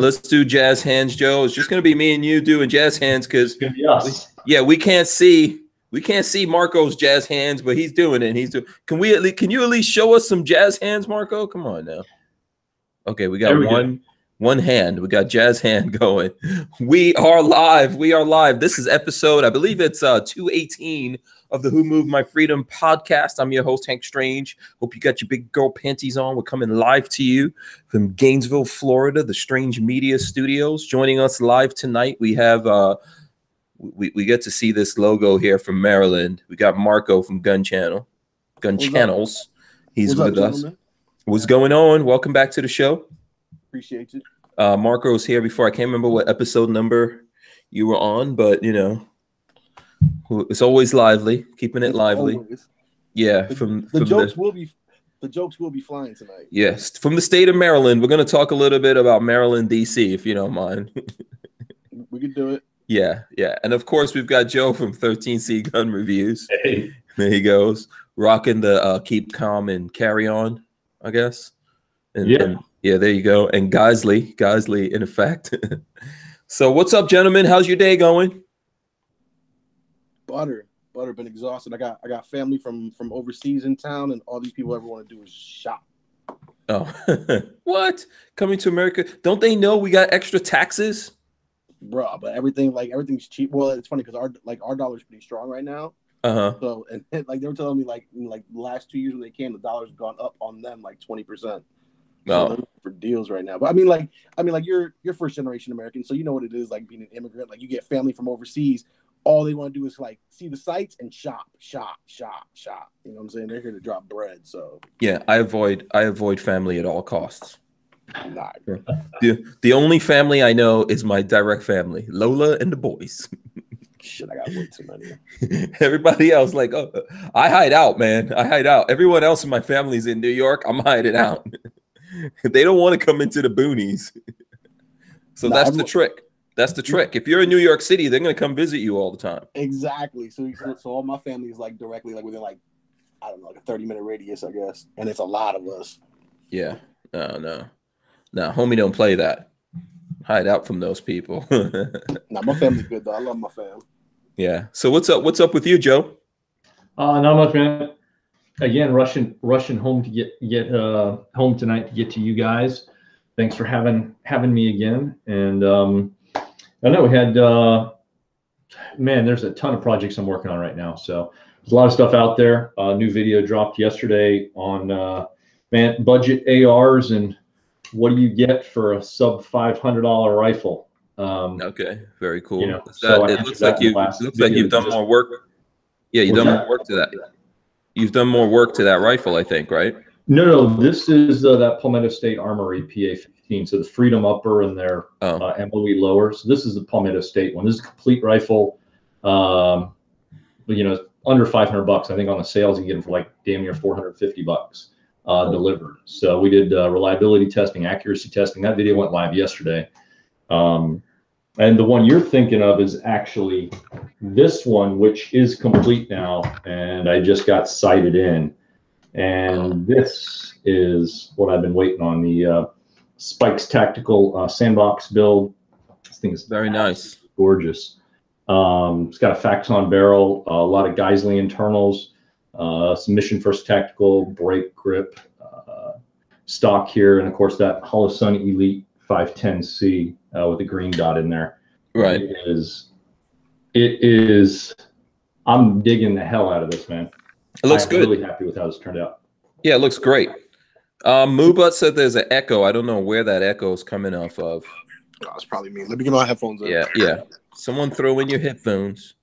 Let's do jazz hands, Joe. It's just going to be me and you doing jazz hands because we can't see Marco's jazz hands, but he's doing it. Can you at least show us some jazz hands, Marco? Come on now. Okay, we got one hand. We got jazz hand going. We are live. We are live. This is episode, I believe it's 218 of the Who Moved My Freedom podcast. I'm your host, Hank Strange. Hope you got your big girl panties on. We're coming live to you from Gainesville, Florida, the Strange Media Studios. Joining us live tonight, we have we get to see this logo here from Maryland. We got Marco from Gun Channels. He's with us. What's going on? Welcome back to the show. Appreciate you. Marco's here before. I can't remember what episode number you were on, but you know, it's always lively, keeping it lively. Always. Yeah, the jokes will be flying tonight. Yes, from the state of Maryland. We're going to talk a little bit about Maryland, DC, if you don't mind. We can do it. Yeah, and of course we've got Joe from 13C Gun Reviews. Hey, there he goes, rocking the keep calm and carry on, I guess. And there you go. And Geisley, in effect. So what's up, gentlemen? How's your day going? Butter, been exhausted. I got family from overseas in town, and all these people ever want to do is shop. Oh, what? Coming to America? Don't they know we got extra taxes? Bruh, but everything's cheap. Well, it's funny because our dollar's pretty strong right now. So and like they were telling me in the last 2 years when they came, the dollar's gone up on them like 20%. So for deals right now. But I mean like you're first generation American, so you know what it is like being an immigrant. Like you get family from overseas, all they want to do is like see the sights and shop. You know what I'm saying? They're here to drop bread. So yeah, I avoid family at all costs. Nah. The only family I know is my direct family, Lola and the boys. Shit, I got way too many. Everybody else, like, oh, I hide out, man. I hide out. Everyone else in my family's in New York. I'm hiding out. They don't want to come into the boonies. So that's the trick. That's the trick. If you're in New York City, they're going to come visit you all the time. Exactly. So all my family is like directly like within like, I don't know, like a 30-minute radius, I guess. And it's a lot of us. Yeah. No, homie don't play that. Hide out from those people. Nah, my family's good though. I love my fam. Yeah. So what's up with you, Joe? Not much, man. Again, rushing home to get home tonight to get to you guys. Thanks for having me again. And I know we had there's a ton of projects I'm working on right now. So there's a lot of stuff out there. New video dropped yesterday on budget ARs and what do you get for a sub $500 rifle? Okay, very cool. You know, it looks like you've done more work. Yeah, you've done more work to that. You've done more work to that rifle, I think, right? No, this is that Palmetto State Armory PA-15. So the Freedom Upper and their MOE lower. So this is the Palmetto State one. This is a complete rifle. Under $500. I think on the sales you can get them for like damn near $450 delivered. So we did reliability testing, accuracy testing. That video went live yesterday. And the one you're thinking of is actually this one, which is complete now, and I just got sighted in. And this is what I've been waiting on, the Spikes Tactical Sandbox build. This thing is very nice. Gorgeous. It's got a Faxon barrel, a lot of Geisley internals, some Mission First Tactical, brake grip, stock here, and of course that Holosun Elite 510C with a green dot in there. Right. It is. I'm digging the hell out of this, man. It looks good. I'm really happy with how this turned out. Yeah, it looks great. Moobut said there's an echo. I don't know where that echo is coming off of. Oh, it's probably me. Let me get my headphones on. Yeah. Someone throw in your headphones.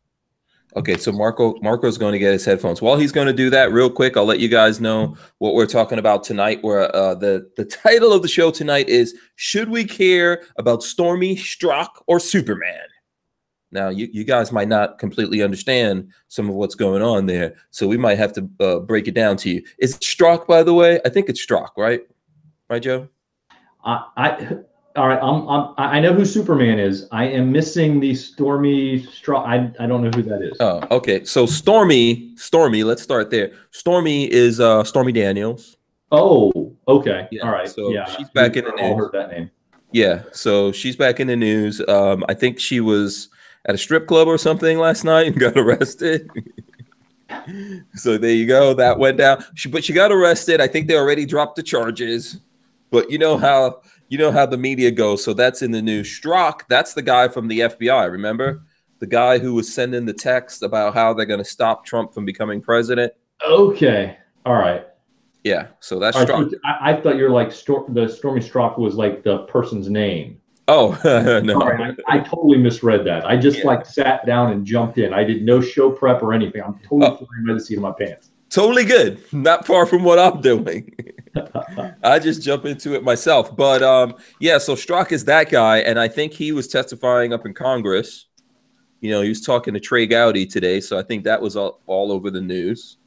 Okay, so Marco's going to get his headphones. While he's going to do that, real quick, I'll let you guys know what we're talking about tonight. Where the title of the show tonight is "Should We Care About Stormy, Strzok, or Superman?" Now, you guys might not completely understand some of what's going on there, so we might have to break it down to you. Is it Strzok, by the way? I think it's Strzok, right? Right, Joe? All right, I know who Superman is. I am missing the Stormy Strzok. I don't know who that is. Oh, okay. So Stormy. Let's start there. Stormy is Stormy Daniels. Oh, okay. Yeah, all right. So yeah, she's back in the news. I heard that name. Yeah, so she's back in the news. I think she was at a strip club or something last night and got arrested. So there you go. That went down. But she got arrested. I think they already dropped the charges. But you know how the media goes. So that's in the news. Strzok, that's the guy from the FBI. Remember the guy who was sending the text about how they're going to stop Trump from becoming president? Okay. All right. Yeah. So that's Strzok. I thought you're like the Stormy Strzok was like the person's name. Oh, no. Sorry, I totally misread that. I just like sat down and jumped in. I did no show prep or anything. I'm totally flying by the seat of my pants. Totally good. Not far from what I'm doing. I just jump into it myself. But yeah, so Strzok is that guy. And I think he was testifying up in Congress. You know, he was talking to Trey Gowdy today. So I think that was all over the news.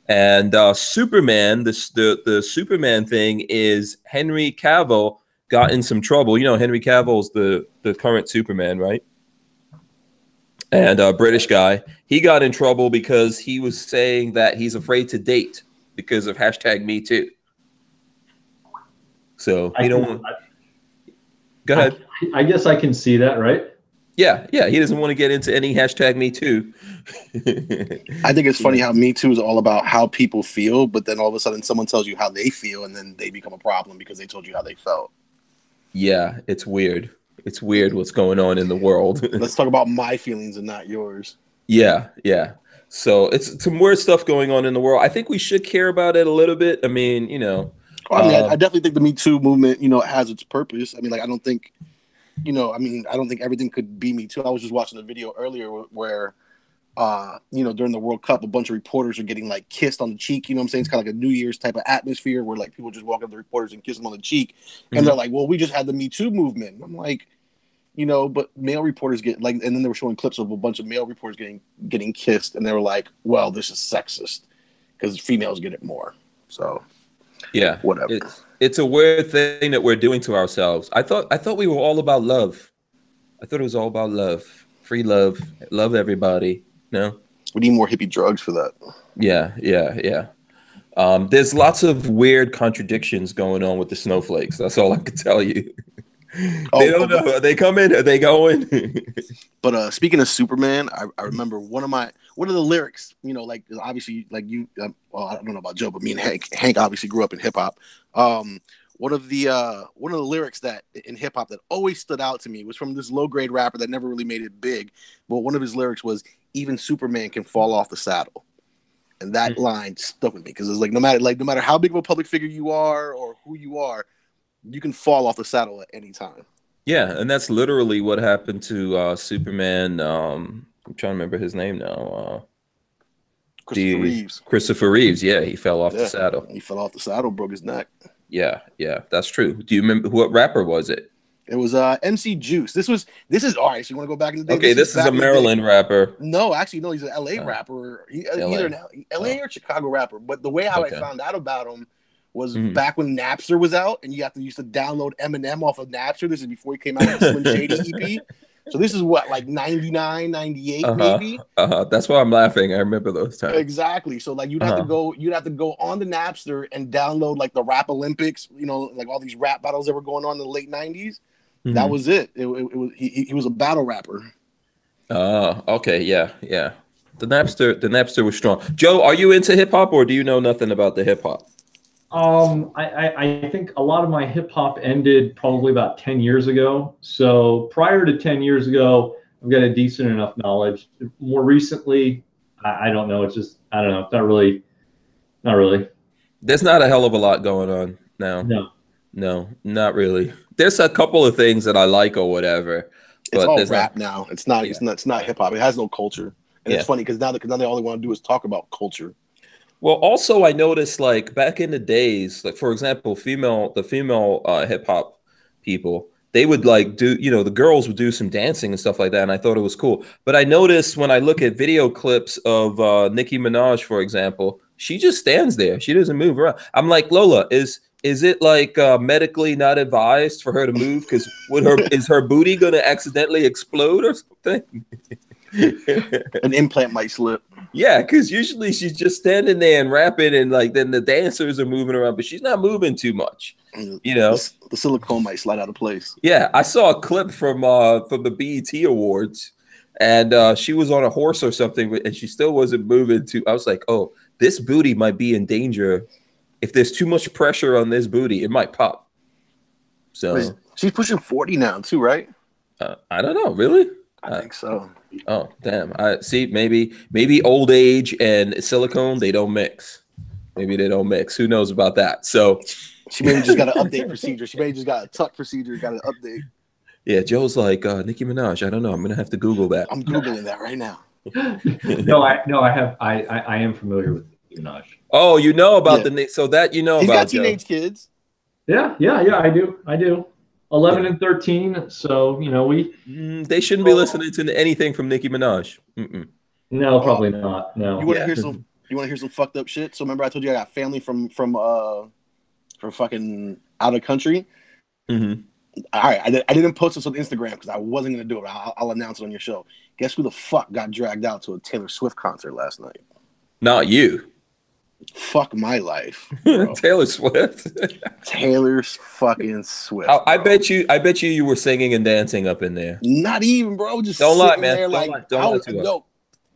And Superman, the Superman thing is Henry Cavill got in some trouble. You know, Henry Cavill's the current Superman, right? And a British guy. He got in trouble because he was saying that he's afraid to date because of #MeToo. So he don't. Go ahead. I guess I can see that, right? Yeah. He doesn't want to get into any #MeToo. I think it's funny how Me Too is all about how people feel, but then all of a sudden someone tells you how they feel, and then they become a problem because they told you how they felt. Yeah, it's weird. It's weird what's going on in the world. Let's talk about my feelings and not yours. Yeah. So it's some weird stuff going on in the world. I think we should care about it a little bit. I mean, you know. I definitely think the Me Too movement, you know, has its purpose. I mean, like, I don't think everything could be Me Too. I was just watching a video earlier where, you know, during the World Cup, a bunch of reporters are getting like kissed on the cheek. You know what I'm saying? It's kind of like a New Year's type of atmosphere where like people just walk up to the reporters and kiss them on the cheek. And they're like, well, we just had the Me Too movement. I'm like, you know, but male reporters get like, and then they were showing clips of a bunch of male reporters getting kissed. And they were like, well, this is sexist because females get it more. So yeah, whatever. It's a weird thing that we're doing to ourselves. I thought we were all about love. I thought it was all about love, free love everybody. No, we need more hippie drugs for that. Yeah. There's lots of weird contradictions going on with the snowflakes. That's all I can tell you. They don't know. Are they coming? Are they going? But speaking of Superman, I remember one of the lyrics. You know, like obviously, like you. Well, I don't know about Joe, but me and Hank obviously grew up in hip hop. One of the lyrics that in hip hop that always stood out to me was from this low grade rapper that never really made it big. But one of his lyrics was, "Even Superman can fall off the saddle," and that line stuck with me because it's like no matter how big of a public figure you are or who you are, you can fall off the saddle at any time. Yeah, and that's literally what happened to Superman. I'm trying to remember his name now. Christopher Reeves. Yeah, he fell off the saddle. He fell off the saddle, broke his neck. Yeah, that's true. Do you remember what rapper was it? It was MC Juice. This is all right. So you want to go back in the day? Okay, this is a Maryland rapper. No, actually, no, he's an LA rapper. Either an LA or Chicago rapper. But the way how I found out about him was back when Napster was out, and you used to download Eminem off of Napster. This is before he came out with Slim Shady EP. So this is what, like 99, 98, maybe. That's why I'm laughing. I remember those times. Exactly. So like you'd have to go on the Napster and download like the Rap Olympics, you know, like all these rap battles that were going on in the late 90s. That was it. He was a battle rapper. Okay, yeah. The Napster was strong. Joe, are you into hip hop or do you know nothing about the hip hop? I think a lot of my hip hop ended probably about 10 years ago. So prior to 10 years ago, I've got a decent enough knowledge. More recently, I don't know. It's just, I don't know. Not really. There's not a hell of a lot going on now. No, not really. There's a couple of things that I like or whatever. It's all rap now. It's not hip hop. It has no culture. And it's funny because now they all they want to do is talk about culture. Well, also I noticed like back in the days, like for example, the female hip hop people, they would like do, you know, the girls would do some dancing and stuff like that, and I thought it was cool. But I noticed when I look at video clips of Nicki Minaj, for example, she just stands there. She doesn't move around. I'm like, Lola, is it like medically not advised for her to move? Because is her booty going to accidentally explode or something? An implant might slip. Yeah, because usually she's just standing there and rapping, and like then the dancers are moving around, but she's not moving too much. You know, the silicone might slide out of place. Yeah, I saw a clip from the BET Awards, and she was on a horse or something, and she still wasn't moving. I was like, oh, this booty might be in danger. If there's too much pressure on this booty, it might pop. So she's pushing 40 now too, right? I don't know, really. I think so. Oh, damn. I see. Maybe old age and silicone, they don't mix. Maybe they don't mix. Who knows about that? So she maybe just got an update procedure. She maybe just got a tuck procedure, got an update. Yeah, Joe's like, Nicki Minaj. I don't know. I'm gonna have to Google that. I'm Googling that right now. I am familiar with Nicki Minaj. Oh, you know about so that you know He's about got teenage kids. Yeah, I do. 11 and 13. So, you know, they shouldn't be listening to anything from Nicki Minaj. No, probably not. No. You want to hear some? You want to hear some fucked up shit? So remember, I told you I got family from fucking out of country. Mm-hmm. All right, I didn't post this on Instagram because I wasn't gonna do it. I'll announce it on your show. Guess who the fuck got dragged out to a Taylor Swift concert last night? Not you. Fuck my life. Taylor Swift. Taylor fucking Swift. I bet you were singing and dancing up in there. Not even, bro. Just don't lie, man. There, don't lie to us.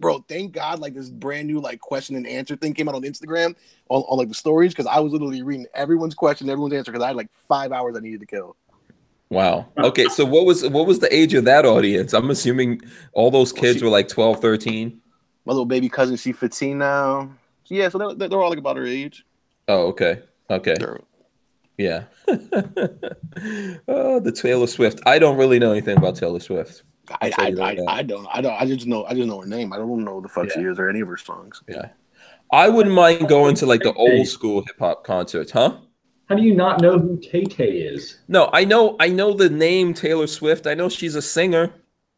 Bro, thank God, like this brand new like question and answer thing came out on Instagram on like the stories because I was literally reading everyone's question, everyone's answer because I had like 5 hours I needed to kill. Wow. Okay, so what was the age of that audience? I'm assuming all those kids were like 12, 13. My little baby cousin, she's 15 now. Yeah, so they're all like about her age. Oh, okay. Yeah. Oh, the Taylor Swift. I don't really know anything about Taylor Swift. I don't. I just know her name. I don't know the fuck she is or any of her songs. Yeah. I wouldn't mind going to like the old school hip hop concerts, huh? How do you not know who Tay-Tay is? No, I know the name Taylor Swift. I know she's a singer.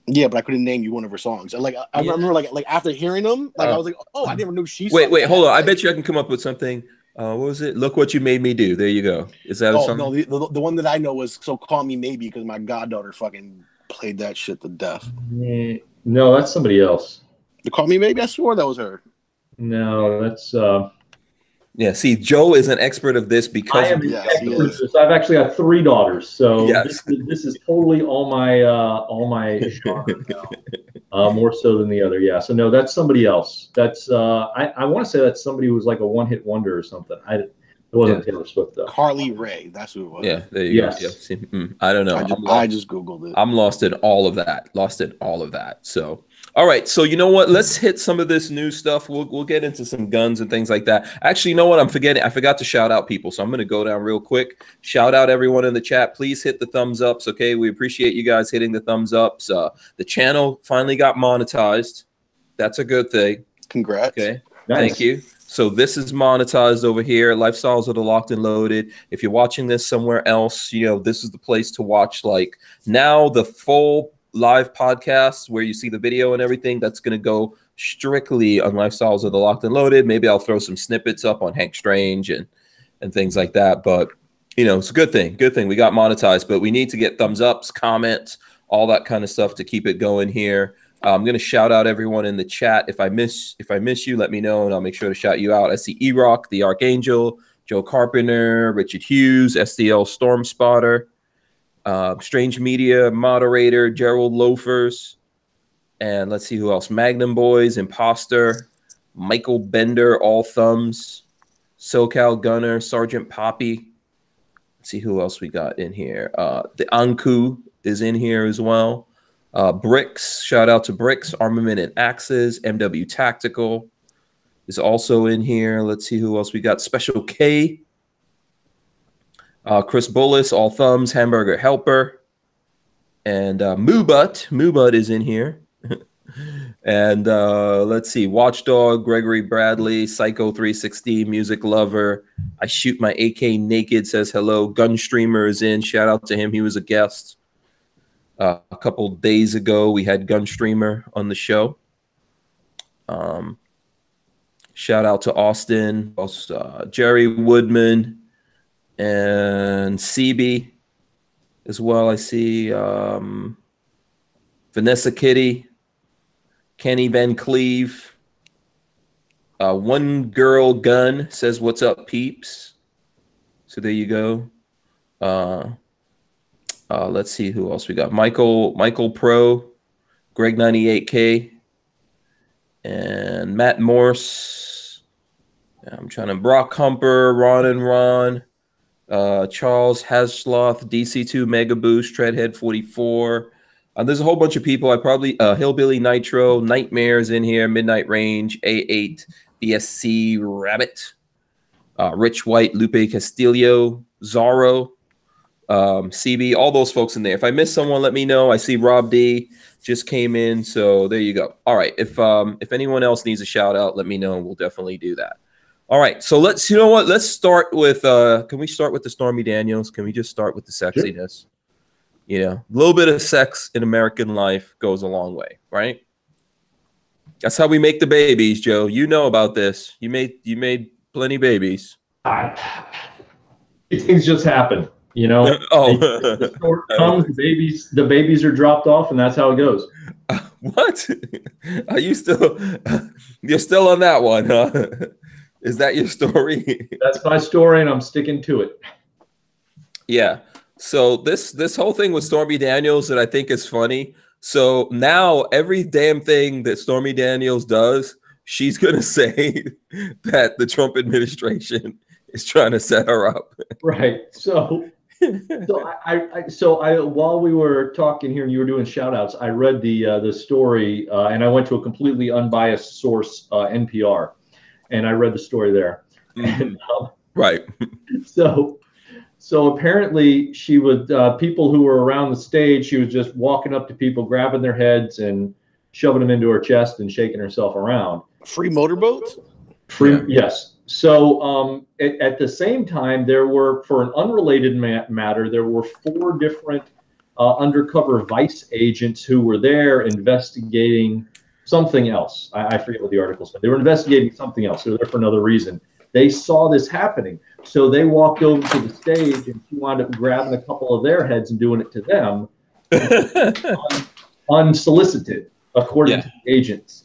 Yeah, but I couldn't name you one of her songs. Like I remember, like after hearing them, like I was like, oh, I never knew she. Wait, hold on. I bet you I can come up with something. What was it? Look What You Made Me Do. There you go. Is that a song? No, the one that I know was So Call Me Maybe because my goddaughter fucking played that shit to death. No, that's somebody else. The Call Me Maybe. I swore that was her. No, that's. Yeah, see, Joe is an expert of this because I've actually got 3 daughters, so this is totally all my genre now, more so than the other. Yeah, so no, that's somebody else. That's I want to say that's somebody who was like a one-hit wonder or something. It wasn't Taylor Swift though. Carly Rae, that's who it was. Yeah, there you go. Yeah, see, I don't know. I just Googled it. I'm lost in all of that. So. All right, so you know what? Let's hit some of this new stuff. We'll get into some guns and things like that. Actually, you know what? I'm forgetting. I forgot to shout out people, so I'm going to go down real quick. Shout out everyone in the chat. Please hit the thumbs ups, okay? We appreciate you guys hitting the thumbs ups. The channel finally got monetized. That's a good thing. Congrats. Okay, nice. Thank you. So this is monetized over here. Lifestyles of the Locked and Loaded. If you're watching this somewhere else, you know, this is the place to watch. Like now the full live podcasts where you see the video and everything, that's going to go strictly on Lifestyles of the Locked and Loaded. Maybe I'll throw some snippets up on Hank Strange and things like that. But, you know, it's a good thing. Good thing we got monetized, but we need to get thumbs ups, comments, all that kind of stuff to keep it going here. I'm going to shout out everyone in the chat. If I miss you, let me know and I'll make sure to shout you out. I see E-Rock, the Archangel, Joe Carpenter, Richard Hughes, SDL Storm Spotter, Strange Media moderator Gerald Loafers, and let's see who else. Magnum Boys, Imposter, Michael Bender, All Thumbs, SoCal Gunner, Sergeant Poppy. Let's see who else we got in here. The Anku is in here as well. Bricks, shout out to Bricks, Armament and Axes. MW Tactical is also in here. Let's see who else we got. Special K. Chris Bullis, All Thumbs, Hamburger Helper, and Moobut is in here. And let's see, Watchdog, Gregory Bradley, Psycho 360, Music Lover, I Shoot My AK Naked says hello. Gun Streamer is in. Shout out to him. He was a guest a couple days ago. We had Gun Streamer on the show. Shout out to Austin, Jerry Woodman, and CB as well. I see Vanessa Kitty, Kenny Van Cleve, One Girl Gun says, "What's up, peeps?" So there you go. Let's see who else we got. Michael Pro, Greg 98K, and Matt Morse. I'm trying to Brock Humper, Ron and Ron, Charles Hasloth, DC2 Mega Boost, Treadhead 44. There's a whole bunch of people. I probably Hillbilly Nitro, Nightmares in here, Midnight Range, A8, BSC Rabbit, Rich White, Lupe Castillo, Zorro, CB, all those folks in there. If I miss someone, let me know. I see Rob D just came in, so there you go. All right, if anyone else needs a shout out, let me know, and we'll definitely do that. All right, so let's start with can we start with the Stormy Daniels? Can we just start with the sexiness? Sure. You know, a little bit of sex in American life goes a long way, right? That's how we make the babies, Joe. You know about this. You made plenty babies. Things just happen, you know. The store comes, the babies are dropped off, and that's how it goes. What? Are you still? You're still on that one, huh? Is that your story? That's my story, and I'm sticking to it. Yeah. So this whole thing with Stormy Daniels that I think is funny. So now every damn thing that Stormy Daniels does, she's gonna say that the Trump administration is trying to set her up. Right. So I while we were talking here and you were doing shout outs, I read the story and I went to a completely unbiased source, NPR, and I read the story there. And, right. So apparently she would, people who were around the stage, she was just walking up to people, grabbing their heads and shoving them into her chest and shaking herself around. Free motorboats? Yes. So at the same time, there were, for an unrelated matter, there were 4 different undercover vice agents who were there investigating something else. I forget what the article said. They were investigating something else. They were there for another reason. They saw this happening. So they walked over to the stage and she wound up grabbing a couple of their heads and doing it to them unsolicited, according to the agents.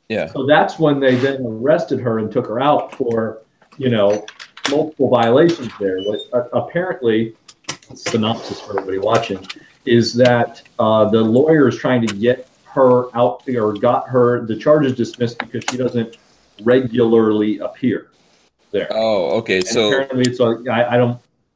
Yeah. So that's when they then arrested her and took her out for, you know, multiple violations there. What apparently, synopsis for everybody watching, is that the lawyer is trying to get her out or got her the charges dismissed because she doesn't regularly appear there. Oh, okay. And so apparently it's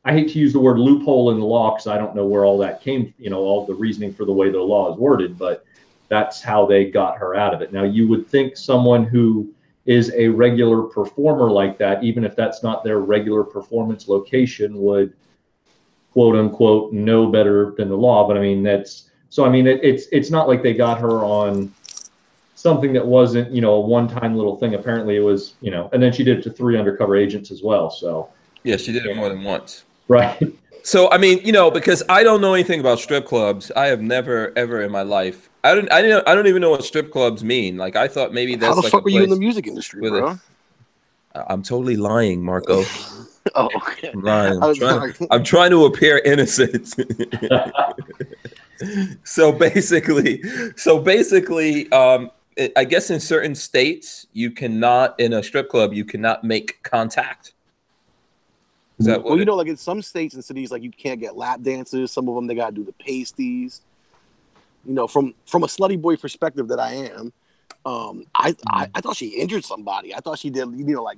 I hate to use the word loophole in the law because I don't know where all that came, you know, all the reasoning for the way the law is worded, but that's how they got her out of it. Now you would think someone who is a regular performer like that, even if that's not their regular performance location, would quote unquote know better than the law. But I mean, it's not like they got her on something that wasn't, you know, a one-time little thing. Apparently it was, you know, and then she did it to 3 undercover agents as well. So yeah, she did it more than once. Right. So, I mean, you know, because I don't know anything about strip clubs. I have never, ever in my life. I don't even know what strip clubs mean. Like, I thought maybe that's how the fuck were you in the music industry, bro? I'm totally lying, Marco. Oh, okay. I'm lying. I'm trying to appear innocent. So basically, I guess in certain states, you cannot, in a strip club, you cannot make contact. Is that well, you know, like in some states and cities, like you can't get lap dances. Some of them, they got to do the pasties. You know, from a slutty boy perspective that I am, I thought she injured somebody. I thought she did, you know, like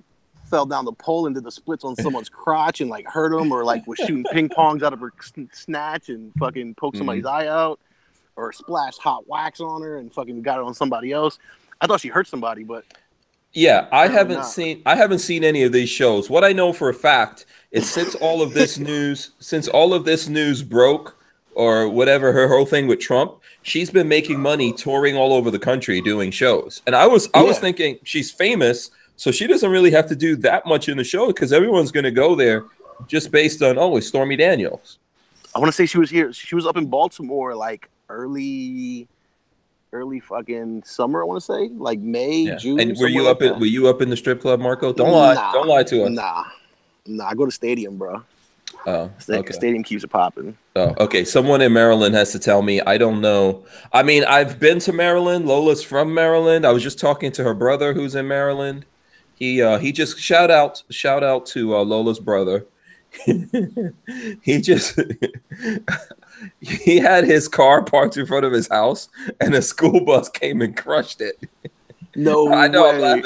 fell down the pole and did the splits on someone's crotch and like hurt him, or like was shooting ping pongs out of her snatch and fucking poked somebody's eye out, or splashed hot wax on her and fucking got it on somebody else. I thought she hurt somebody, but yeah, I haven't seen any of these shows. What I know for a fact is since all of this news broke, or whatever, her whole thing with Trump, she's been making money touring all over the country doing shows. And I was thinking she's famous, so she doesn't really have to do that much in the show because everyone's going to go there just based on, it's Stormy Daniels. I want to say she was here. She was up in Baltimore like early fucking summer. I want to say like May, June. And were you up in the strip club, Marco? Don't lie to us. Nah. I go to Stadium, bro. Oh, okay. Stadium keeps it popping. Oh, okay. Someone in Maryland has to tell me. I don't know. I mean, I've been to Maryland. Lola's from Maryland. I was just talking to her brother who's in Maryland. He just shout out to Lola's brother. He just he had his car parked in front of his house, and a school bus came and crushed it. No I know way.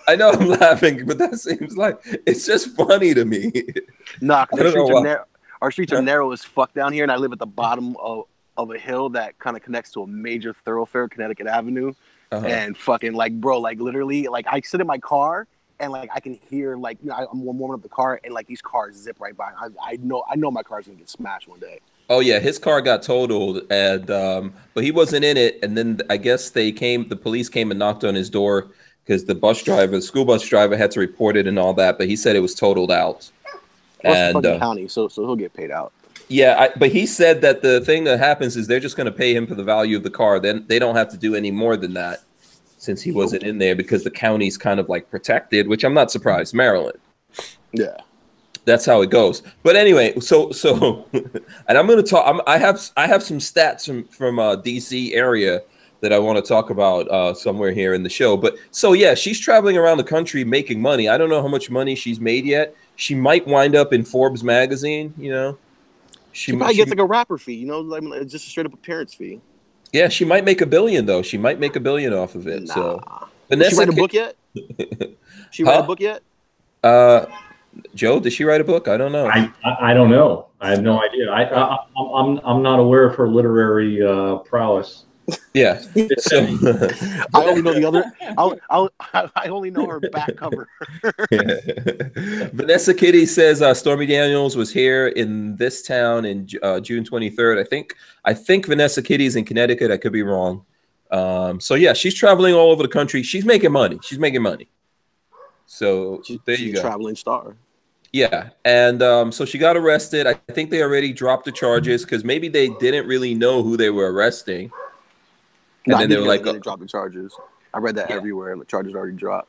I'm laughing, but that seems like it's just funny to me. Nah, our streets are narrow as fuck down here, and I live at the bottom of a hill that kind of connects to a major thoroughfare, Connecticut Avenue. And fucking like, bro, like literally, like I sit in my car and like I can hear like, you know, I'm warming up the car and like these cars zip right by. I know my car's gonna get smashed one day. Oh yeah, his car got totaled, and but he wasn't in it. And then I guess the police came and knocked on his door because the school bus driver had to report it and all that. But he said it was totaled out. Well, and fucking county, so he'll get paid out. Yeah, but he said that the thing that happens is they're just going to pay him for the value of the car. Then they don't have to do any more than that since he wasn't in there because the county's kind of like protected, which I'm not surprised. Maryland. Yeah. That's how it goes. But anyway, so and I'm going to talk. I have some stats from DC area that I want to talk about somewhere here in the show. But so, yeah, she's traveling around the country making money. I don't know how much money she's made yet. She might wind up in Forbes magazine, you know. She probably gets like a rapper fee, you know, like just a straight up appearance fee. Yeah, she might make $1 billion though. She might make $1 billion off of it. Nah. So, Did she write a book yet? She write a book yet? Joe, did she write a book? I don't know. I don't know. I have no idea. I'm not aware of her literary prowess. Yeah. So I only know the other. I only know her back cover. Vanessa Kitty says Stormy Daniels was here in this town in June 23rd. I think Vanessa Kitty's in Connecticut. I could be wrong. So yeah, she's traveling all over the country. She's making money. So there you go. Traveling star. Yeah, and so she got arrested. I think they already dropped the charges because maybe they didn't really know who they were arresting. And then they were like, drop the charges. I read that everywhere. The charges already dropped.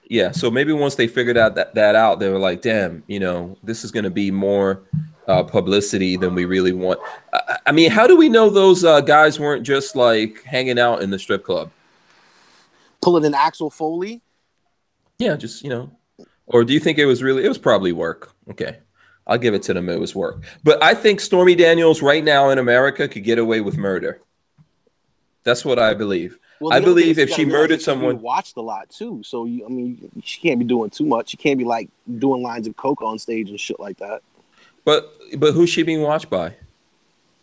Yeah, so maybe once they figured out that out, they were like, damn, you know, this is going to be more publicity than we really want. I mean, how do we know those guys weren't just like hanging out in the strip club? Pulling an Axel Foley? Yeah, just, you know. Or do you think it was probably work? Okay, I'll give it to them. It was work. But I think Stormy Daniels right now in America could get away with murder. That's what I believe. Well, I believe if she murdered someone, watched a lot too. So she can't be doing too much. She can't be like doing lines of coke on stage and shit like that. But who's she being watched by?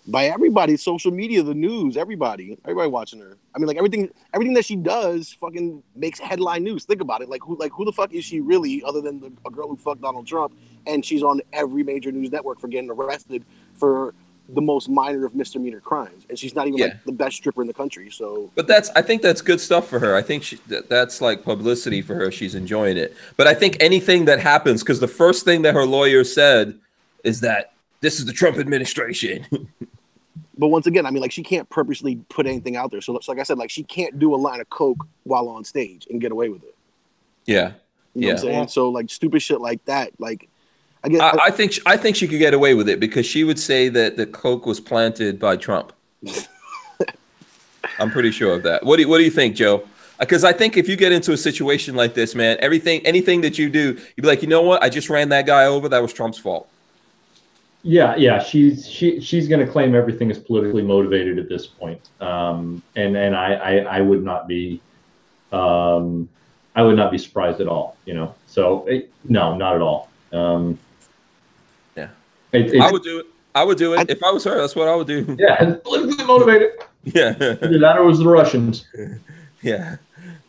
By everybody, social media, the news, everybody watching her. I mean, like everything that she does fucking makes headline news. Think about it. Like who the fuck is she really, other than a girl who fucked Donald Trump? And she's on every major news network for getting arrested for the most minor of misdemeanor crimes, and she's not even like the best stripper in the country. So, but I think that's good stuff for her. I think that's like publicity for her. She's enjoying it. But I think anything that happens, because the first thing that her lawyer said is that this is the Trump administration. But once again, I mean, like she can't purposely put anything out there. So, like I said, like she can't do a line of coke while on stage and get away with it. Yeah, you know what I'm saying? So, like stupid shit like that, like. I think she could get away with it because she would say that the coke was planted by Trump. I'm pretty sure of that. What do you think, Joe? Because I think if you get into a situation like this, man, anything that you do, you'd be like, you know what? I just ran that guy over. That was Trump's fault. Yeah. She's going to claim everything is politically motivated at this point, and I would not be, surprised at all. You know, so no, not at all. I would do it. I would do it if I was her. That's what I would do. Yeah, politically motivated. Yeah, that was the Russians. Yeah,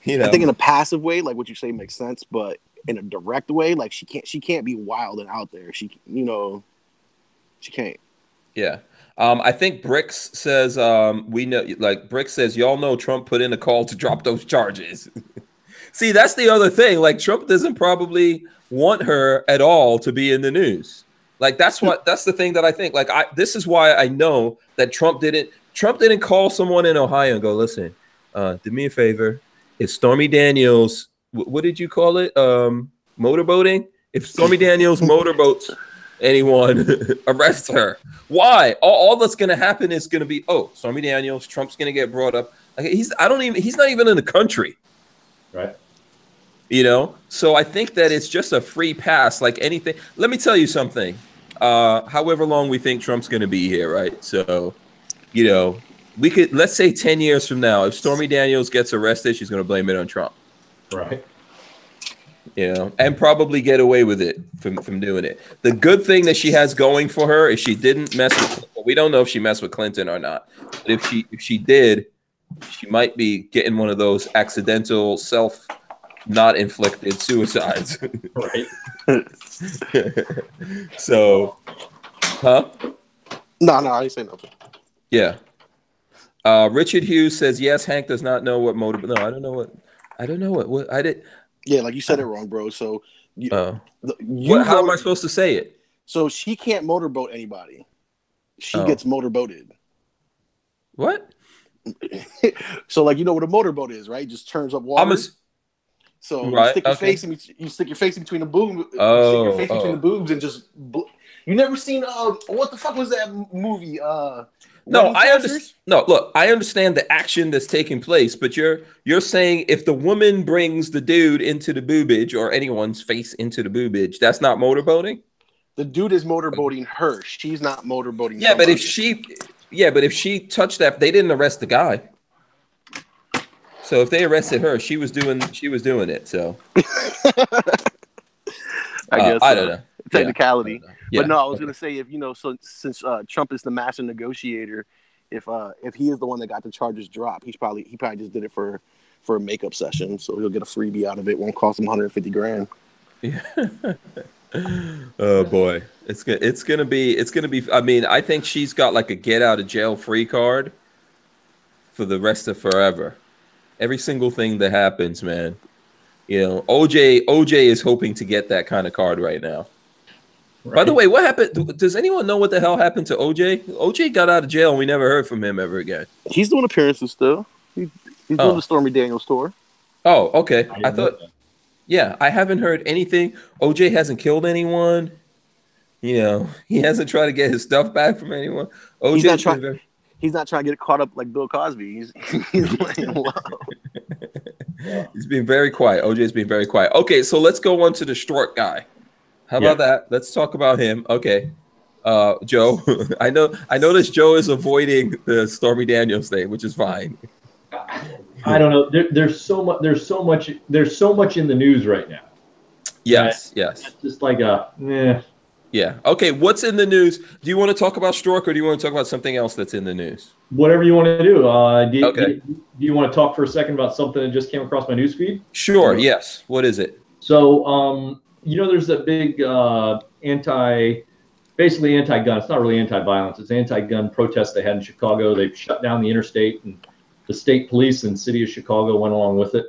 you know. I think in a passive way, like what you say makes sense, but in a direct way, like she can't be wild and out there. She can't. Yeah. I think Bricks says we know. Like Bricks says, y'all know Trump put in a call to drop those charges. See, that's the other thing. Like Trump doesn't probably want her at all to be in the news. Like that's the thing that I think. Like this is why I know that Trump didn't call someone in Ohio and go, listen, do me a favor. If Stormy Daniels, what did you call it? Motorboating? If Stormy Daniels motorboats anyone, arrest her. Why? All that's gonna happen is gonna be, Stormy Daniels, Trump's gonna get brought up. Like he's not even in the country. Right. You know, so I think that it's just a free pass, like anything. Let me tell you something. However long we think Trump's going to be here, right? So, you know, we could, let's say 10 years from now, if Stormy Daniels gets arrested, she's going to blame it on Trump. Right. You know, and probably get away with it from doing it. The good thing that she has going for her is she didn't mess with, we don't know if she messed with Clinton or not. But if she did, she might be getting one of those accidental not inflicted suicides. Right. So, huh? No, I ain't saying nothing. Yeah. Richard Hughes says, yes, Hank does not know what motor. No, I don't know what I did. Yeah, like you said it wrong, bro. So, how am I supposed to say it? So she can't motorboat anybody. She gets motorboated. What? So, like, you know what a motorboat is, right? It just turns up water. So right, you stick your face in between the boobs. You stick your face between the boobs and just. You never seen what the fuck was that movie? No, I understand. No, look, I understand the action that's taking place, but you're saying if the woman brings the dude into the boobage or anyone's face into the boobage, that's not motorboating? The dude is motorboating her. She's not motorboating. Yeah, but if she touched that, they didn't arrest the guy. So if they arrested her, she was doing it. So I guess I don't know. Technicality. Yeah. But no, I was gonna say since Trump is the master negotiator, if he is the one that got the charges dropped, he probably just did it for a makeup session, so he'll get a freebie out of it. Won't cost him $150,000. Yeah. Oh boy, it's gonna be. I mean, I think she's got like a get out of jail free card for the rest of forever. Every single thing that happens, man. You know, OJ is hoping to get that kind of card right now. Right. By the way, what happened? Does anyone know what the hell happened to OJ? OJ got out of jail and we never heard from him ever again. He's doing appearances still. He's doing the Stormy Daniels tour. Oh, okay. I thought, I haven't heard anything. OJ hasn't killed anyone. You know, he hasn't tried to get his stuff back from anyone. He's not trying to get caught up like Bill Cosby. He's laying low. He's being very quiet. OJ's being very quiet. Okay, so let's go on to the Strzok guy. How about that? Let's talk about him. Okay. Joe, I noticed Joe is avoiding the Stormy Daniels thing, which is fine. I don't know. There's so much in the news right now. Yes. It's just like Yeah. Okay. What's in the news? Do you want to talk about Strzok or do you want to talk about something else that's in the news? Whatever you want to do. Do you want to talk for a second about something that just came across my newsfeed? Sure. Yes. What is it? So, there's that big anti-gun. It's not really anti-violence. It's anti-gun protest they had in Chicago. They shut down the interstate, and the state police and city of Chicago went along with it.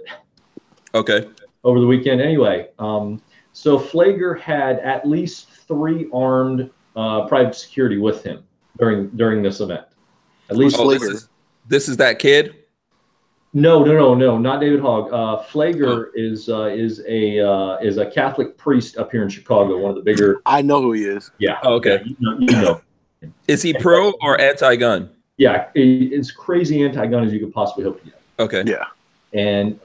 Okay. Over the weekend, anyway. So Flager had at least 3 armed private security with him during this event. At least Flager. This is that kid? No, not David Hogg. Flager is a Catholic priest up here in Chicago, one of the bigger. I know who he is. Yeah. Oh, okay. Yeah, you know. Is he pro or anti-gun? Yeah, it's crazy anti-gun as you could possibly hope to get. Okay. Yeah. And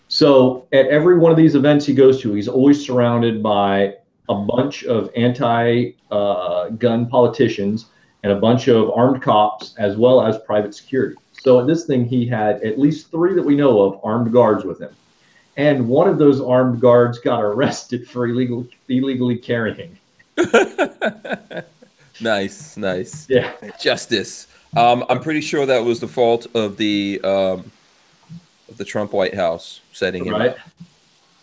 so at every one of these events he goes to, he's always surrounded by a bunch of anti-gun politicians and a bunch of armed cops, as well as private security. So at this thing, he had at least 3 that we know of armed guards with him. And one of those armed guards got arrested for illegally carrying. Nice. Yeah. Justice. I'm pretty sure that was the fault of the Trump White House setting him up.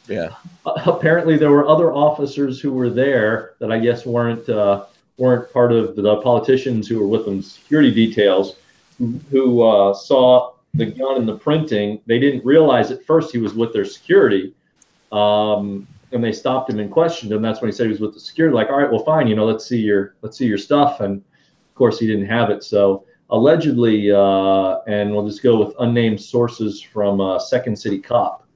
Yeah. Apparently, there were other officers who were there that I guess weren't part of the politicians who were with them, security details, who saw the gun and the printing. They didn't realize at first he was with their security, and they stopped him and questioned him. That's when he said he was with the security. Like, all right, well, fine, let's see your stuff. And of course, he didn't have it. So allegedly, and we'll just go with unnamed sources from Second City Cop,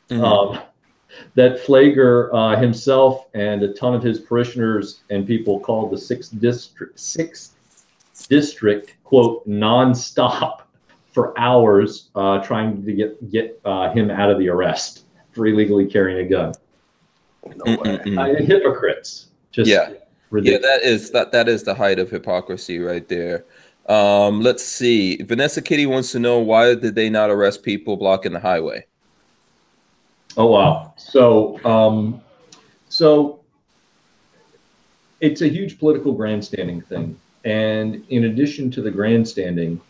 that Flager himself and a ton of his parishioners and people called the sixth district, quote, nonstop for hours, trying to get him out of the arrest. for illegally carrying a gun. No way. Hypocrites. Just ridiculous. That is the height of hypocrisy right there. Let's see. Vanessa Kitty wants to know, why did they not arrest people blocking the highway? Oh wow. So it's a huge political grandstanding thing. And in addition to the grandstanding,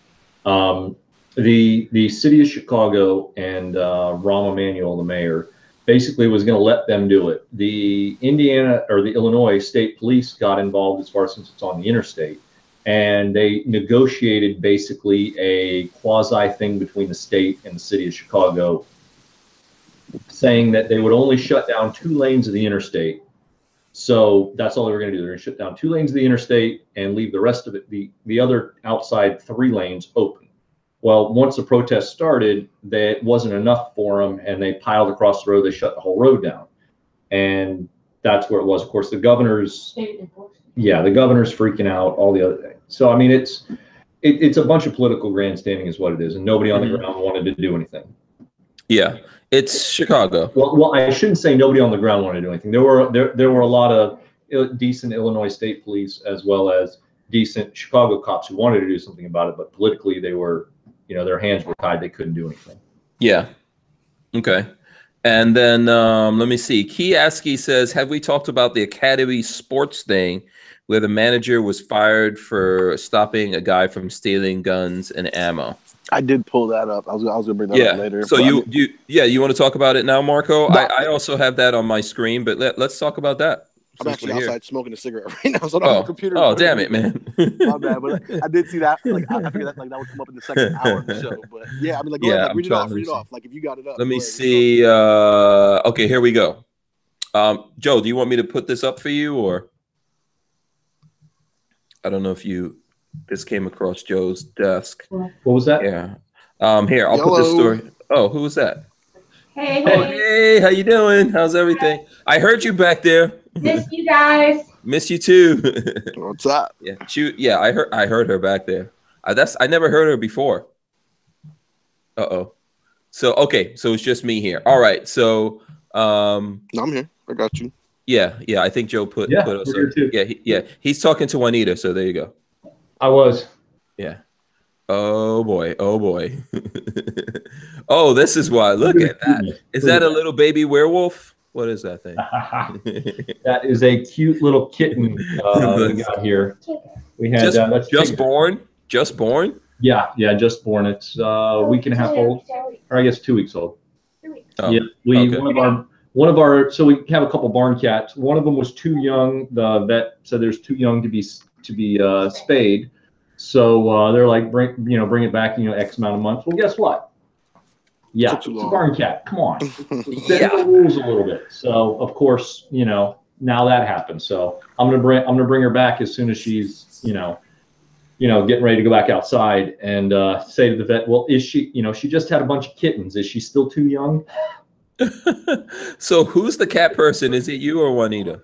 the city of Chicago and Rahm Emanuel, the mayor, basically was going to let them do it. The Indiana or the Illinois State Police got involved, as far since it's on the interstate, and they negotiated basically a quasi thing between the state and the city of Chicago, saying that they would only shut down 2 lanes of the interstate. So that's all they were going to do. They're going to shut down 2 lanes of the interstate and leave the rest of it, the other outside 3 lanes open. Well, once the protest started, that wasn't enough for them, and they piled across the road. They shut the whole road down, and that's where it was. Of course, the governor's freaking out. All the other things. So I mean, it's a bunch of political grandstanding, is what it is, and nobody on the ground wanted to do anything. Yeah, it's Chicago. Well, I shouldn't say nobody on the ground wanted to do anything. There were a lot of decent Illinois State Police, as well as decent Chicago cops who wanted to do something about it, but politically they were, their hands were tied. They couldn't do anything. Yeah. Okay. And then let me see. Kiaski says, have we talked about the Academy Sports thing where the manager was fired for stopping a guy from stealing guns and ammo? I did pull that up. I was going to bring that up later. So you want to talk about it now, Marco? I also have that on my screen, but let's talk about that. I'm actually outside smoking a cigarette right now, so I don't have a computer. Oh, damn it, man! My bad, but I did see that. Like, I figured that that would come up in the second hour of the show. But yeah, I mean, go ahead, read it off. Like, if you got it up. Let me see. Okay, here we go. Joe, do you want me to put this up for you, or I don't know if this came across Joe's desk. What was that? Yeah. Here, I'll put this story. Oh, who was that? Hey. Oh, hey, how you doing? How's everything? I heard you back there. Miss you guys. Miss you too. What's up? Yeah, I heard her back there. I never heard her before. So it's just me here. All right. So no, I'm here. I got you. Yeah. I think Joe put us here too. He's talking to Juanita, so there you go. I was. Yeah. Oh boy. Oh, this is why. Look at that. Is that a little baby werewolf? What is that thing? That is a cute little kitten we got here. We had just born. Yeah, just born. It's a week and a half old, or I guess 2 weeks old. 2 weeks. Oh, yeah, one of our. So we have a couple barn cats. One of them was too young. The vet said there's too young to be spayed. So they're like, bring it back in X amount of months. Well, guess what? Yeah, it's a barn cat. Come on, bend the rules a little bit. So of course, now that happens. So I'm gonna bring her back as soon as she's getting ready to go back outside, and say to the vet, well, is she she just had a bunch of kittens. Is she still too young? So who's the cat person? Is it you or Juanita?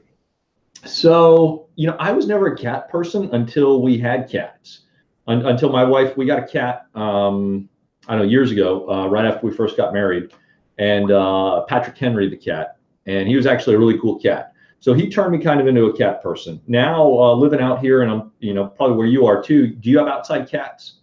So I was never a cat person until we had cats. Until my wife, we got a cat. I know years ago, right after we first got married, and Patrick Henry, the cat, and he was actually a really cool cat. So he turned me kind of into a cat person. Now living out here, and I'm probably where you are too. Do you have outside cats?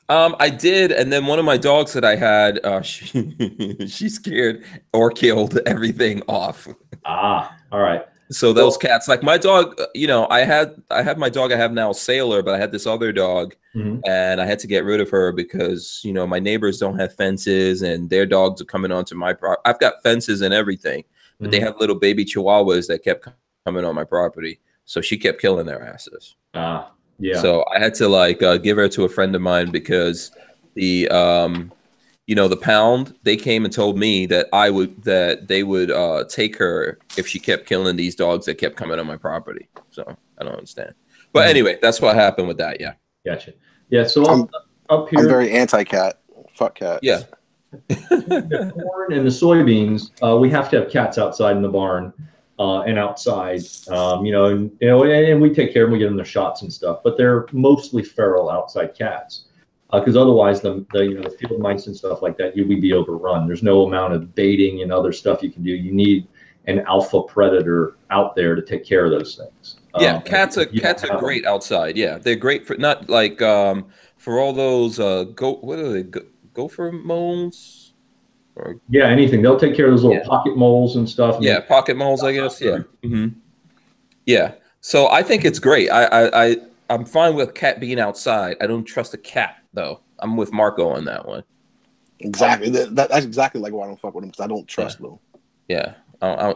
I did, and then one of my dogs that I had, she scared or killed everything off. All right. So those cats, like my dog, I have my dog I have now, Sailor, but I had this other dog, and I had to get rid of her because my neighbors don't have fences, and their dogs are coming onto my property. I've got fences and everything, but they have little baby chihuahuas that kept coming on my property, so she kept killing their asses. Yeah. So I had to give her to a friend of mine because the the pound, they came and told me that they would take her if she kept killing these dogs that kept coming on my property. So I don't understand. But anyway, that's what happened with that. Yeah. Gotcha. Yeah. So up here, I'm very anti-cat. Fuck cats. Yeah. The corn and the soybeans, we have to have cats outside in the barn and outside, and we take care of them, we get them their shots and stuff, but they're mostly feral outside cats. because otherwise the field mice and stuff like that, you would be overrun. There's no amount of baiting and other stuff you can do. You need an alpha predator out there to take care of those things. Yeah, cats are great outside. Yeah, they're great for not like for all those what are they, gopher moles? Or, yeah, anything. They'll take care of those little pocket moles and stuff. Yeah, pocket moles, I guess. Yeah. Yeah. So I think it's great. I'm fine with cat being outside. I don't trust a cat though. I'm with Marco on that one. Exactly. That's exactly like why I don't fuck with them, because I don't trust them. Yeah.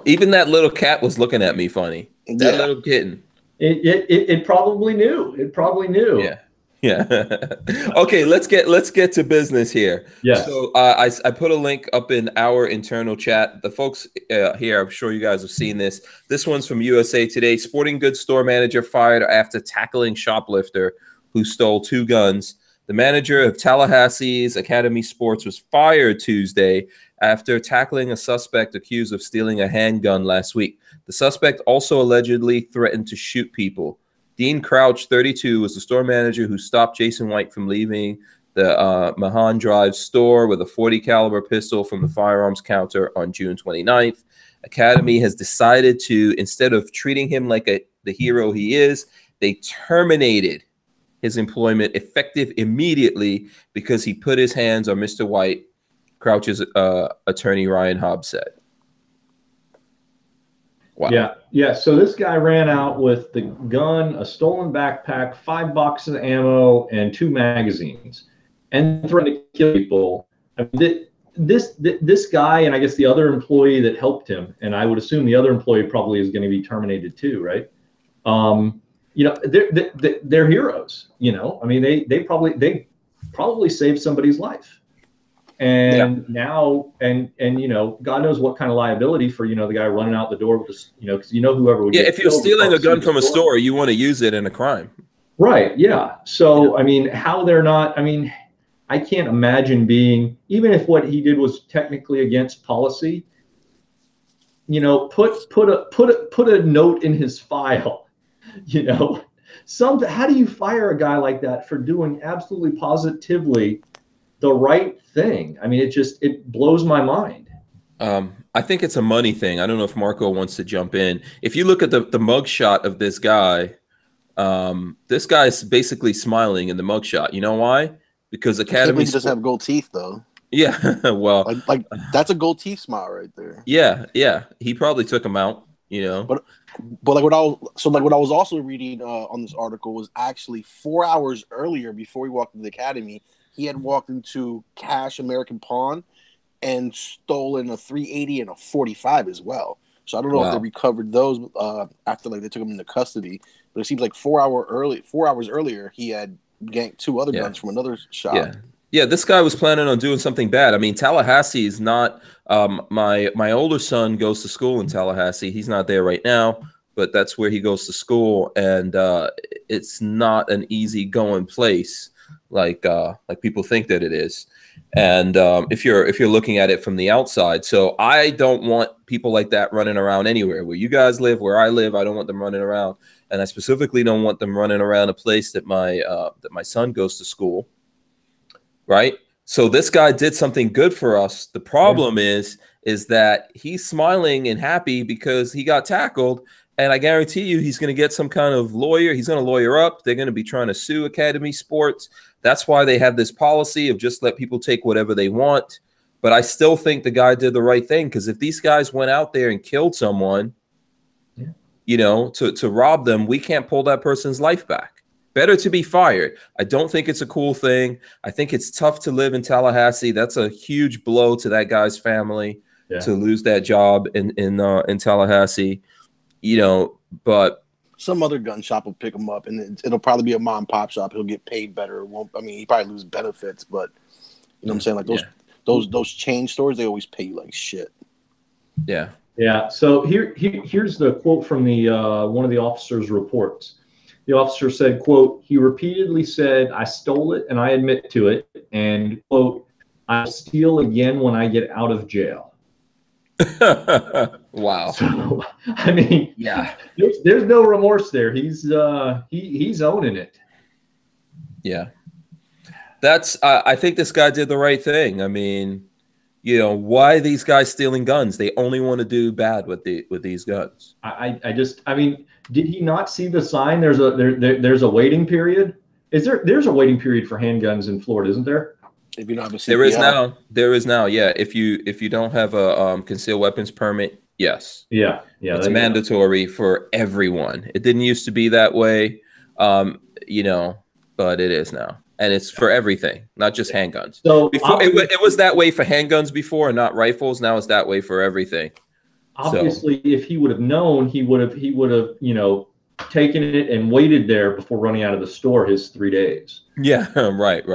Even that little cat was looking at me funny. That little kitten. It probably knew. It probably knew. Yeah. Yeah. Okay, let's get to business here. Yes. So I put a link up in our internal chat. The folks here, I'm sure you guys have seen this. This one's from USA Today. Sporting goods store manager fired after tackling shoplifter who stole 2 guns. The manager of Tallahassee's Academy Sports was fired Tuesday after tackling a suspect accused of stealing a handgun last week. The suspect also allegedly threatened to shoot people. Dean Crouch, 32, was the store manager who stopped Jason White from leaving the Mahan Drive store with a .40 caliber pistol from the firearms counter on June 29th. Academy has decided to, instead of treating him like the hero he is, they terminated his employment effective immediately because he put his hands on Mr. White, Crouch's attorney Ryan Hobbs said. Wow. Yeah. So this guy ran out with the gun, a stolen backpack, 5 boxes of ammo, and 2 magazines, and threatened to kill people. I mean, this guy, and I guess the other employee that helped him, and I would assume the other employee probably is going to be terminated too, right? They're heroes. I mean, they probably saved somebody's life. And now, and God knows what kind of liability for, the guy running out the door with this, because whoever would. Yeah, if you're stealing a gun from a store, you want to use it in a crime. Right. Yeah. So, I mean, how they're not, I can't imagine being, even if what he did was technically against policy, put a note in his file, how do you fire a guy like that for doing absolutely positively the right thing? I mean, it blows my mind. I think it's a money thing. I don't know if Marco wants to jump in. If you look at the mugshot of this guy's basically smiling in the mugshot. You know why? Because Academy doesn't have gold teeth though. Yeah, well, like that's a gold teeth smile right there. Yeah. He probably took him out. But like what I was also reading on this article was actually 4 hours earlier, before he walked into the academy, he had walked into Cash American Pawn and stolen a .380 and a .45 as well. So I don't know if they recovered those after they took him into custody. But it seems like 4 hours earlier, he had ganked 2 other guns from another shop. Yeah, this guy was planning on doing something bad. I mean, Tallahassee is not. My older son goes to school in Tallahassee. He's not there right now, but that's where he goes to school, and it's not an easy going place like people think that it is. And if you're looking at it from the outside, so I don't want people like that running around anywhere. Where you guys live, where I live, I don't want them running around, and I specifically don't want them running around a place that my son goes to school. Right. So this guy did something good for us. The problem is that he's smiling and happy because he got tackled. And I guarantee you he's going to get some kind of lawyer. He's going to lawyer up. They're going to be trying to sue Academy Sports. That's why they have this policy of just let people take whatever they want. But I still think the guy did the right thing, because if these guys went out there and killed someone, to rob them, we can't pull that person's life back. Better to be fired. I don't think it's a cool thing. I think it's tough to live in Tallahassee. That's a huge blow to that guy's family to lose that job in Tallahassee. But some other gun shop will pick him up, and it'll probably be a mom and pop shop. He'll get paid better. He probably lose benefits, but you know what I'm saying? Like those chain stores, they always pay you like shit. Yeah. Yeah. So here's the quote from the one of the officers' reports. The officer said, quote, "He repeatedly said, 'I stole it and I admit to it,' and quote, 'I'll steal again when I get out of jail.'" Wow. So, I mean, there's no remorse there. He's owning it. Yeah. I think this guy did the right thing. I mean, you know, why are these guys stealing guns? They only want to do bad with these guns. I mean, did he not see the sign? There's a waiting period. There's a waiting period for handguns in Florida, isn't there? If you don't have a CPL. There is now. Yeah. If you don't have a concealed weapons permit, yes. Yeah. It's mandatory for everyone. It didn't used to be that way, you know, but it is now. And it's for everything, not just handguns. So before it was that way for handguns before and not rifles. Now it's that way for everything. Obviously, if he would have known, he would have, you know, taken it and waited there before running out of the store his 3 days. Yeah, right.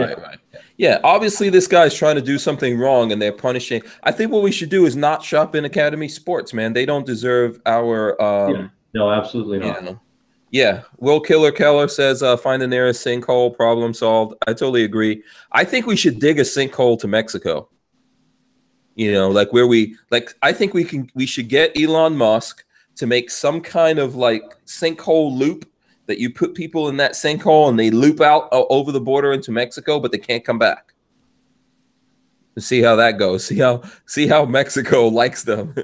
Yeah, obviously this guy's trying to do something wrong and they're punishing. I think what we should do is not shop in Academy Sports, man. They don't deserve our no, absolutely not. You know, yeah, Will Killer Keller says, find the nearest sinkhole, problem solved. I totally agree. I think we should dig a sinkhole to Mexico. You know, like I think we should get Elon Musk to make some kind of like sinkhole loop that you put people in that sinkhole and they loop out over the border into Mexico, but they can't come back. See how that goes. See how Mexico likes them.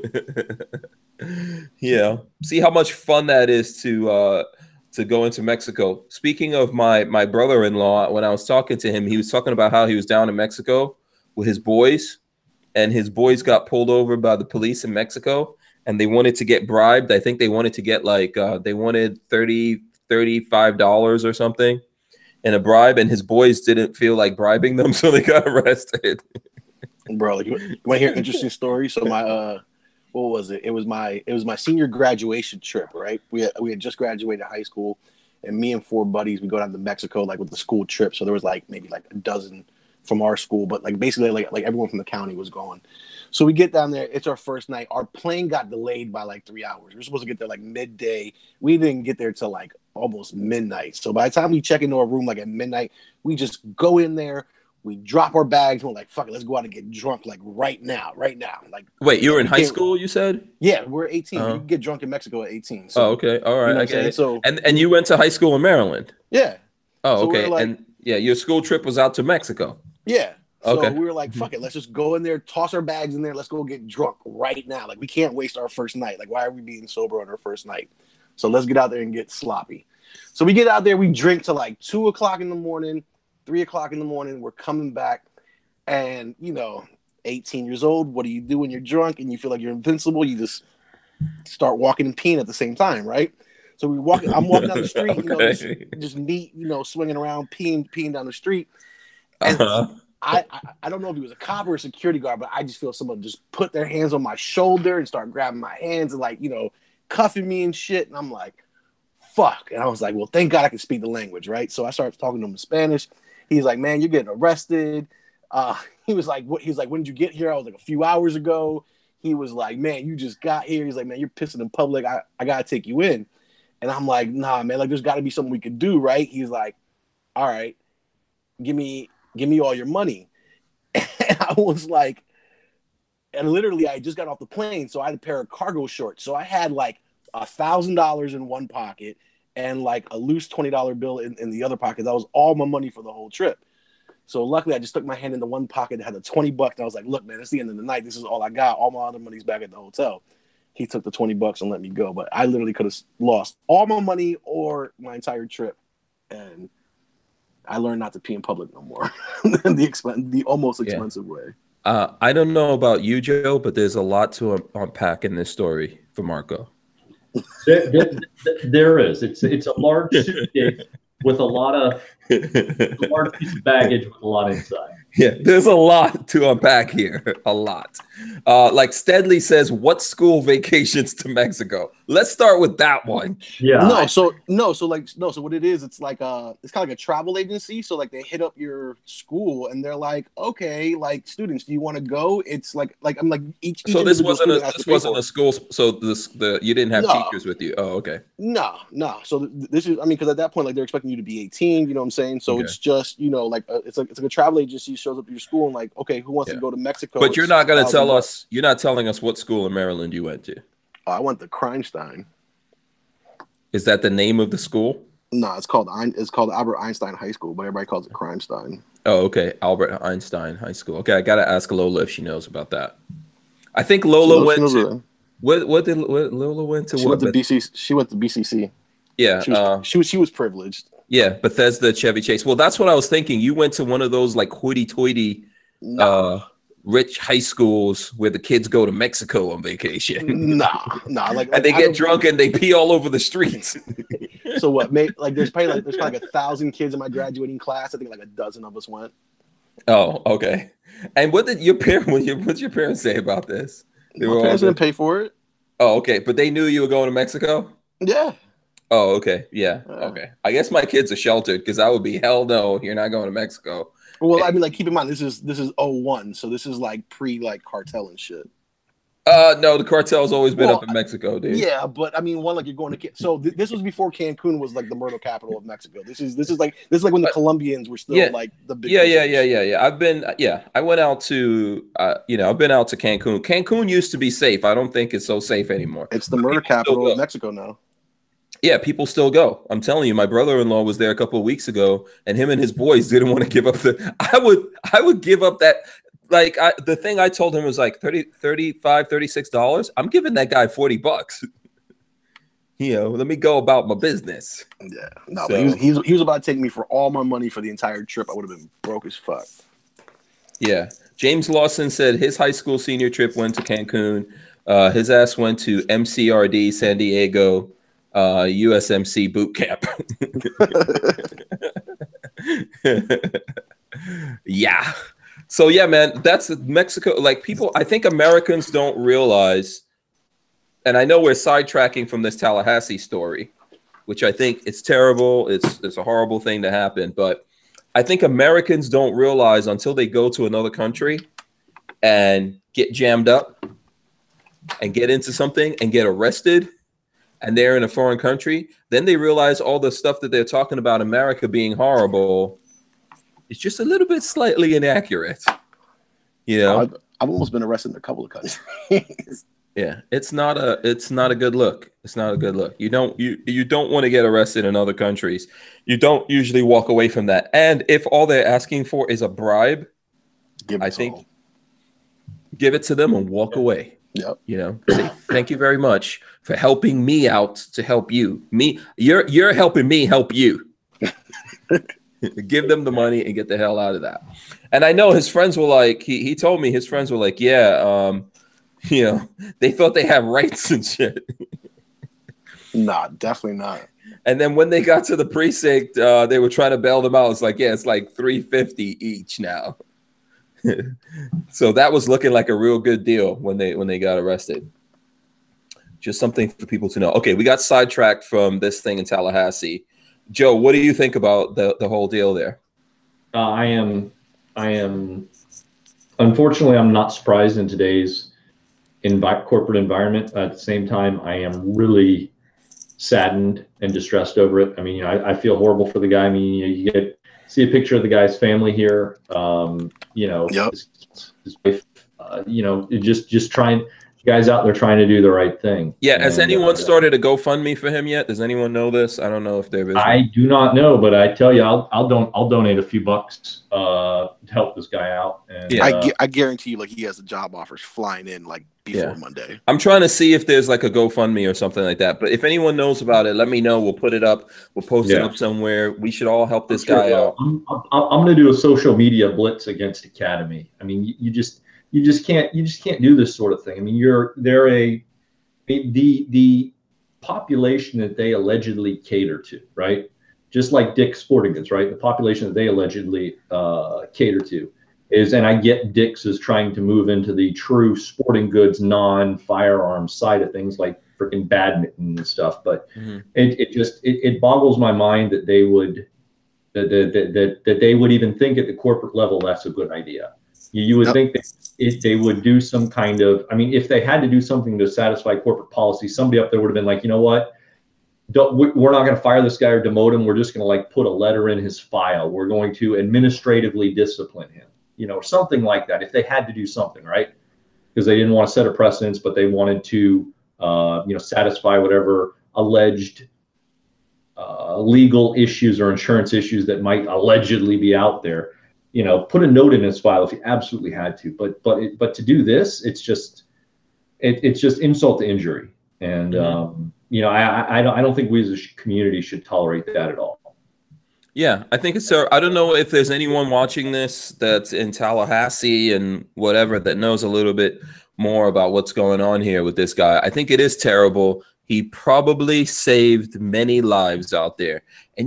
Yeah. See how much fun that is to go into Mexico. Speaking of my brother-in-law, when I was talking to him, he was talking about how he was down in Mexico with his boys, and his boys got pulled over by the police in Mexico, and they wanted to get bribed. I think they wanted to get like they wanted $35 or something in a bribe, and his boys didn't feel like bribing them, so they got arrested. Bro, like, you want to hear an interesting story? So my what was it? It was my senior graduation trip, right? We had just graduated high school, and me and 4 buddies, we go down to Mexico like with the school trip. So there was like maybe like a dozen from our school, but like basically like everyone from the county was going. So we get down there. It's our first night. Our plane got delayed by like 3 hours. We were supposed to get there like midday. We didn't get there till like almost midnight. So by the time we check into our room like at midnight, we just go in there. We drop our bags. And we're like, fuck it, let's go out and get drunk like right now. Like, wait, you were in high school, you said? Yeah, we're 18. You can get drunk in Mexico at 18. So, okay, all right. You know I get it. So, and you went to high school in Maryland? Yeah. Oh, okay. Like, and yeah, your school trip was out to Mexico. Yeah. So okay. we were like, fuck it, let's just go in there, toss our bags in there, let's go get drunk right now. Like, we can't waste our first night. Like, why are we being sober on our first night? So let's get out there and get sloppy. So we get out there, we drink till like 2 o'clock in the morning, 3 o'clock in the morning. We're coming back. And, you know, 18 years old, what do you do when you're drunk and you feel like you're invincible? You just start walking and peeing at the same time, right? So I'm walking down the street, you know, just neat, you know, swinging around, peeing down the street. And I don't know if he was a cop or a security guard, but I just feel someone just put their hands on my shoulder and start grabbing my hands and like, you know, cuffing me and shit. And I'm like, fuck. And I was like, well, thank God I can speak the language, right? So I started talking to him in Spanish. He's like, man, you're getting arrested. He was like, when did you get here? I was like, a few hours ago. He was like, man, you just got here. He's like, man, you're pissing in public. I got to take you in. And I'm like, nah, man, like there's got to be something we could do, right? He's like, all right, give me all your money. And I was like, and literally I just got off the plane. So I had a pair of cargo shorts. So I had like $1,000 in one pocket and like a loose $20 bill in the other pocket. That was all my money for the whole trip. So luckily I just stuck my hand into one pocket that had the $20. And I was like, look, man, it's the end of the night. This is all I got. All my other money's back at the hotel. He took the $20 and let me go. But I literally could have lost all my money or my entire trip. And I learned not to pee in public no more. the almost expensive way. I don't know about you, Joe, but there's a lot to unpack in this story for Marco. There is. It's a large suitcase with a large piece of baggage with a lot inside. Yeah, there's a lot to unpack here. A lot. Like Steadley says, what school vacations to Mexico? Let's start with that one. Yeah. So what it is, it's like it's kind of like a travel agency. So like they hit up your school and they're like, okay, like students, do you want to go? It's like I'm like each. So this wasn't a school. So you didn't have teachers with you. Oh, okay. No. So this is, I mean, because at that point, like they're expecting you to be 18. You know what I'm saying? So it's just, you know, like it's like a travel agency shows up to your school and like, okay, who wants to go to Mexico? But you're not going to tell us. You're not telling us what school in Maryland you went to. I went to Kreinstein. Is that the name of the school? No, it's called Albert Einstein High School, but everybody calls it Crimestein. Oh, okay. Albert Einstein High School. Okay, I gotta ask Lola if she knows about that. I think Lola went to what Lola went to. She went to BCC. She went to BCC. Yeah, she was privileged. Yeah, Bethesda, Chevy Chase. Well, that's what I was thinking. You went to one of those like hoity-toity, rich high schools where the kids go to Mexico on vacation. Nah. And they get drunk and they pee all over the streets. So what? There's probably like 1,000 kids in my graduating class. I think like a dozen of us went. Oh, okay. And what did your what's your parents say about this? My parents didn't pay for it. Oh, okay. But they knew you were going to Mexico? Yeah. Oh, okay. Yeah. Okay. I guess my kids are sheltered because I would be hell no, you're not going to Mexico. Well, I mean, like, keep in mind this is 01, so this is like pre cartel and shit. No, the cartel's always been up in Mexico, dude. Yeah, but I mean, like you're going to this was before Cancun was like the murder capital of Mexico. This is like when the Colombians were still like the big. Yeah. I went out to I've been out to Cancun. Cancun used to be safe. I don't think it's so safe anymore. It's the murder capital of Mexico now. Yeah, people still go. I'm telling you, my brother-in-law was there a couple of weeks ago, and him and his boys didn't want to give up I would give up that. Like the thing I told him was like $35, $36. I'm giving that guy $40. Let me go about my business. Yeah, no, so, but he was about to take me for all my money for the entire trip. I would have been broke as fuck. Yeah, James Lawson said his high school senior trip went to Cancun. His ass went to MCRD San Diego, USMC boot camp. Yeah. So yeah, man, that's Mexico. Like I think Americans don't realize, and I know we're sidetracking from this Tallahassee story, which I think it's terrible. It's a horrible thing to happen, but I think Americans don't realize until they go to another country and get jammed up and get into something and get arrested, and they're in a foreign country, then they realize all the stuff that they're talking about America being horrible. It's just a little bit slightly inaccurate, I've almost been arrested in a couple of countries. Yeah, it's not a good look. It's not a good look. You don't want to get arrested in other countries. You don't usually walk away from that. And if all they're asking for is a bribe, I think give it to them and walk away. Yep. Say thank you very much for helping me out to help you. You're helping me help you. Give them the money and get the hell out of that. And I know his friends were like, he told me his friends were like, yeah, they thought they had rights and shit. Nah, definitely not. And then when they got to the precinct, they were trying to bail them out. It's like, yeah, it's like $350 each now. So that was looking like a real good deal when they got arrested. Just something for people to know. Okay, we got sidetracked from this thing in Tallahassee. Joe, what do you think about the whole deal there? I am unfortunately, I'm not surprised in today's corporate environment. At the same time, I am really saddened and distressed over it. I mean, I feel horrible for the guy. I mean, you see a picture of the guy's family here. Yep. His wife, just trying. Guys out there trying to do the right thing. Yeah. Has anyone started a GoFundMe for him yet? Does anyone know this? I don't know if there is. I do not know, but I tell you, I'll donate a few bucks to help this guy out. And, I guarantee you, like, he has the job offers flying in like before Monday. I'm trying to see if there's like a GoFundMe or something like that. But if anyone knows about it, let me know. We'll put it up. We'll post it up somewhere. We should all help this guy out. I'm going to do a social media blitz against Academy. I mean, you just can't do this sort of thing. I mean, the population that they allegedly cater to, right? Just like Dick's Sporting Goods, right? The population that they allegedly cater to is, and I get Dick's is trying to move into the true sporting goods, non-firearms side of things, like freaking badminton and stuff. But it boggles my mind that they would that they would even think at the corporate level that's a good idea. You would think that if they would do some kind of, I mean, if they had to do something to satisfy corporate policy, somebody up there would have been like, you know what? We're not going to fire this guy or demote him. We're just going to like put a letter in his file. We're going to administratively discipline him, something like that. If they had to do something, right? Because they didn't want to set a precedence, but they wanted to, satisfy whatever alleged legal issues or insurance issues that might allegedly be out there, put a note in his file if you absolutely had to. But to do this, it's just insult to injury. And I don't think we as a community should tolerate that at all. Yeah, I think it's. I don't know if there's anyone watching this that's in Tallahassee and whatever that knows a little bit more about what's going on here with this guy. I think it is terrible. He probably saved many lives out there. And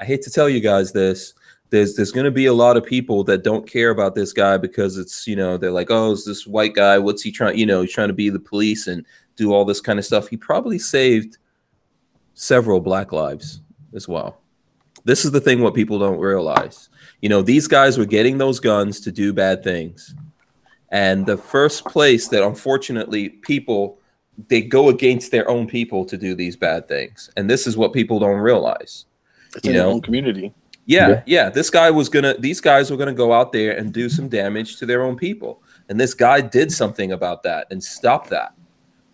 I hate to tell you guys this. There's going to be a lot of people that don't care about this guy because it's, they're like, oh, it's this white guy. What's he trying? He's trying to be the police and do all this kind of stuff. He probably saved several black lives as well. This is the thing what people don't realize. These guys were getting those guns to do bad things. And the first place that unfortunately they go against their own people to do these bad things. And this is what people don't realize. It's in their own community. Yeah. These guys were gonna go out there and do some damage to their own people. And this guy did something about that and stopped that.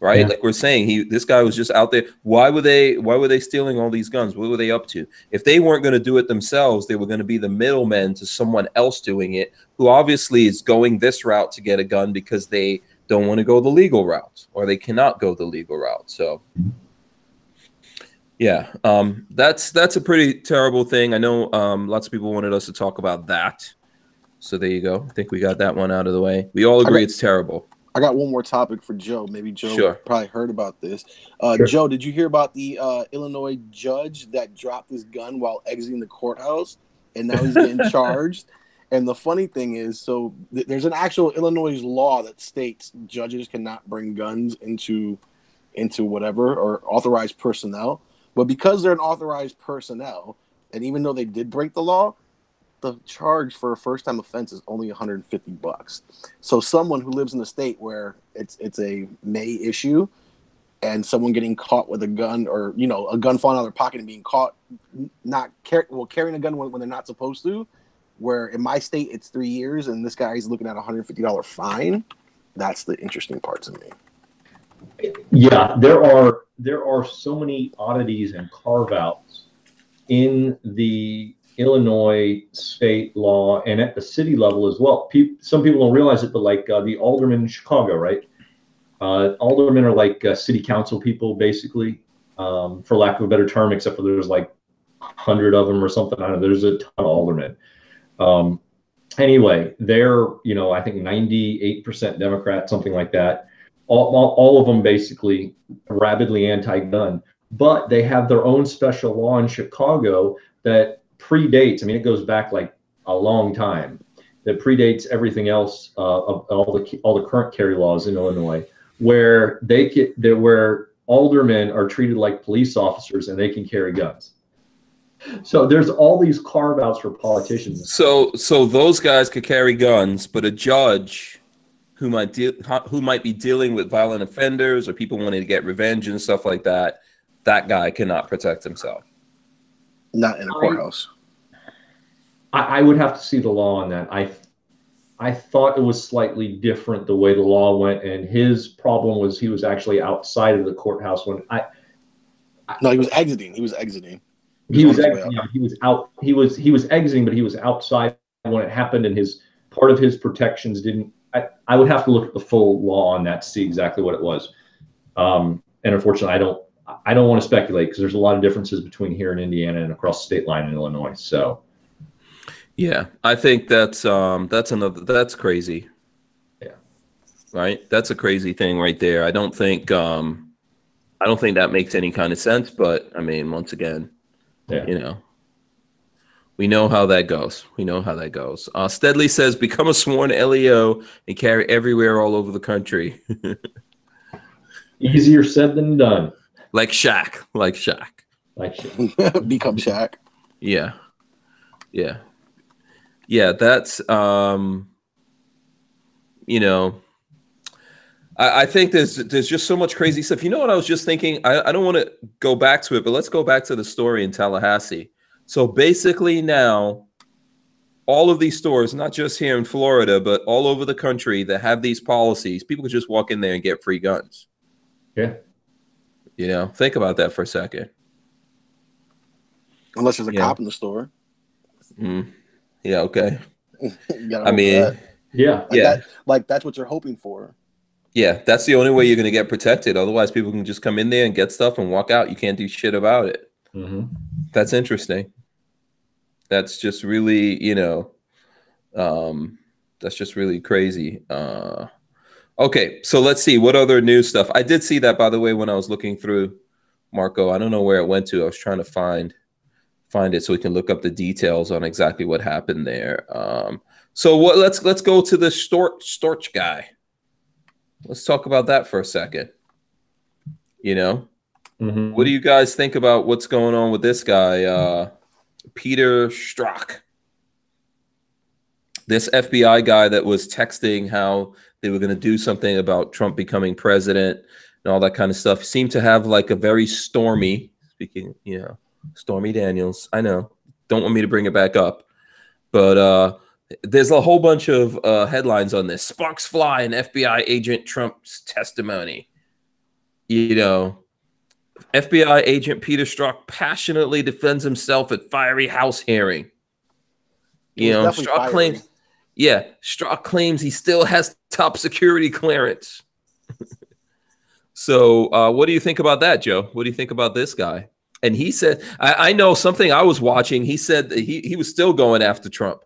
Right? Yeah. Like we're saying, this guy was just out there. Why were they stealing all these guns? What were they up to? If they weren't going to do it themselves, they were going to be the middlemen to someone else doing it, who obviously is going this route to get a gun because they don't want to go the legal route, or they cannot go the legal route. So yeah, that's a pretty terrible thing. I know lots of people wanted us to talk about that. So there you go. I think we got that one out of the way. We all agree it's terrible. I got one more topic for Joe. Maybe Joe probably heard about this. Sure. Joe, did you hear about the Illinois judge that dropped his gun while exiting the courthouse, and now he's getting charged? And the funny thing is, so there's an actual Illinois law that states judges cannot bring guns into whatever, or authorized personnel. But because they're an authorized personnel, and even though they did break the law, the charge for a first-time offense is only $150. So someone who lives in a state where it's a May issue, and someone getting caught with a gun, or a gun falling out of their pocket and being caught carrying a gun when they're not supposed to, where in my state it's 3 years, and this guy's looking at a $150 fine. That's the interesting part to me. Yeah, there are so many oddities and carve-outs in the Illinois state law and at the city level as well. Some people don't realize it, but like the aldermen in Chicago, right? Aldermen are like city council people, basically, for lack of a better term, except for there's like 100 of them or something. I don't know. There's a ton of aldermen. Anyway, they're, I think 98% Democrat, something like that. All of them basically rabidly anti-gun, but they have their own special law in Chicago that predates, it goes back like a long time, that predates everything else of all the current carry laws in Illinois, where where aldermen are treated like police officers and they can carry guns. So there's all these carve outs for politicians. So those guys could carry guns, but a judge who might be dealing with violent offenders or people wanting to get revenge and stuff like that, that guy cannot protect himself. Not in a courthouse. I would have to see the law on that. I thought it was slightly different the way the law went, and his problem was he was actually outside of the courthouse when No, he was exiting. He was exiting. He was exiting, but he was outside when it happened, and part of his protections didn't. I would have to look at the full law on that to see exactly what it was. And unfortunately, I don't want to speculate because there's a lot of differences between here in Indiana and across the state line in Illinois. So, yeah, I think that's crazy. Yeah, right. That's a crazy thing right there. I don't think that makes any kind of sense. But once again, we know how that goes. Steadley says, become a sworn LEO and carry everywhere all over the country. Easier said than done. Like Shaq. Become Shaq. Yeah. That's I think there's just so much crazy stuff. You know what I was just thinking? I don't want to go back to it, but let's go back to the story in Tallahassee. So basically now, all of these stores, not just here in Florida, but all over the country that have these policies, people can just walk in there and get free guns. Yeah. Think about that for a second. Unless there's a cop in the store. Mm. Yeah. Okay. I mean, yeah, that's what you're hoping for. Yeah, that's the only way you're going to get protected. Otherwise, people can just come in there and get stuff and walk out. You can't do shit about it. That's interesting. That's just really, that's just really crazy. Okay, so let's see what other news stuff. I did see that, by the way, when I was looking through, Marco. I don't know where it went to. I was trying to find it so we can look up the details on exactly what happened there. So what? Let's go to the Strzok guy. Let's talk about that for a second. What do you guys think about what's going on with this guy, Peter Strzok? This FBI guy that was texting how they were going to do something about Trump becoming president and all that kind of stuff. Seemed to have like a very Stormy Daniels. I know. Don't want me to bring it back up. But there's a whole bunch of headlines on this. Sparks fly in FBI agent Trump's testimony. FBI agent Peter Strzok passionately defends himself at fiery House hearing. Strzok claims, Strzok claims he still has top security clearance. So what do you think about that, Joe? What do you think about this guy? And he said, I know something I was watching. He said that he was still going after Trump.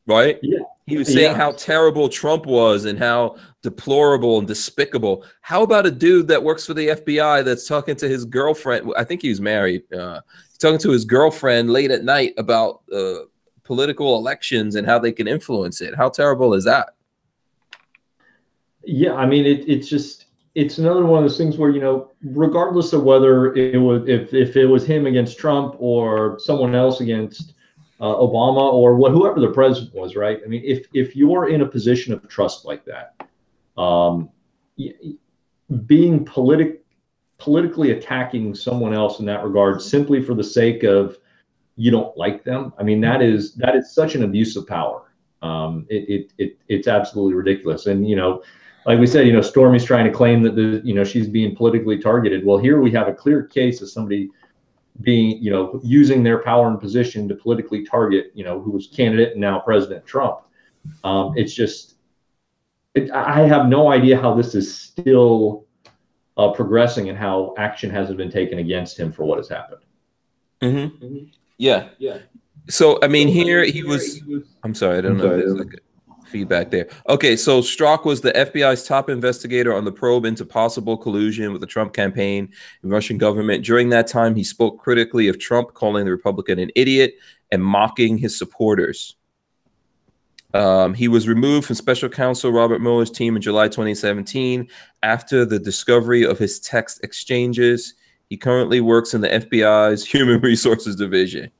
Right? Yeah. He was saying how terrible Trump was and how deplorable and despicable. How about a dude that works for the FBI that's talking to his girlfriend? I think he was married. Talking to his girlfriend late at night about political elections and how they can influence it. How terrible is that? Yeah, I mean, it's another one of those things where, regardless of whether it was if it was him against Trump or someone else against Obama or whoever the president was, right? I mean, if you're in a position of trust like that, being politically attacking someone else in that regard simply for the sake of you don't like them, I mean, that is such an abuse of power. It's absolutely ridiculous. And like we said, Stormy's trying to claim that she's being politically targeted. Well, here we have a clear case of somebody being, using their power and position to politically target, who was candidate and now President Trump. It's just, I have no idea how this is still progressing and how action hasn't been taken against him for what has happened. Yeah. So, I mean, here he was, I'm sorry, I don't know if there's like feedback there. Okay, so Strzok was the FBI's top investigator on the probe into possible collusion with the Trump campaign and Russian government. During that time, he spoke critically of Trump, calling the Republican an idiot and mocking his supporters. He was removed from special counsel Robert Mueller's team in July 2017 after the discovery of his text exchanges. He currently works in the FBI's Human Resources Division.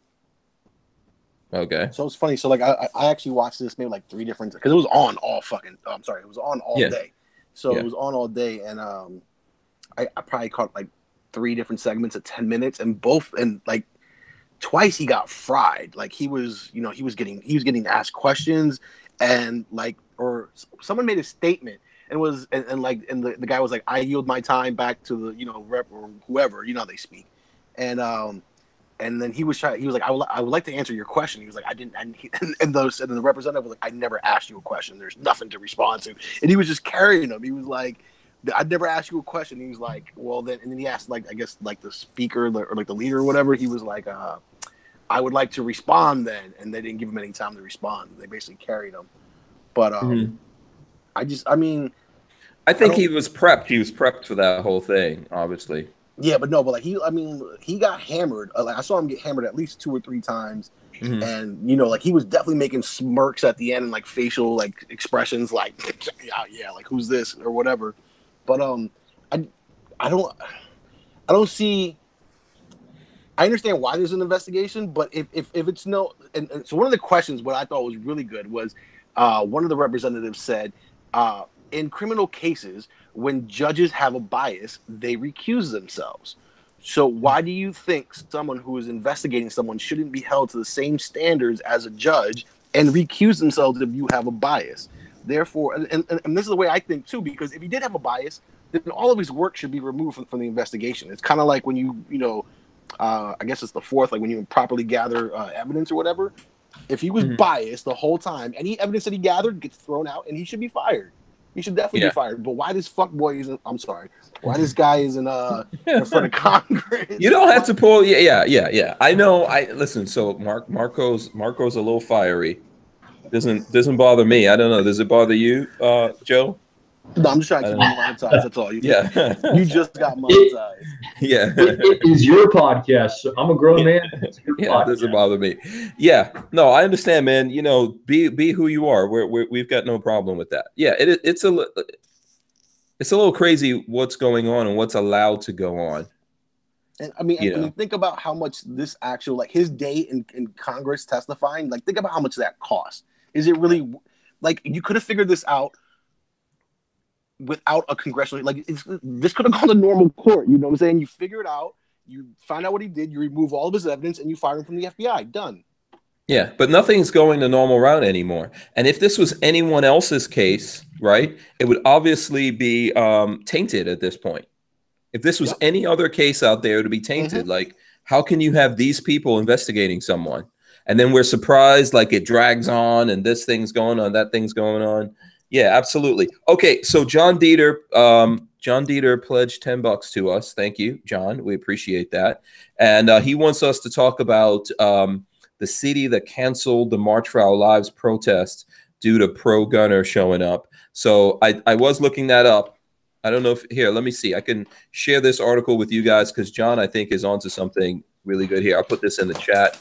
Okay. So it's funny. So like I actually watched this maybe like 3 different, because it was on all fucking. I'm sorry, it was on all day. So it was on all day, and I probably caught like 3 different segments at 10 minutes, and like twice he got fried. Like he was getting asked questions, and like, or someone made a statement and the guy was like, I yield my time back to the rep or whoever, how they speak, and then he was like, I would like to answer your question. He was like, I didn't, and the representative was like, I never asked you a question. There's nothing to respond to. And he was just carrying him. He was like, I'd never asked you a question. He was like, well then, and then he asked like, I guess like the speaker or like the leader or whatever. He was like, I would like to respond then. And they didn't give him any time to respond. They basically carried him. But I think he was prepped. He was prepped for that whole thing, obviously. Yeah, but like he got hammered. Like I saw him get hammered at least 2 or 3 times, and like he was definitely making smirks at the end and like facial like expressions, like yeah, like who's this or whatever. But I don't see. I understand why there's an investigation, but if it's no, and so one of the questions, what I thought was really good was, one of the representatives said, in criminal cases, when judges have a bias, they recuse themselves. So why do you think someone who is investigating someone shouldn't be held to the same standards as a judge and recuse themselves if you have a bias? Therefore, and this is the way I think too, because if he did have a bias, then all of his work should be removed from the investigation. It's kind of like when you I guess it's the fourth, like when you properly gather evidence or whatever. If he was biased the whole time, any evidence that he gathered gets thrown out, and he should be fired. He should definitely be fired. But why this fuckboy isn't? I'm sorry. Why this guy isn't in front of Congress? You don't have to pull. Yeah. I know. Listen. So Marco's a little fiery. Doesn't bother me. I don't know. Does it bother you, Joe? No, I'm just trying to keep you monetized. That's all. You just got monetized. It is your podcast. So I'm a grown man. It doesn't bother me. Yeah, no, I understand, man. You know, be who you are. We've got no problem with that. Yeah, it's a little crazy what's going on and what's allowed to go on. And I mean, when you think about how much this actual, like his day in Congress testifying, like think about how much that cost. Is it really like you could have figured this out without a congressional, like this could have gone to normal court, you know what I'm saying? You figure it out, you find out what he did, you remove all of his evidence, and you fire him from the FBI. Done. Yeah, but nothing's going the normal route anymore. And if this was anyone else's case, right, it would obviously be tainted at this point. If this was any other case out there, it would be tainted. Like, how can you have these people investigating someone? And then we're surprised, like it drags on and this thing's going on, that thing's going on. Yeah, absolutely. Okay, so John Dieter pledged $10 to us. Thank you, John. We appreciate that. And he wants us to talk about the city that canceled the March for Our Lives protest due to pro-gunner showing up. So I was looking that up. I don't know if here, let me see. I can share this article with you guys because John, I think, is onto something really good here. I'll put this in the chat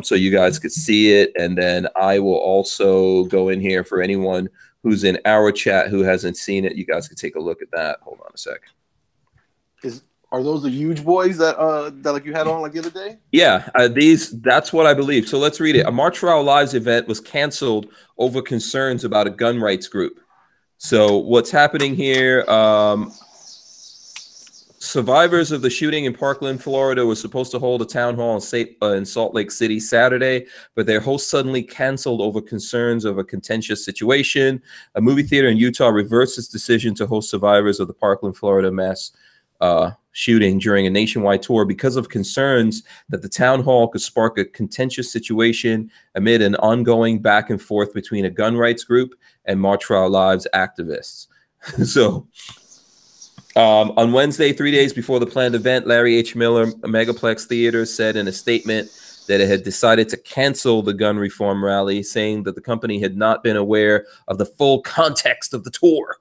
so you guys could see it. And then I will also go in here for anyone who's in our chat who hasn't seen it. You guys can take a look at that. Hold on a sec. Are those the huge boys that like you had on like the other day? Yeah, that's what I believe. So let's read it. A March for Our Lives event was canceled over concerns about a gun rights group. So what's happening here? Survivors of the shooting in Parkland, Florida, were supposed to hold a town hall in Salt Lake City Saturday, but their host suddenly canceled over concerns of a contentious situation. A movie theater in Utah reversed its decision to host survivors of the Parkland, Florida mass shooting during a nationwide tour because of concerns that the town hall could spark a contentious situation amid an ongoing back and forth between a gun rights group and March for Our Lives activists. So on Wednesday, 3 days before the planned event, Larry H. Miller Megaplex Theater said in a statement that it had decided to cancel the gun reform rally, saying that the company had not been aware of the full context of the tour.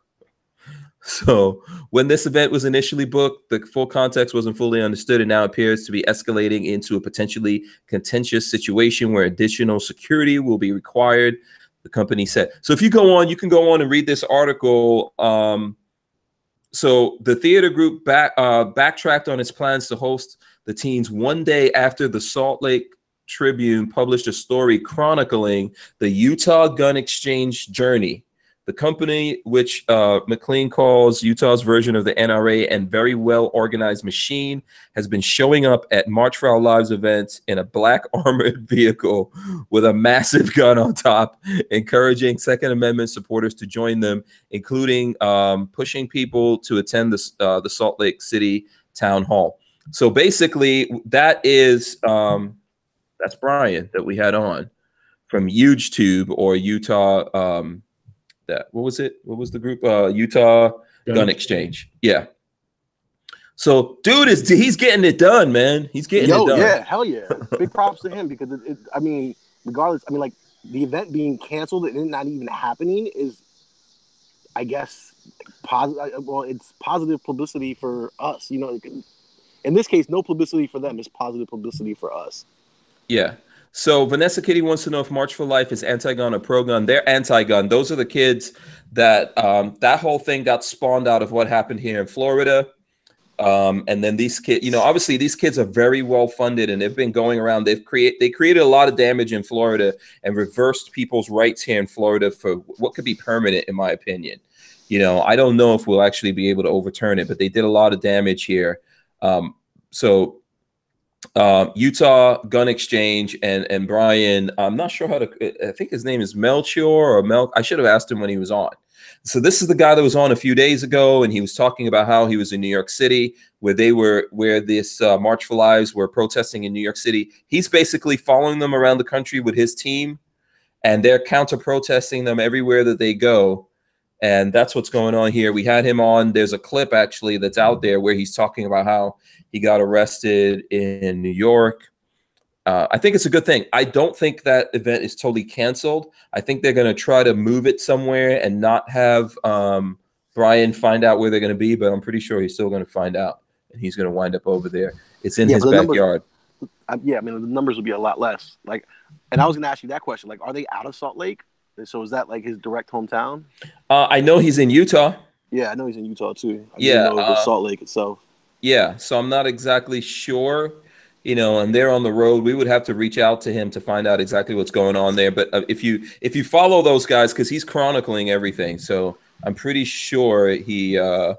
So when this event was initially booked, the full context wasn't fully understood and now appears to be escalating into a potentially contentious situation where additional security will be required, the company said. So if you go on, you can go on and read this article. So the theater group backtracked on its plans to host the teens one day after the Salt Lake Tribune published a story chronicling the Utah gun exchange journey. The company, which McLean calls Utah's version of the NRA and very well organized machine, has been showing up at March for Our Lives events in a black armored vehicle with a massive gun on top, encouraging Second Amendment supporters to join them, including pushing people to attend the Salt Lake City town hall. So basically, that is that's Brian that we had on from HugeTube or Utah. What was it? What was the group? Utah Gun Exchange. Yeah. So, dude, he's getting it done, man. He's getting it done. Yeah, hell yeah. Big props to him because I mean, regardless, I mean, like the event being canceled and it not even happening is, I guess, positive. Well, it's positive publicity for us. You know, in this case, no publicity for them is positive publicity for us. Yeah. So Vanessa Kitty wants to know if March for Life is anti-gun or pro-gun. They're anti-gun. Those are the kids that that whole thing got spawned out of what happened here in Florida. And then these kids, you know, obviously these kids are very well funded and they've been going around. They created a lot of damage in Florida and reversed people's rights here in Florida for what could be permanent, in my opinion. You know, I don't know if we'll actually be able to overturn it, but they did a lot of damage here. So Utah Gun Exchange, and Brian, I'm not sure how to, I think his name is Melchior or Mel. I should have asked him when he was on. So this is the guy that was on a few days ago, and he was talking about how he was in New York City, where this March for Lives were protesting in New York City. He's basically following them around the country with his team, and they're counter-protesting them everywhere that they go. And that's what's going on here. We had him on. There's a clip actually that's out there where he's talking about how he got arrested in New York. I think it's a good thing. I don't think that event is totally canceled. I think they're going to try to move it somewhere and not have Brian find out where they're going to be, but I'm pretty sure he's still going to find out, and he's going to wind up over there. It's in his backyard. Yeah, I mean, the numbers will be a lot less. Like, and I was going to ask you that question. Like, are they out of Salt Lake? So is that like his direct hometown? I know he's in Utah. Yeah, I know he's in Utah too. I yeah, didn't know it was Salt Lake itself. Yeah, so I'm not exactly sure. You know, and they're on the road. We would have to reach out to him to find out exactly what's going on there. But if you follow those guys, because he's chronicling everything, so I'm pretty sure he, I'm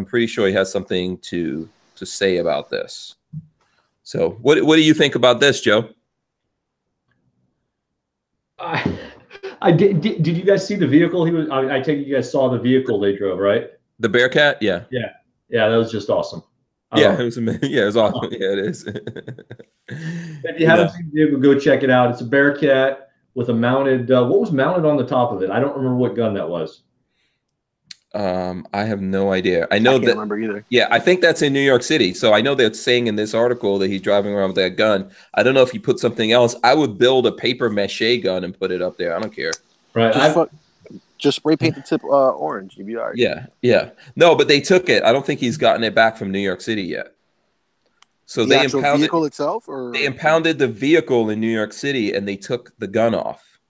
pretty sure he has something to say about this. So what do you think about this, Joe? I did you guys see the vehicle? I take it you guys saw the vehicle they drove, right? The Bearcat, yeah. Yeah, that was just awesome. Yeah, it was amazing. Yeah, it was awesome. Yeah, it is. If you haven't seen the vehicle, go check it out. It's a Bearcat with a mounted. What was mounted on the top of it? I don't remember what gun that was. I have no idea. I can't remember either. Yeah, I think that's in New York City. So I know they're saying in this article that he's driving around with that gun. I don't know if he put something else. I would build a paper mache gun and put it up there. I don't care. Right. Just spray paint the tip orange. You'd be all right. Yeah. No, but they took it. I don't think he's gotten it back from New York City yet. So the actual vehicle itself, or they impounded the vehicle in New York City, and they took the gun off.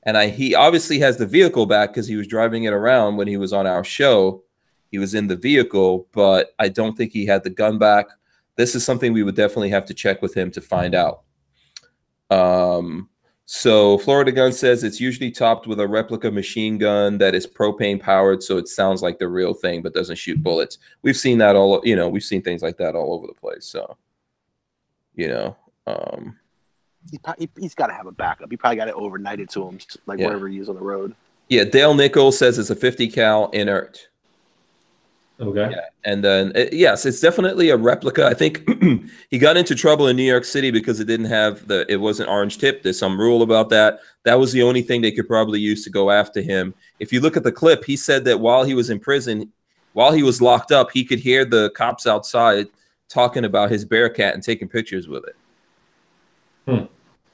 And he obviously has the vehicle back because he was driving it around when he was on our show. He was in the vehicle, but I don't think he had the gun back. This is something we would definitely have to check with him to find out. So Florida Gun says it's usually topped with a replica machine gun that is propane powered, so it sounds like the real thing but doesn't shoot bullets. We've seen that we've seen things like that all over the place. So, he's got to have a backup. He probably got it overnighted to him, like wherever he is on the road. Yeah, Dale Nichols says it's a 50 cal inert. Okay. Yeah. And then, yes, it's definitely a replica. I think he got into trouble in New York City because it didn't have it wasn't orange tip. There's some rule about that. That was the only thing they could probably use to go after him. If you look at the clip, he said that while he was in prison, while he was locked up, he could hear the cops outside talking about his Bearcat and taking pictures with it.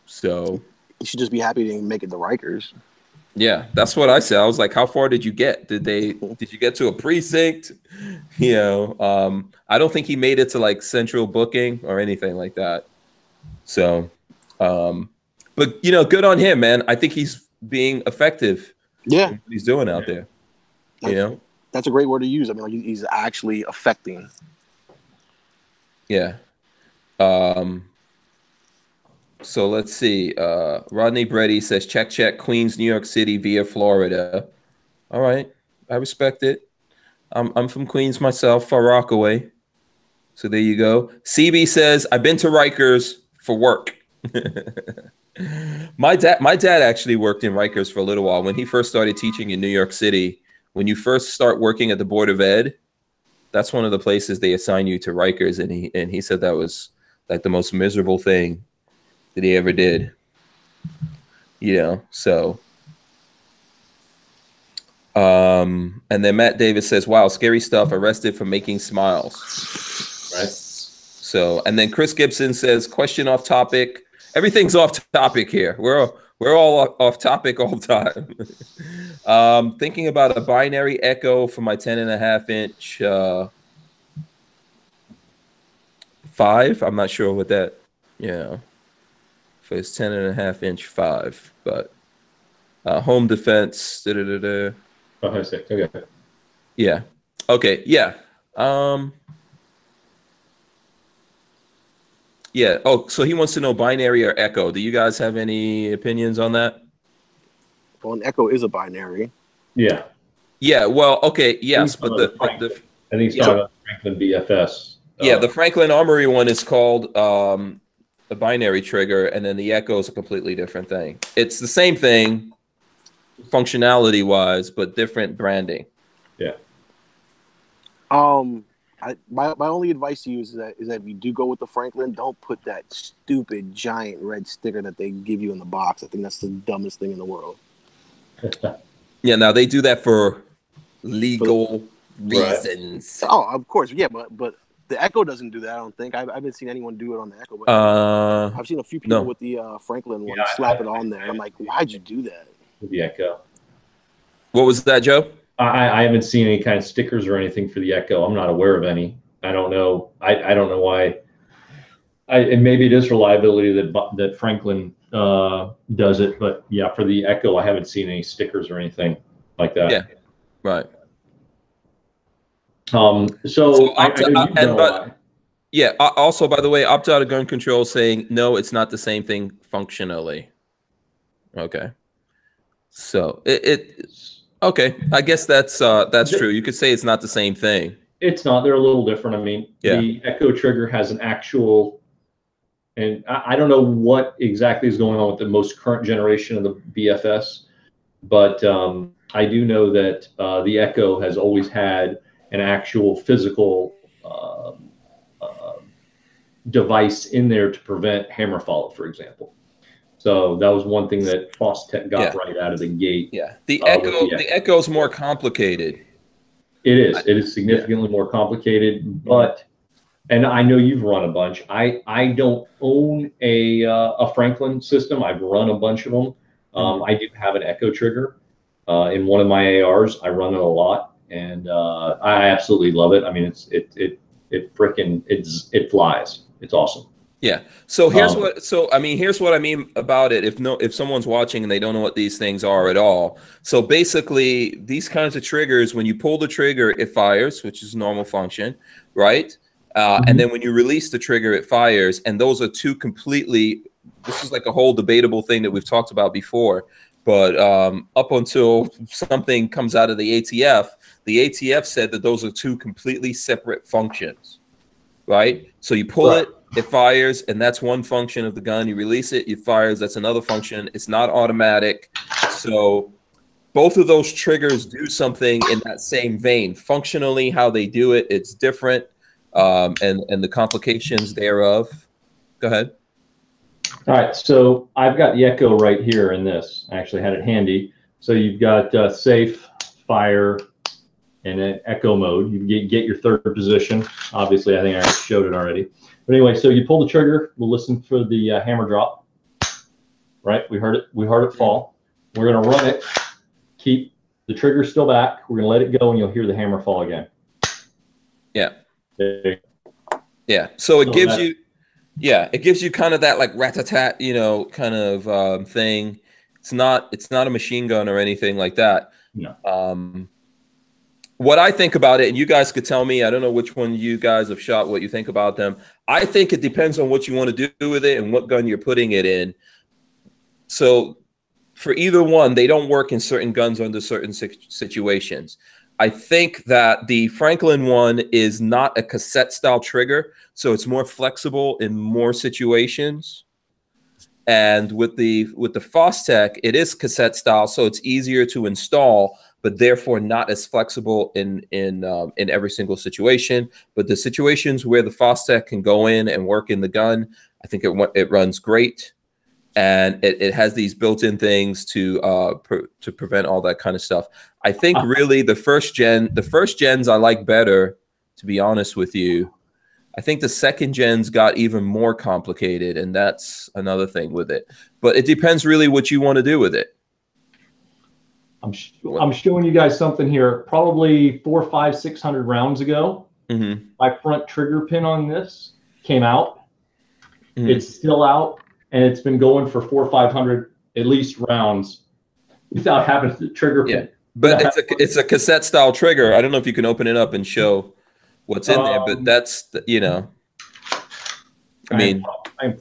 So you should just be happy he didn't make it to Rikers. Yeah, that's what I said. I was like, how far did you get? Did you get to a precinct? I don't think he made it to like central booking or anything like that. So, but good on him, man. I think he's being effective. Yeah. In what he's doing out there. That's a great word to use. I mean, like he's actually affecting. Yeah. So let's see. Rodney Brady says, check, Queens, New York City via Florida. All right. I respect it. I'm from Queens myself, Far Rockaway. So there you go. CB says, I've been to Rikers for work. My dad actually worked in Rikers for a little while. When he first started teaching in New York City, when you first start working at the Board of Ed, that's one of the places they assign you to Rikers. And he said that was like the most miserable thing that he ever did. So and then Matt Davis says, wow, scary stuff, arrested for making smiles. Right. So, and then Chris Gibson says, question off topic. Everything's off topic here. We're all off topic all the time. Thinking about a binary echo for my 10.5 inch 5. I'm not sure what that, for his 10.5 inch 5, but home defense. Okay. Yeah. Okay. Yeah. Yeah. Oh, so he wants to know binary or echo. Do you guys have any opinions on that? Well, an echo is a binary. Yeah. Yeah. Well, okay. Yes, but I think he's talking about Franklin BFS. Yeah, the Franklin Armory one is called a binary trigger, and then the Echo is a completely different thing. It's the same thing functionality wise, but different branding. Yeah. My only advice to you is that if you do go with the Franklin, don't put that stupid giant red sticker that they give you in the box. I think that's the dumbest thing in the world. Yeah, now they do that for legal reasons. Oh, of course, yeah, but the Echo doesn't do that. I don't think I haven't seen anyone do it on the Echo. But I've seen a few people with the Franklin one slap it on there. I'm like, why'd you do that? With the Echo. What was that, Joe? I haven't seen any kind of stickers or anything for the Echo. I'm not aware of any. I don't know. I don't know why. And maybe it is reliability that Franklin does it, but yeah, for the Echo, I haven't seen any stickers or anything like that. Yeah, right. Yeah. Also, by the way, opt-out of gun control saying no, it's not the same thing functionally. Okay. So okay. I guess that's true. You could say it's not the same thing. It's not. They're a little different. I mean, the Echo trigger has an actual, and I don't know what exactly is going on with the most current generation of the BFS, but I do know that the Echo has always had an actual physical device in there to prevent hammer follow, for example. So that was one thing that FOSS-TEC got right out of the gate. Yeah, the Echo is more complicated. It is. It is significantly more complicated, but, and I know you've run a bunch. I don't own a Franklin system. I've run a bunch of them. I do have an Echo trigger in one of my ARs. I run it a lot, and I absolutely love it. I mean, it flies. It's awesome. Yeah. So here's here's what I mean about it. If someone's watching and they don't know what these things are at all. So basically these kinds of triggers, when you pull the trigger, it fires, which is normal function, right? And then when you release the trigger, it fires. And those are two completely, this is like a whole debatable thing that we've talked about before. But up until something comes out of the ATF said that those are two completely separate functions, right? So you pull it, it fires, and that's one function of the gun. You release it, it fires, that's another function. It's not automatic. So both of those triggers do something in that same vein. Functionally, how they do it, it's different, and the complications thereof. Go ahead. All right, so I've got the Echo right here in this. I actually had it handy. So you've got safe, fire, and then Echo mode. You get your third position. Obviously, I think I already showed it already. But anyway, so you pull the trigger. We'll listen for the hammer drop. Right, we heard it fall. We're gonna run it. Keep the trigger still back. We're gonna let it go, and you'll hear the hammer fall again. Yeah. Yeah. So it gives you. Yeah, it gives you kind of that like rat-a-tat, kind of thing. It's not a machine gun or anything like that. No. What I think about it, and you guys could tell me, I don't know which one you guys have shot, what you think about them. I think it depends on what you want to do with it and what gun you're putting it in. So for either one, they don't work in certain guns under certain situations. I think that the Franklin one is not a cassette style trigger, so it's more flexible in more situations. And with the FOSS-TEC, it is cassette style, so it's easier to install, but therefore not as flexible in every single situation. But the situations where the FOSS-TEC can go in and work in the gun, I think it runs great. And it has these built-in things to prevent all that kind of stuff. I think really the first gens I like better, to be honest with you. I think the second gens got even more complicated, and that's another thing with it. But it depends really what you want to do with it. I'm showing you guys something here. Probably 400, 500, 600 rounds ago, my front trigger pin on this came out. It's still out. And it's been going for 400 or 500 at least rounds without having the trigger pin. But it's a cassette style trigger. I don't know if you can open it up and show what's in there, but that's I mean,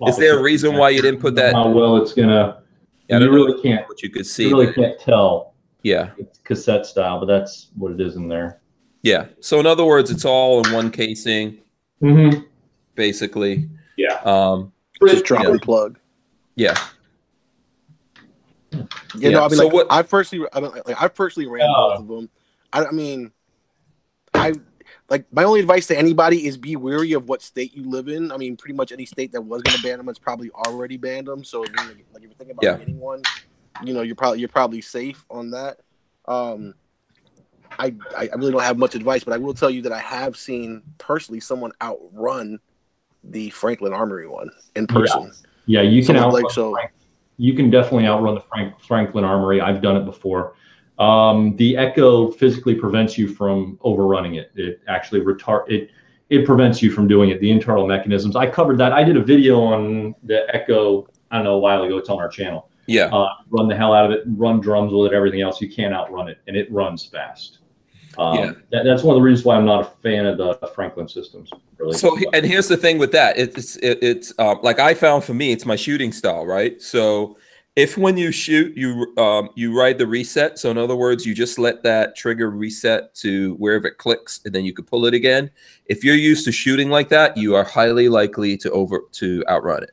is there a reason why you didn't put that? How well it's gonna? Yeah, you really can't. What you could see. You really can't tell. Yeah, it's cassette style, but that's what it is in there. Yeah. So in other words, it's all in one casing. basically. Yeah. Just drop and plug. Yeah. You know, I mean, so like, I personally ran both of them. I mean, like my only advice to anybody is be wary of what state you live in. I mean, pretty much any state that was going to ban them has probably already banned them. So, I mean, like if you're thinking about getting one, you know, you're probably safe on that. I really don't have much advice, but I will tell you that I have seen personally someone outrun the Franklin Armory one in person. Yeah, you can you can definitely outrun the Franklin Armory. I've done it before. The Echo physically prevents you from overrunning it. It actually it prevents you from doing it. The internal mechanisms. I covered that. I did a video on the Echo, I don't know, a while ago. It's on our channel. Yeah. Run the hell out of it, run drums with it, everything else. You can't outrun it, and it runs fast. That's one of the reasons why I'm not a fan of the Franklin systems. Really. So, and here's the thing with that. It's like I found for me, it's my shooting style, right? So if when you shoot, you ride the reset. So in other words, you just let that trigger reset to wherever it clicks, and then you can pull it again. If you're used to shooting like that, you are highly likely to outrun it.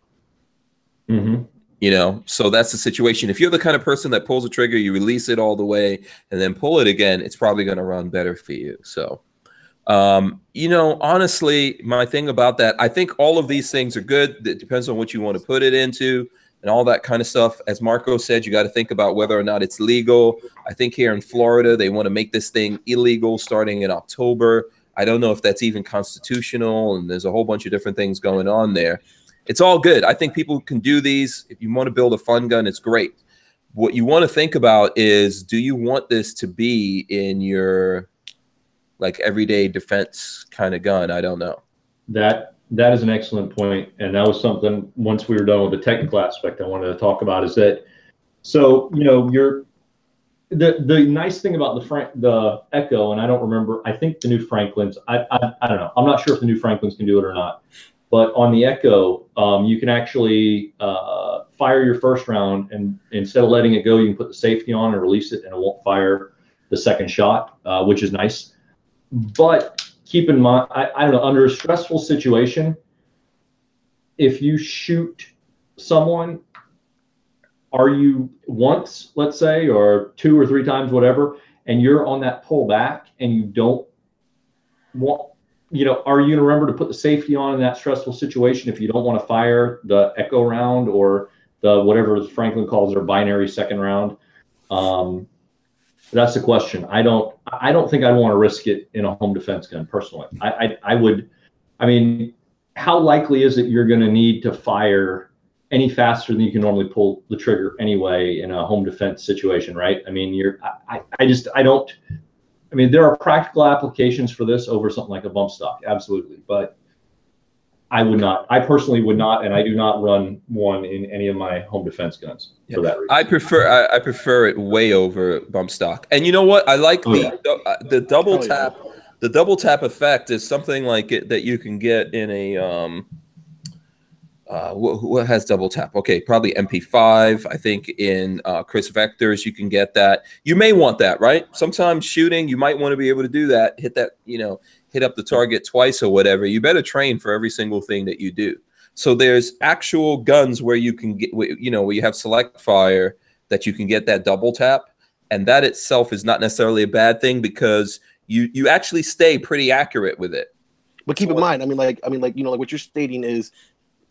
You know, so that's the situation. If you're the kind of person that pulls a trigger, you release it all the way and then pull it again, it's probably going to run better for you. So, you know, honestly, my thing about that, I think all of these things are good. It depends on what you want to put it into and all that kind of stuff. As Marco said, you got to think about whether or not it's legal. I think here in Florida, they want to make this thing illegal starting in October. I don't know if that's even constitutional, and there's a whole bunch of different things going on there. It's all good. I think people can do these. If you want to build a fun gun, it's great. What you want to think about is, do you want this to be in your like everyday defense kind of gun? I don't know. That is an excellent point. And that was something, once we were done with the technical aspect, I wanted to talk about is that, so, you know, the nice thing about the Echo, and I don't remember, I think the new Franklins, I don't know. I'm not sure if the new Franklins can do it or not. But on the Echo, you can actually fire your first round, and instead of letting it go, you can put the safety on and release it, and it won't fire the second shot, which is nice. But keep in mind, I don't know, under a stressful situation, if you shoot someone, are you once, let's say, or 2 or 3 times, whatever, and you're on that pull back and you don't want, you know, are you going to remember to put the safety on in that stressful situation if you don't want to fire the Echo round or the whatever Franklin calls their binary second round? That's the question. I don't think I'd want to risk it in a home defense gun personally. I would. I mean, how likely is it you're going to need to fire any faster than you can normally pull the trigger anyway in a home defense situation, right? I mean, I don't. I mean, there are practical applications for this over something like a bump stock, absolutely. But I would not. I personally would not, and I do not run one in any of my home defense guns for that reason. I prefer it way over bump stock. And you know what? I like the double tap. The double tap effect is something like it that you can get in a what has double tap? Okay, probably MP5. I think in Chris Vectors you can get that. You may want that, right? Sometimes shooting, you might want to be able to do that. Hit that, you know, hit up the target twice or whatever. You better train for every single thing that you do. So there's actual guns where you can get, you know, where you have select fire that you can get that double tap, and that itself is not necessarily a bad thing because you actually stay pretty accurate with it. But keep in mind, I mean, you know, like what you're stating is,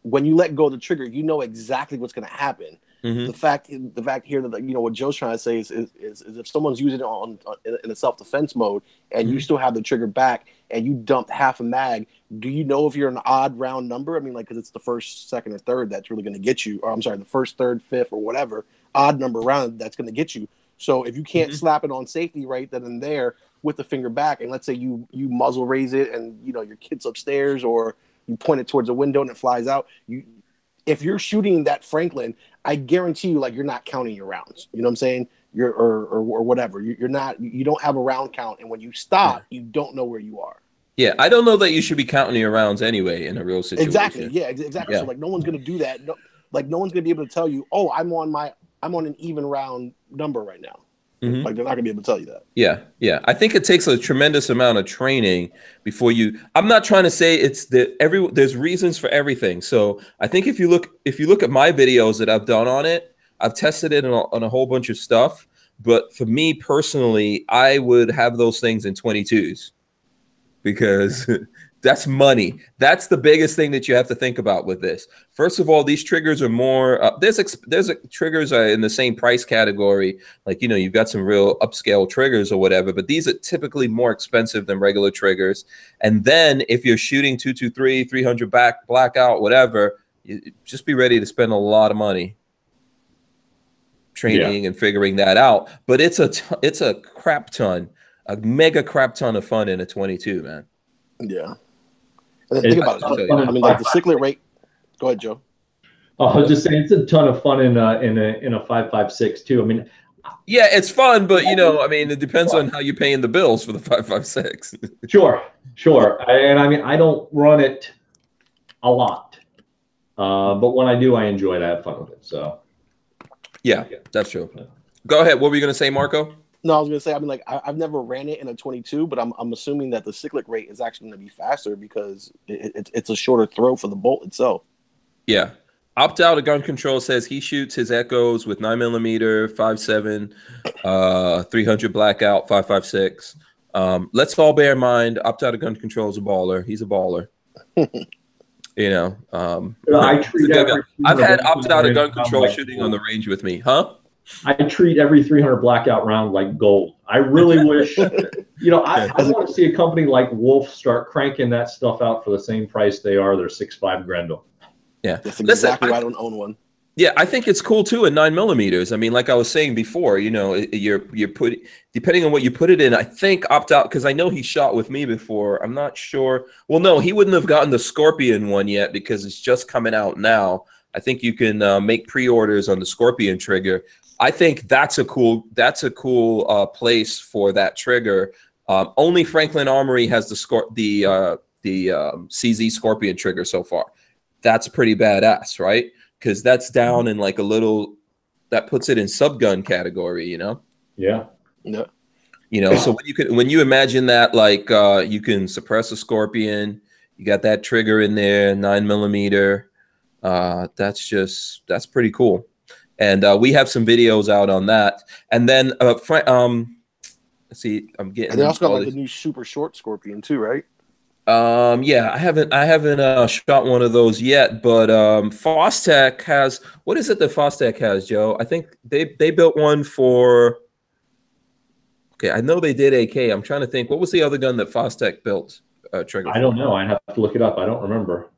when you let go of the trigger, you know exactly what's going to happen. The fact here that, you know, what Joe's trying to say is if someone's using it in a self-defense mode and you still have the trigger back and you dumped half a mag, do you know if you're an odd round number? I mean, like, because it's the first, second, or third that's really going to get you, or I'm sorry, the first, third, fifth, or whatever odd number round that's going to get you. So if you can't slap it on safety right then and there with the finger back, and let's say you muzzle raise it and, you know, your kid's upstairs, or you point it towards a window and it flies out. If you're shooting that Franklin, I guarantee you, like, you're not counting your rounds. You know what I'm saying? Or whatever. You're not. You don't have a round count, and when you stop, you don't know where you are. Yeah, I don't know that you should be counting your rounds anyway in a real situation. Exactly. Yeah, exactly. Yeah. So like, no one's gonna do that. No, like, no one's gonna be able to tell you, oh, I'm on an even round number right now. Like they're not gonna be able to tell you that. Yeah, yeah. I think it takes a tremendous amount of training before you. I'm not trying to say it's that there's reasons for everything. So I think if you look at my videos that I've done on it, I've tested it on a whole bunch of stuff. But for me personally, I would have those things in 22s because that's money. That's the biggest thing that you have to think about with this. First of all, these triggers are more. There's triggers are in the same price category. Like, you know, you've got some real upscale triggers or whatever, but these are typically more expensive than regular triggers. And then if you're shooting 223, 300 blackout, whatever, just be ready to spend a lot of money training and figuring that out. But it's a crap ton, a mega crap ton of fun in a 22, man. Yeah. And then think about it. I mean, like the cichlid rate. Go ahead, Joe. Oh, I was just saying, it's a ton of fun in a 5.56 too. I mean, yeah, it's fun, but you know, I mean, it depends on how you're paying the bills for the 5.56. Sure. And I mean, I don't run it a lot, but when I do, I enjoy it. I have fun with it. So, yeah, that's true. Go ahead. What were you going to say, Marco? No, I was going to say, I mean, like, I've never ran it in a 22, but I'm assuming that the cyclic rate is actually going to be faster because it's a shorter throw for the bolt itself. Yeah. Opt out of gun control says he shoots his echoes with 9mm, 5.7, 300 blackout, 5.56. Let's all bear in mind, opt out of gun control is a baller. He's a baller. You know, I've had opt out of gun control shooting on the range with me, huh? I treat every 300 blackout round like gold. I really wish, you know, I want to see a company like Wolf start cranking that stuff out for the same price they are. They're 6.5 Grendel. Yeah, that's exactly why I don't own one. Yeah, I think it's cool too at 9mm. I mean, like I was saying before, you know, you're putting, depending on what you put it in. I think opt out because I know he shot with me before. I'm not sure. Well, no, he wouldn't have gotten the Scorpion one yet because it's just coming out now. I think you can make pre-orders on the Scorpion trigger. I think that's a cool place for that trigger. Only Franklin Armory has the CZ Scorpion trigger so far. That's pretty badass, right? Because that's down in like a little, that puts it in subgun category, you know? Yeah. Yeah. You know, so when you imagine that, like you can suppress a Scorpion, you got that trigger in there, 9mm. That's pretty cool. And we have some videos out on that. And then let's see, I'm getting. And they also got like the new super short Scorpion too, right? Yeah, I haven't shot one of those yet, but Fostech has, what is it that Fostech has, Joe? I think they built one for. Okay, I know they did AK. I'm trying to think. What was the other gun that Fostech built? Trigger. I don't know. I'd have to look it up. I don't remember.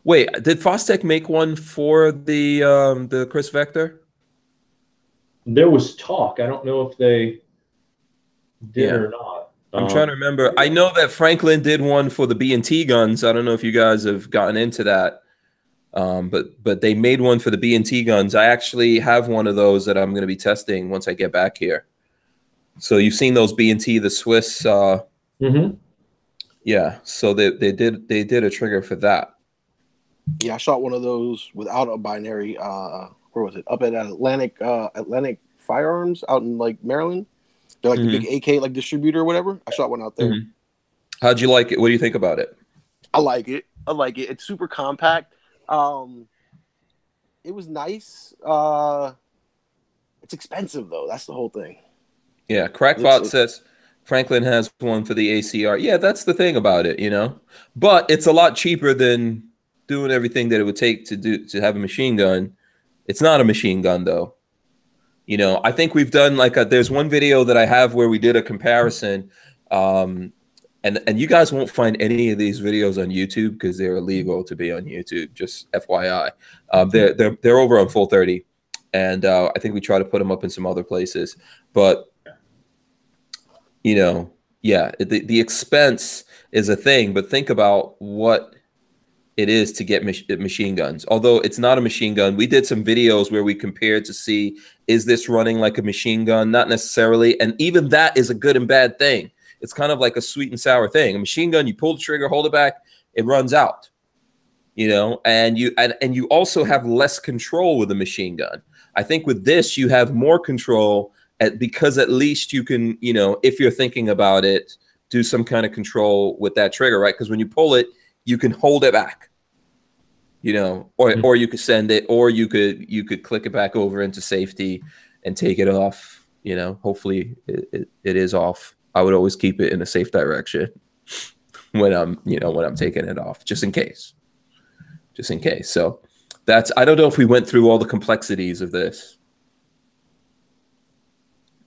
Wait, did Fostech make one for the Chris Vector? There was talk. I don't know if they did or not. I'm trying to remember. I know that Franklin did one for the B&T guns. I don't know if you guys have gotten into that, but they made one for the B&T guns. I actually have one of those that I'm going to be testing once I get back here. So you've seen those B&T, the Swiss. Yeah. So they did a trigger for that. Yeah, I shot one of those without a binary. Where was it? Up at Atlantic Firearms out in like Maryland. They're like the big AK like distributor or whatever. I shot one out there. How'd you like it? What do you think about it? I like it. It's super compact. It was nice. It's expensive though. That's the whole thing. Yeah, Crackbot says Franklin has one for the ACR. Yeah, that's the thing about it, you know. But it's a lot cheaper than doing everything that it would take to have a machine gun. It's not a machine gun though. You know, I think we've done like there's one video that I have where we did a comparison, and you guys won't find any of these videos on YouTube because they're illegal to be on YouTube. Just FYI, they're over on Full 30, and I think we try to put them up in some other places. But you know, yeah, the expense is a thing. But think about what it is to get machine guns. Although it's not a machine gun, we did some videos where we compared to see, is this running like a machine gun? Not necessarily. And even that is a good and bad thing. It's kind of like a sweet and sour thing. A machine gun, you pull the trigger, hold it back, it runs out. you know, and you also have less control with a machine gun. I think with this, you have more control because at least you can, you know, if you're thinking about it, do some kind of control with that trigger, right? Because when you pull it, you can hold it back, you know, or you could send it, or you could click it back over into safety and take it off. You know, hopefully it is off. I would always keep it in a safe direction when I'm taking it off, just in case. So I don't know if we went through all the complexities of this.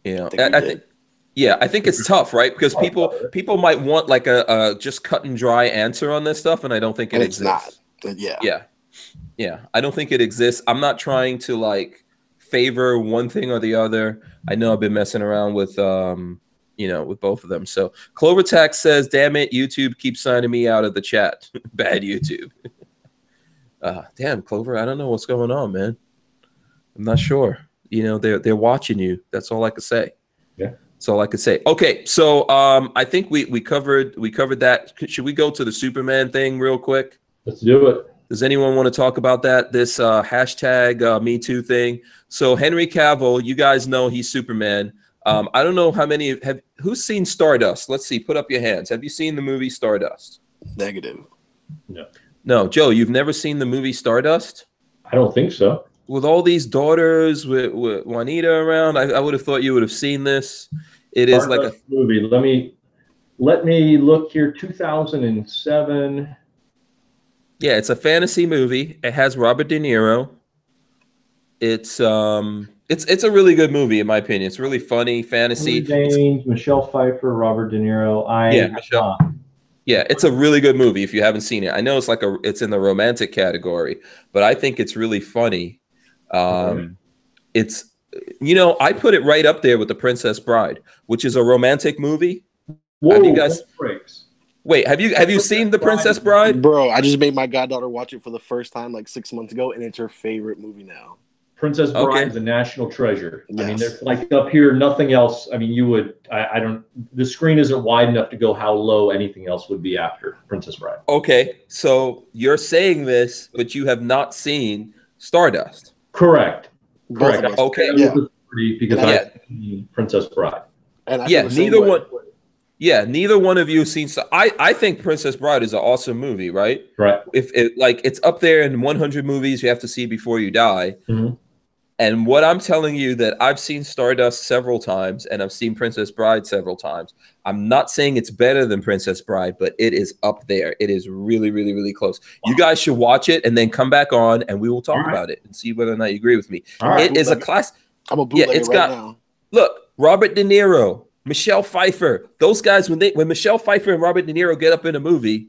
You know, I think it's tough, right? Because people might want like a just cut and dry answer on this stuff, and I don't think it exists. Yeah. I don't think it exists. I'm not trying to like favor one thing or the other. I know I've been messing around with with both of them. So Clover Tax says, "Damn it, YouTube keeps signing me out of the chat." Bad YouTube. Damn, Clover, I don't know what's going on, man. I'm not sure. You know, they're watching you. That's all I could say. Yeah. That's all I could say. Okay, so I think we covered that. Should we go to the Superman thing real quick? Let's do it. Does anyone want to talk about that? This hashtag Me Too thing. So Henry Cavill, you guys know he's Superman. I don't know how many who's seen Stardust? Let's see. Put up your hands. Have you seen the movie Stardust? Negative. No, Joe, you've never seen the movie Stardust? I don't think so. With all these daughters with Juanita around, I would have thought you would have seen this. It is like a movie. Let me look here. 2007. Yeah, it's a fantasy movie. It has Robert De Niro. It's a really good movie in my opinion. It's really funny, fantasy. Michelle Pfeiffer, Robert De Niro. Michelle. Yeah, it's a really good movie if you haven't seen it. I know it's in the romantic category, but I think it's really funny. It's, you know, I put it right up there with The Princess Bride, which is a romantic movie. Whoa, have you guys Wait, have you seen The Princess Bride? Bro, I just made my goddaughter watch it for the first time like 6 months ago, and it's her favorite movie now. Princess Bride is a national treasure. Yes. I mean, there's like up here, nothing else. I mean, the screen isn't wide enough to go how low anything else would be after Princess Bride. Okay, so you're saying this, but you have not seen Stardust. Correct. Okay. Yeah. Because I've seen Princess Bride. And neither one of you have seen. I think Princess Bride is an awesome movie, right? Right. If it's up there in 100 movies you have to see before you die. Mm-hmm. And what I'm telling you that I've seen Stardust several times and I've seen Princess Bride several times. I'm not saying it's better than Princess Bride, but it is up there. It is really, really, really close. Wow. You guys should watch it and then come back on and we will talk about it and see whether or not you agree with me. It is a class. I'm a bootlegger now. Look, Robert De Niro, Michelle Pfeiffer, those guys, when Michelle Pfeiffer and Robert De Niro get up in a movie,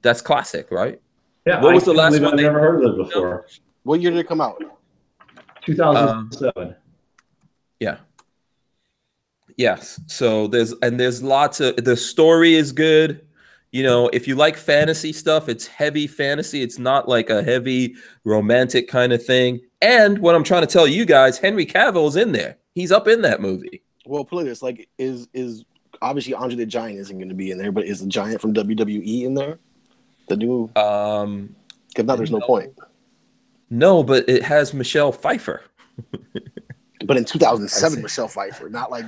that's classic, right? Yeah. What was the last one? I've never heard of it before. What year did it come out? 2007. Yeah. Yes. So there's lots of, the story is good. You know, if you like fantasy stuff, it's heavy fantasy. It's not like a heavy romantic kind of thing. And what I'm trying to tell you guys, Henry Cavill is in there. He's up in that movie. Well, put it this, like, is obviously Andre the Giant isn't going to be in there, but is the Giant from WWE in there? The new because now there's no point. No, but it has Michelle Pfeiffer. But in 2007, Michelle Pfeiffer, not like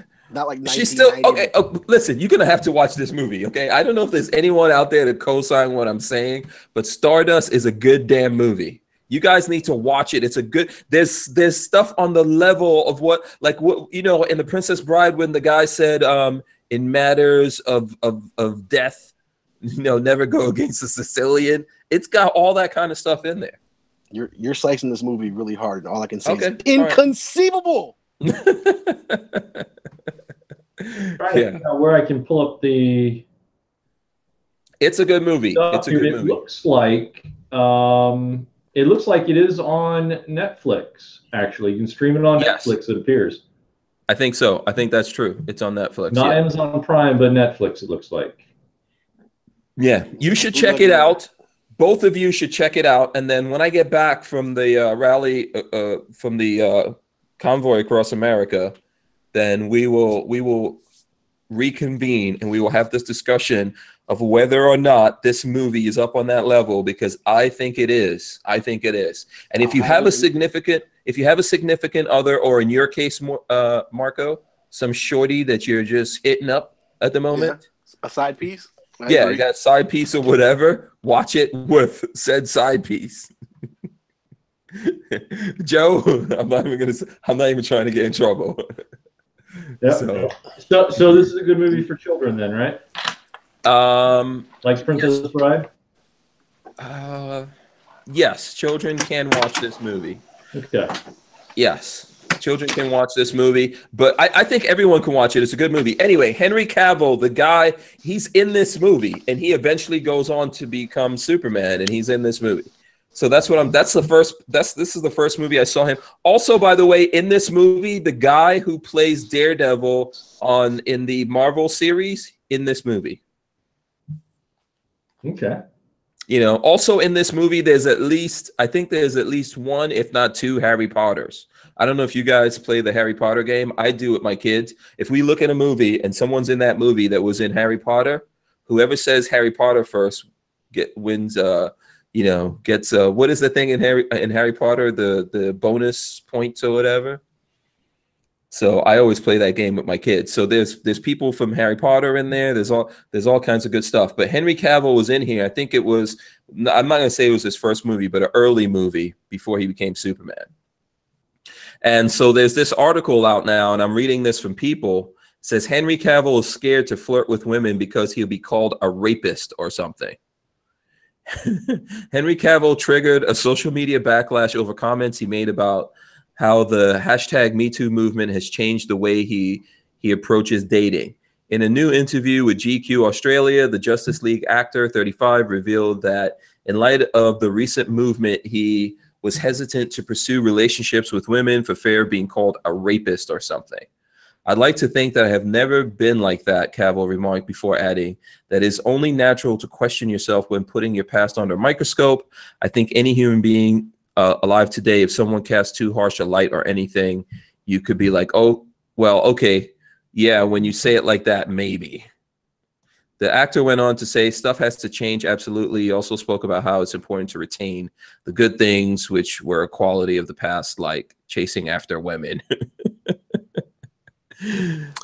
she's still okay. Listen, you're gonna have to watch this movie, okay? I don't know if there's anyone out there to co-sign what I'm saying, but Stardust is a good damn movie. You guys need to watch it. It's a good. There's stuff on the level of what you know in The Princess Bride when the guy said in matters of death, you know, never go against a Sicilian. It's got all that kind of stuff in there. You're slicing this movie really hard, and all I can say is Trying inconceivable. to figure out where I can pull up the. It's a good movie. It's a good movie. It looks like it is on Netflix. Actually, you can stream it on Netflix. It appears. I think so. I think that's true. It's on Netflix. Not Amazon Prime, but Netflix. It looks like. Yeah, you should check it out. Both of you should check it out, and then when I get back from the rally, from the convoy across America, then we will reconvene and we will have this discussion of whether or not this movie is up on that level, because I think it is. I think it is. And if you have a significant other, or in your case, Marco, some shorty that you're just hitting up at the moment, a side piece. You got a side piece or whatever. Watch it with said side piece. Joe, I'm not even trying to get in trouble. Yeah. So this is a good movie for children, then, right? Like Princess Bride. Yes, children can watch this movie. Okay. Yes, children can watch this movie, but I think everyone can watch it. It's a good movie. Anyway, Henry Cavill, the guy, he's in this movie, and he eventually goes on to become Superman, and he's in this movie. So this is the first movie I saw him. Also, by the way, in this movie, the guy who plays Daredevil in the Marvel series, in this movie. Okay. Also in this movie, I think there's at least one, if not two, Harry Potters. I don't know if you guys play the Harry Potter game. I do with my kids. If we look at a movie and someone's in that movie that was in Harry Potter, whoever says Harry Potter first wins. Gets what is the thing in Harry Potter, the bonus points or whatever. So I always play that game with my kids. So there's people from Harry Potter in there. There's all kinds of good stuff. But Henry Cavill was in here. I think it was, I'm not gonna say it was his first movie, but an early movie before he became Superman. And so there's this article out now, and I'm reading this from People. It says Henry Cavill is scared to flirt with women because he'll be called a rapist or something. Henry Cavill triggered a social media backlash over comments he made about how the #MeToo movement has changed the way he approaches dating. In a new interview with GQ Australia, the Justice League actor, 35, revealed that in light of the recent movement, he was hesitant to pursue relationships with women for fear of being called a rapist or something. I'd like to think that I have never been like that, Cavill remarked, before adding that it's only natural to question yourself when putting your past under a microscope. I think any human being alive today, if someone casts too harsh a light or anything, you could be like, oh, well, okay, yeah, when you say it like that, maybe. The actor went on to say stuff has to change, absolutely. He also spoke about how it's important to retain the good things, which were a quality of the past, like chasing after women.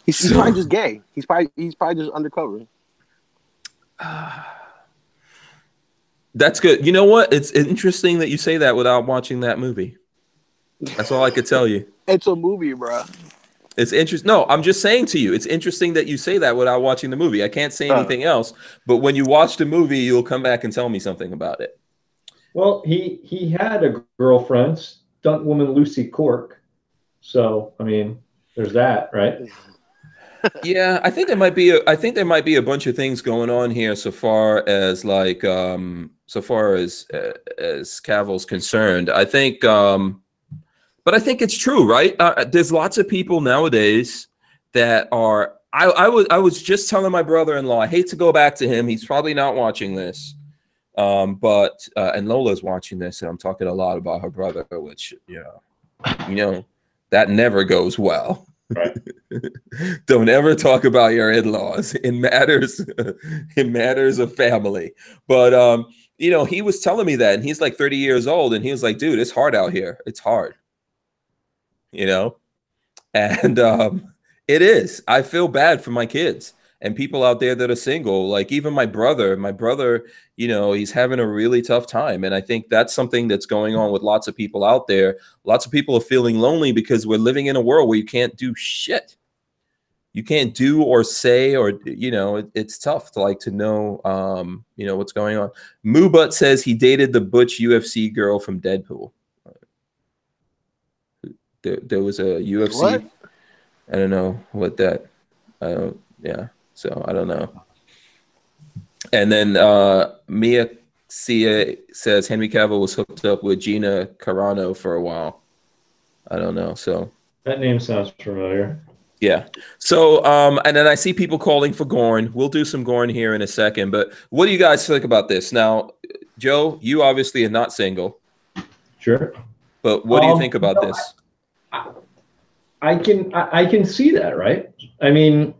He's probably just gay. He's probably just undercover. That's good. You know what? It's interesting that you say that without watching that movie. That's all I could tell you. It's a movie, bro. It's interesting. No, I'm just saying to you, it's interesting that you say that without watching the movie. I can't say anything else. But when you watch the movie, you'll come back and tell me something about it. Well, he had a girlfriend, stunt woman Lucy Cork. So, I mean, there's that, right? Yeah, I think there might be a bunch of things going on here so far as Cavill's concerned. I think but I think it's true, right? There's lots of people nowadays that are I was just telling my brother-in-law, I hate to go back to him. He's probably not watching this. But and Lola's watching this, and I'm talking a lot about her brother, which that never goes well. Right. Don't ever talk about your in-laws in matters of family. But he was telling me that, and he's like 30 years old, and he was like, dude, it's hard out here. It's hard. And it is. I feel bad for my kids and people out there that are single. Like even my brother, he's having a really tough time. And I think that's something that's going on with lots of people out there. Lots of people are feeling lonely because we're living in a world where you can't do shit. You can't do or say, or, it's tough to know, what's going on. Moobutt says he dated the butch UFC girl from Deadpool. There was a UFC. What? I don't know what that, yeah. So I don't know. And then Mia Cia says Henry Cavill was hooked up with Gina Carano for a while. I don't know. So that name sounds familiar. Yeah. So and then I see people calling for Gorn. We'll do some Gorn here in a second. But what do you guys think about this? Now, Joe, you obviously are not single. Sure. But what do you think about this? I can see that, right? I mean,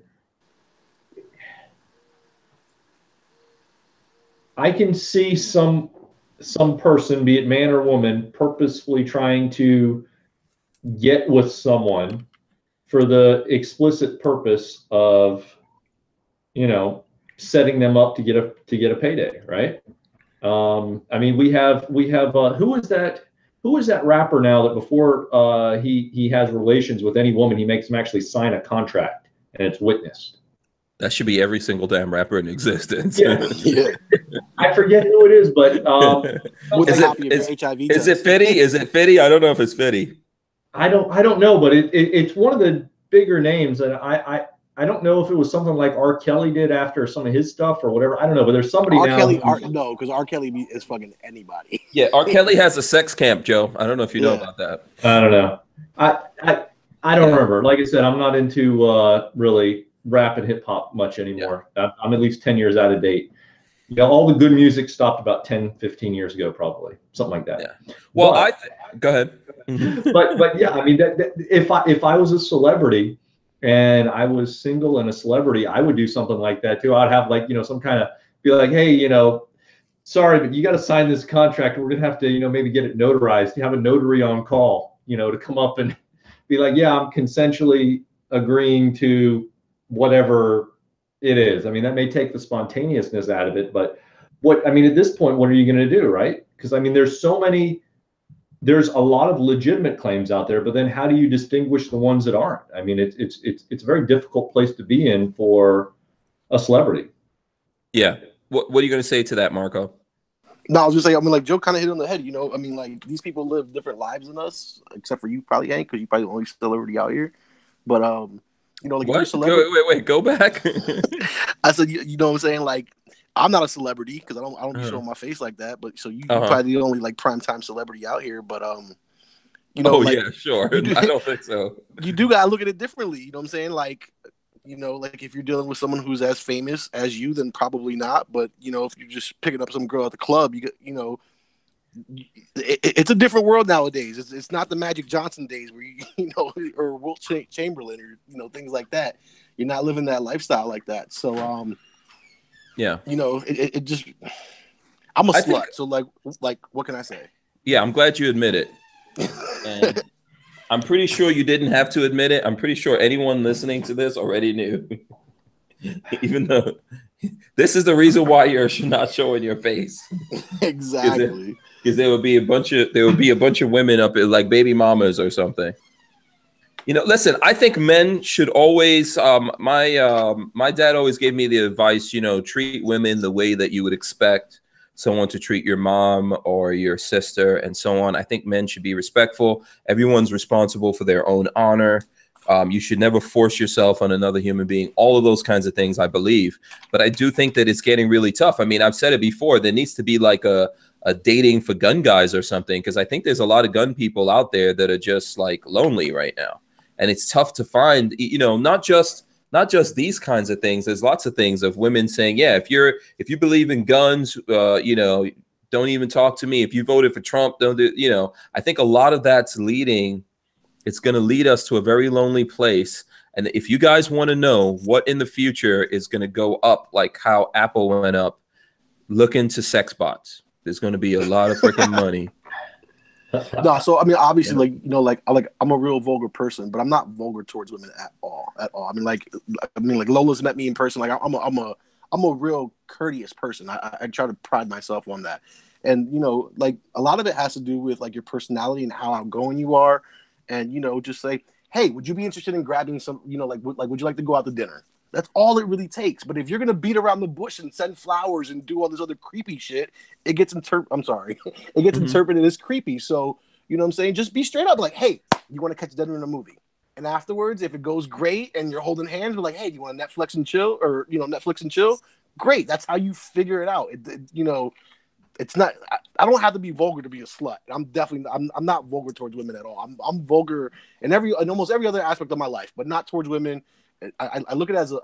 I can see some person, be it man or woman, purposefully trying to get with someone for the explicit purpose of, you know, setting them up to get a payday, right? I mean, we have who is that rapper now that before he has relations with any woman, he makes them actually sign a contract and it's witnessed. That should be every single damn rapper in existence. Yeah. I forget who it is, but is it Fitty? Is it Fitty? I don't know if it's Fitty. I don't know, but it's one of the bigger names, and I don't know if it was something like R. Kelly did after some of his stuff or whatever. I don't know, but there's somebody now. No, because R. Kelly is fucking anybody. Yeah, R. Kelly has a sex camp, Joe. I don't know if you know about that. I don't know. I don't remember. Like I said, I'm not into really rap and hip hop much anymore. Yeah. I'm at least 10 years out of date. You know, all the good music stopped about 10, 15 years ago, probably something like that. Yeah. Well, go ahead. but yeah, I mean, if I was a celebrity and I was single and a celebrity, I would do something like that too. I'd have like, you know, some kind of be like, hey, you know, sorry, but you got to sign this contract. We're going to have to, you know, maybe get it notarized. You have a notary on call, you know, to come up and be like, yeah, I'm consensually agreeing to whatever it is. I mean, that may take the spontaneousness out of it, but at this point, what are you going to do, right? Because I mean, there's a lot of legitimate claims out there, but then how do you distinguish the ones that aren't? I mean, it's a very difficult place to be in for a celebrity. Yeah. What are you going to say to that, Marco? No, I was just saying, I mean, like Joe kind of hit on the head, you know. I mean, like these people live different lives than us, except for you probably, Hank, because you probably the only celebrity out here. But you know, like what? Wait, go back. I said, you know what I'm saying? Like, I'm not a celebrity because I don't be showing my face like that. But so you're probably the only like primetime celebrity out here. But you know, yeah, sure. I don't think so. You do gotta look at it differently. You know what I'm saying? Like, you know, like if you're dealing with someone who's as famous as you, then probably not. But you know, if you're just picking up some girl at the club, you know. It's a different world nowadays. It's not the Magic Johnson days where you know, or Wilt Chamberlain or you know things like that. You're not living that lifestyle like that. So yeah, you know, it just I'm a slut. So like what can I say? Yeah, I'm glad you admit it. And I'm pretty sure you didn't have to admit it. I'm pretty sure anyone listening to this already knew. Even though this is the reason why you're not showing your face. Exactly. Because there would be a bunch of women up there like baby mamas or something. You know, listen, I think men should always my dad always gave me the advice, you know, treat women the way that you would expect someone to treat your mom or your sister and so on. I think men should be respectful. Everyone's responsible for their own honor. You should never force yourself on another human being. All of those kinds of things, I believe. But I do think that it's getting really tough. I mean, I've said it before. There needs to be like a dating for gun guys or something, because I think there's a lot of gun people out there that are just like lonely right now. And it's tough to find, you know, not just these kinds of things. There's lots of things of women saying, yeah, if you believe in guns, you know, don't even talk to me. If you voted for Trump, don't do, you know. I think a lot of that's it's going to lead us to a very lonely place. And if you guys want to know what in the future is going to go up, like how Apple went up, look into sex bots. There's going to be a lot of freaking money. No, so I mean, obviously, like you know, like I'm a real vulgar person, but I'm not vulgar towards women at all. I mean, like Lola's met me in person. Like I'm a real courteous person. I try to pride myself on that. And you know, like a lot of it has to do with like your personality and how outgoing you are. And, you know, just say, hey, would you be interested in grabbing some, you know, like, would you like to go out to dinner? That's all it really takes. But if you're going to beat around the bush and send flowers and do all this other creepy shit, it gets interpreted as creepy. So, you know what I'm saying? Just be straight up like, hey, you want to catch dinner in a movie? And afterwards, if it goes great and you're holding hands, we're like, hey, do you want to Netflix and chill? Or, you know, Netflix and chill? Great. That's how you figure it out. You know, it's not. I don't have to be vulgar to be a slut. I'm not vulgar towards women at all. I'm vulgar in almost every other aspect of my life, but not towards women. I look at it as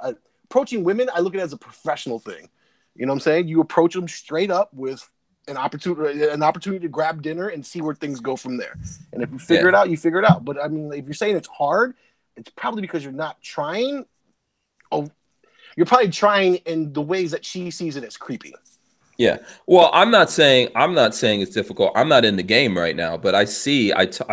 approaching women. I look at it as a professional thing. You know what I'm saying? You approach them straight up with an opportunity to grab dinner and see where things go from there. And if you figure it out, you figure it out. But I mean, if you're saying it's hard, it's probably because you're not trying. Oh, you're probably trying in the ways that she sees it as creepy. Yeah. Well, I'm not saying it's difficult. I'm not in the game right now, but I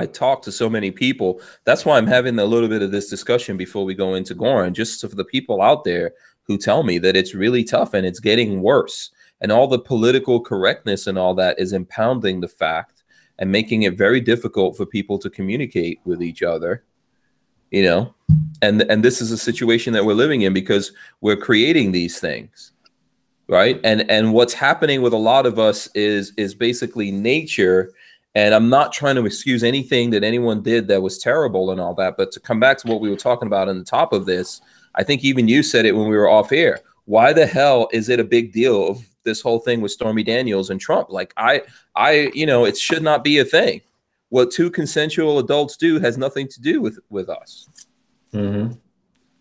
talk to so many people. That's why I'm having a little bit of this discussion before we go into Goran, just for the people out there who tell me that it's really tough and it's getting worse. And all the political correctness and all that is impounding the fact and making it very difficult for people to communicate with each other, you know. And this is a situation that we're living in because we're creating these things. Right. And what's happening with a lot of us is basically nature. And I'm not trying to excuse anything that anyone did that was terrible and all that. But to come back to what we were talking about on the top of this, I think even you said it when we were off air. Why the hell is it a big deal of this whole thing with Stormy Daniels and Trump? Like, you know, it should not be a thing. What two consensual adults do has nothing to do with us. Mm-hmm.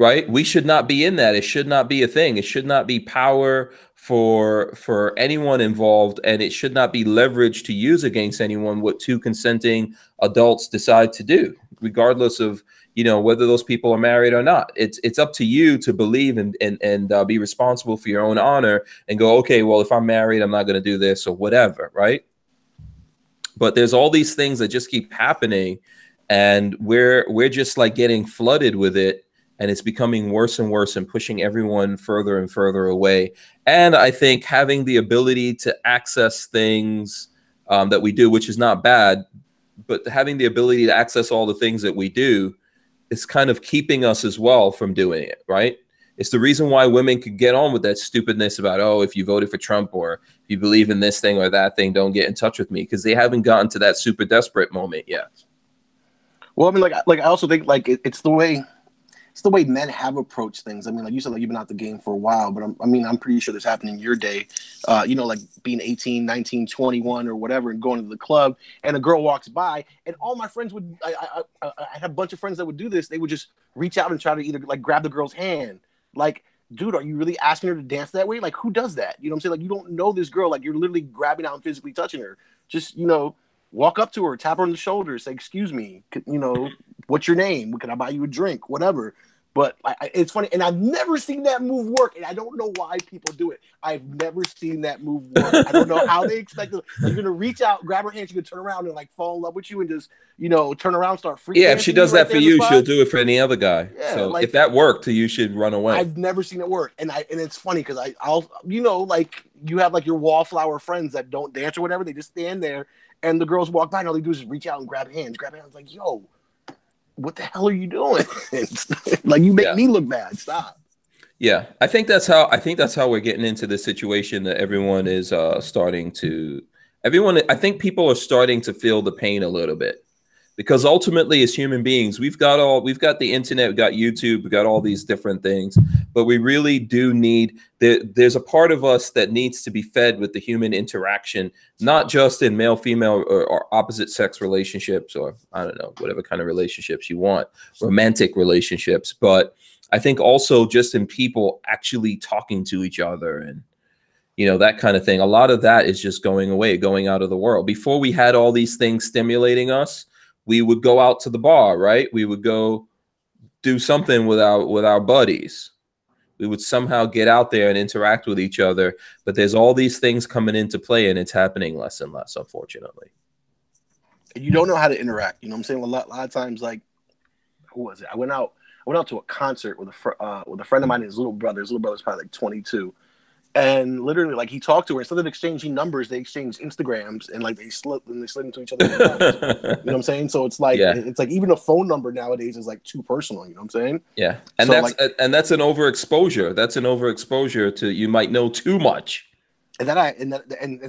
Right. We should not be in that. It should not be a thing. It should not be power for anyone involved. And it should not be leverage to use against anyone what two consenting adults decide to do, regardless of, you know, whether those people are married or not. It's up to you to believe and be responsible for your own honor and go, OK, well, if I'm married, I'm not going to do this or whatever. Right. But there's all these things that just keep happening and we're just like getting flooded with it. And it's becoming worse and worse and pushing everyone further and further away. And I think having the ability to access things that we do, which is not bad, but having the ability to access all the things that we do is kind of keeping us as well from doing it, right? It's the reason why women could get on with that stupidness about, oh, if you voted for Trump or if you believe in this thing or that thing, don't get in touch with me, because they haven't gotten to that super desperate moment yet. Well, I mean, like I also think like it's the way men have approached things. I mean, like you said, like you've been out the game for a while, but I'm pretty sure this happened in your day. You know, like being 18, 19, 21 or whatever and going to the club and a girl walks by and all my friends would, I have a bunch of friends that would do this. They would just reach out and try to either like grab the girl's hand. Like, dude, are you really asking her to dance that way? Like, who does that? You know what I'm saying? Like, you don't know this girl. Like, you're literally grabbing out and physically touching her. Just, you know, walk up to her, tap her on the shoulder, say, excuse me, you know, what's your name? Can I buy you a drink? Whatever. But it's funny, and I've never seen that move work, and I don't know why people do it. I've never seen that move work. I don't know how they expect it. You're going to reach out, grab her hand, she can turn around and, like, fall in love with you and just, you know, turn around, start freaking. Yeah, if she does that for you, she'll do it for any other guy. Yeah, so like, if that worked, you should run away. I've never seen it work, and it's funny because I'll, you know, like, you have, like, your wallflower friends that don't dance or whatever. They just stand there, and the girls walk by, and all they do is reach out and grab hands. Like, yo, what the hell are you doing? Like, you make me look bad. Stop. Yeah, I think that's how we're getting into this situation that everyone is starting to. I think people are starting to feel the pain a little bit, because ultimately, as human beings, we've got the internet, we've got YouTube, we've got all these different things, but we really do need. There's a part of us that needs to be fed with the human interaction, not just in male, female, or opposite sex relationships, or I don't know, whatever kind of relationships you want, romantic relationships, but I think also just in people actually talking to each other and, you know, that kind of thing. A lot of that is just going away, going out of the world. Before we had all these things stimulating us, we would go out to the bar, right? We would go do something with our buddies. We would somehow get out there and interact with each other. But there's all these things coming into play, and it's happening less and less, unfortunately. You don't know how to interact. You know what I'm saying? A lot of times, like, who was it? I went out to a concert with a friend of mine and his little brother. His little brother's probably like 22. And literally, like, he talked to her. Instead of exchanging numbers, they exchanged Instagrams, and like they slid into each other's lives. You know what I'm saying? So it's like it's like even a phone number nowadays is like too personal. You know what I'm saying? Yeah, and so that's an overexposure. That's an overexposure to, you might know too much. And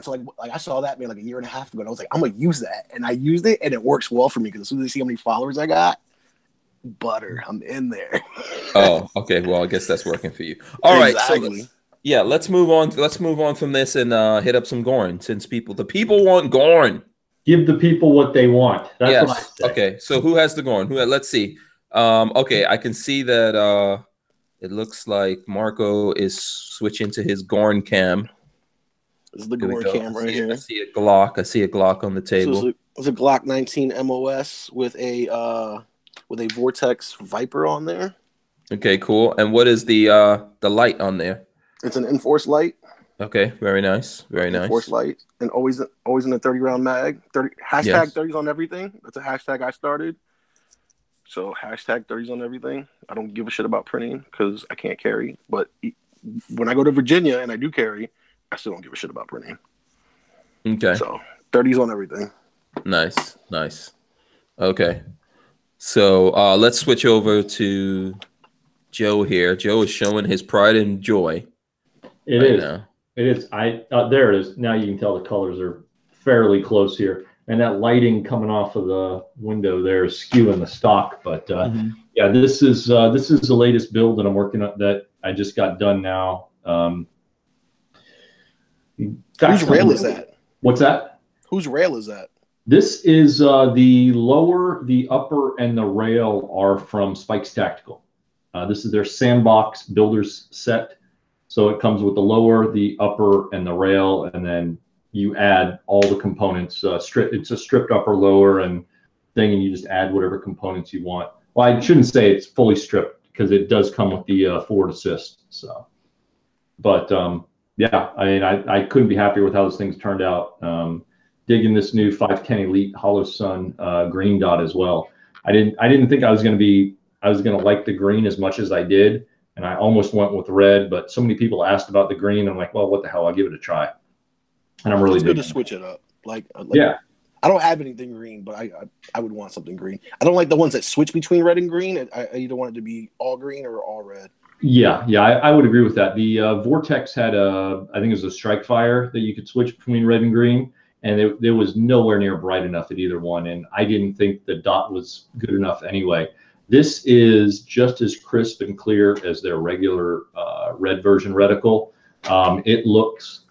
so like I saw that like a year and a half ago, and I was like, I'm gonna use that, and I used it, and it works well for me because as soon as they see how many followers I got, butter, I'm in there. Oh, okay. Well, I guess that's working for you. All right. So let's move on. Let's move on from this and hit up some Goran, since the people want Goran. Give the people what they want. That's what I say. Okay. So who has the Goran? Let's see. Okay, I can see that it looks like Marco is switching to his Goran cam. This is the Goran cam right here. I see a Glock. I see a Glock on the table. So it's a Glock 19 MOS with a Vortex Viper on there. Okay, cool. And what is the light on there? It's an Enforce light. Okay, very nice, very nice. Force light, and always in a 30-round mag. 30 hashtag 30s on everything. That's a hashtag I started. So hashtag 30s on everything. I don't give a shit about printing because I can't carry. But when I go to Virginia and I do carry, I still don't give a shit about printing. Okay. So 30s on everything. Nice, nice. Okay. So let's switch over to Joe here. Joe is showing his pride and joy. It is. Now. It is. There it is. Now you can tell the colors are fairly close here, and that lighting coming off of the window there is skewing the stock. But yeah, this is the latest build that I'm working on that I just got done now. Whose rail is that? What's that? Whose rail is that? This is the lower, the upper, and the rail are from Spikes Tactical. This is their sandbox builders set. So it comes with the lower, the upper, and the rail, and then you add all the components. It's a stripped upper, lower, and thing, and you just add whatever components you want. Well, I shouldn't say it's fully stripped because it does come with the forward assist. So, but yeah, I mean, I couldn't be happier with how this thing's turned out. Digging this new 510 Elite Hollow Sun green dot as well. I didn't think I was gonna like the green as much as I did. And I almost went with red, but so many people asked about the green. I'm like, well, what the hell? I'll give it a try. And I'm really it's good to switch it up. Like, yeah, I don't have anything green, but I would want something green. I don't like the ones that switch between red and green. I either want it to be all green or all red. Yeah, I would agree with that. The Vortex had I think it was a Strike Fire that you could switch between red and green, and it was nowhere near bright enough at either one. And I didn't think the dot was good enough anyway. This is just as crisp and clear as their regular red version reticle. It looks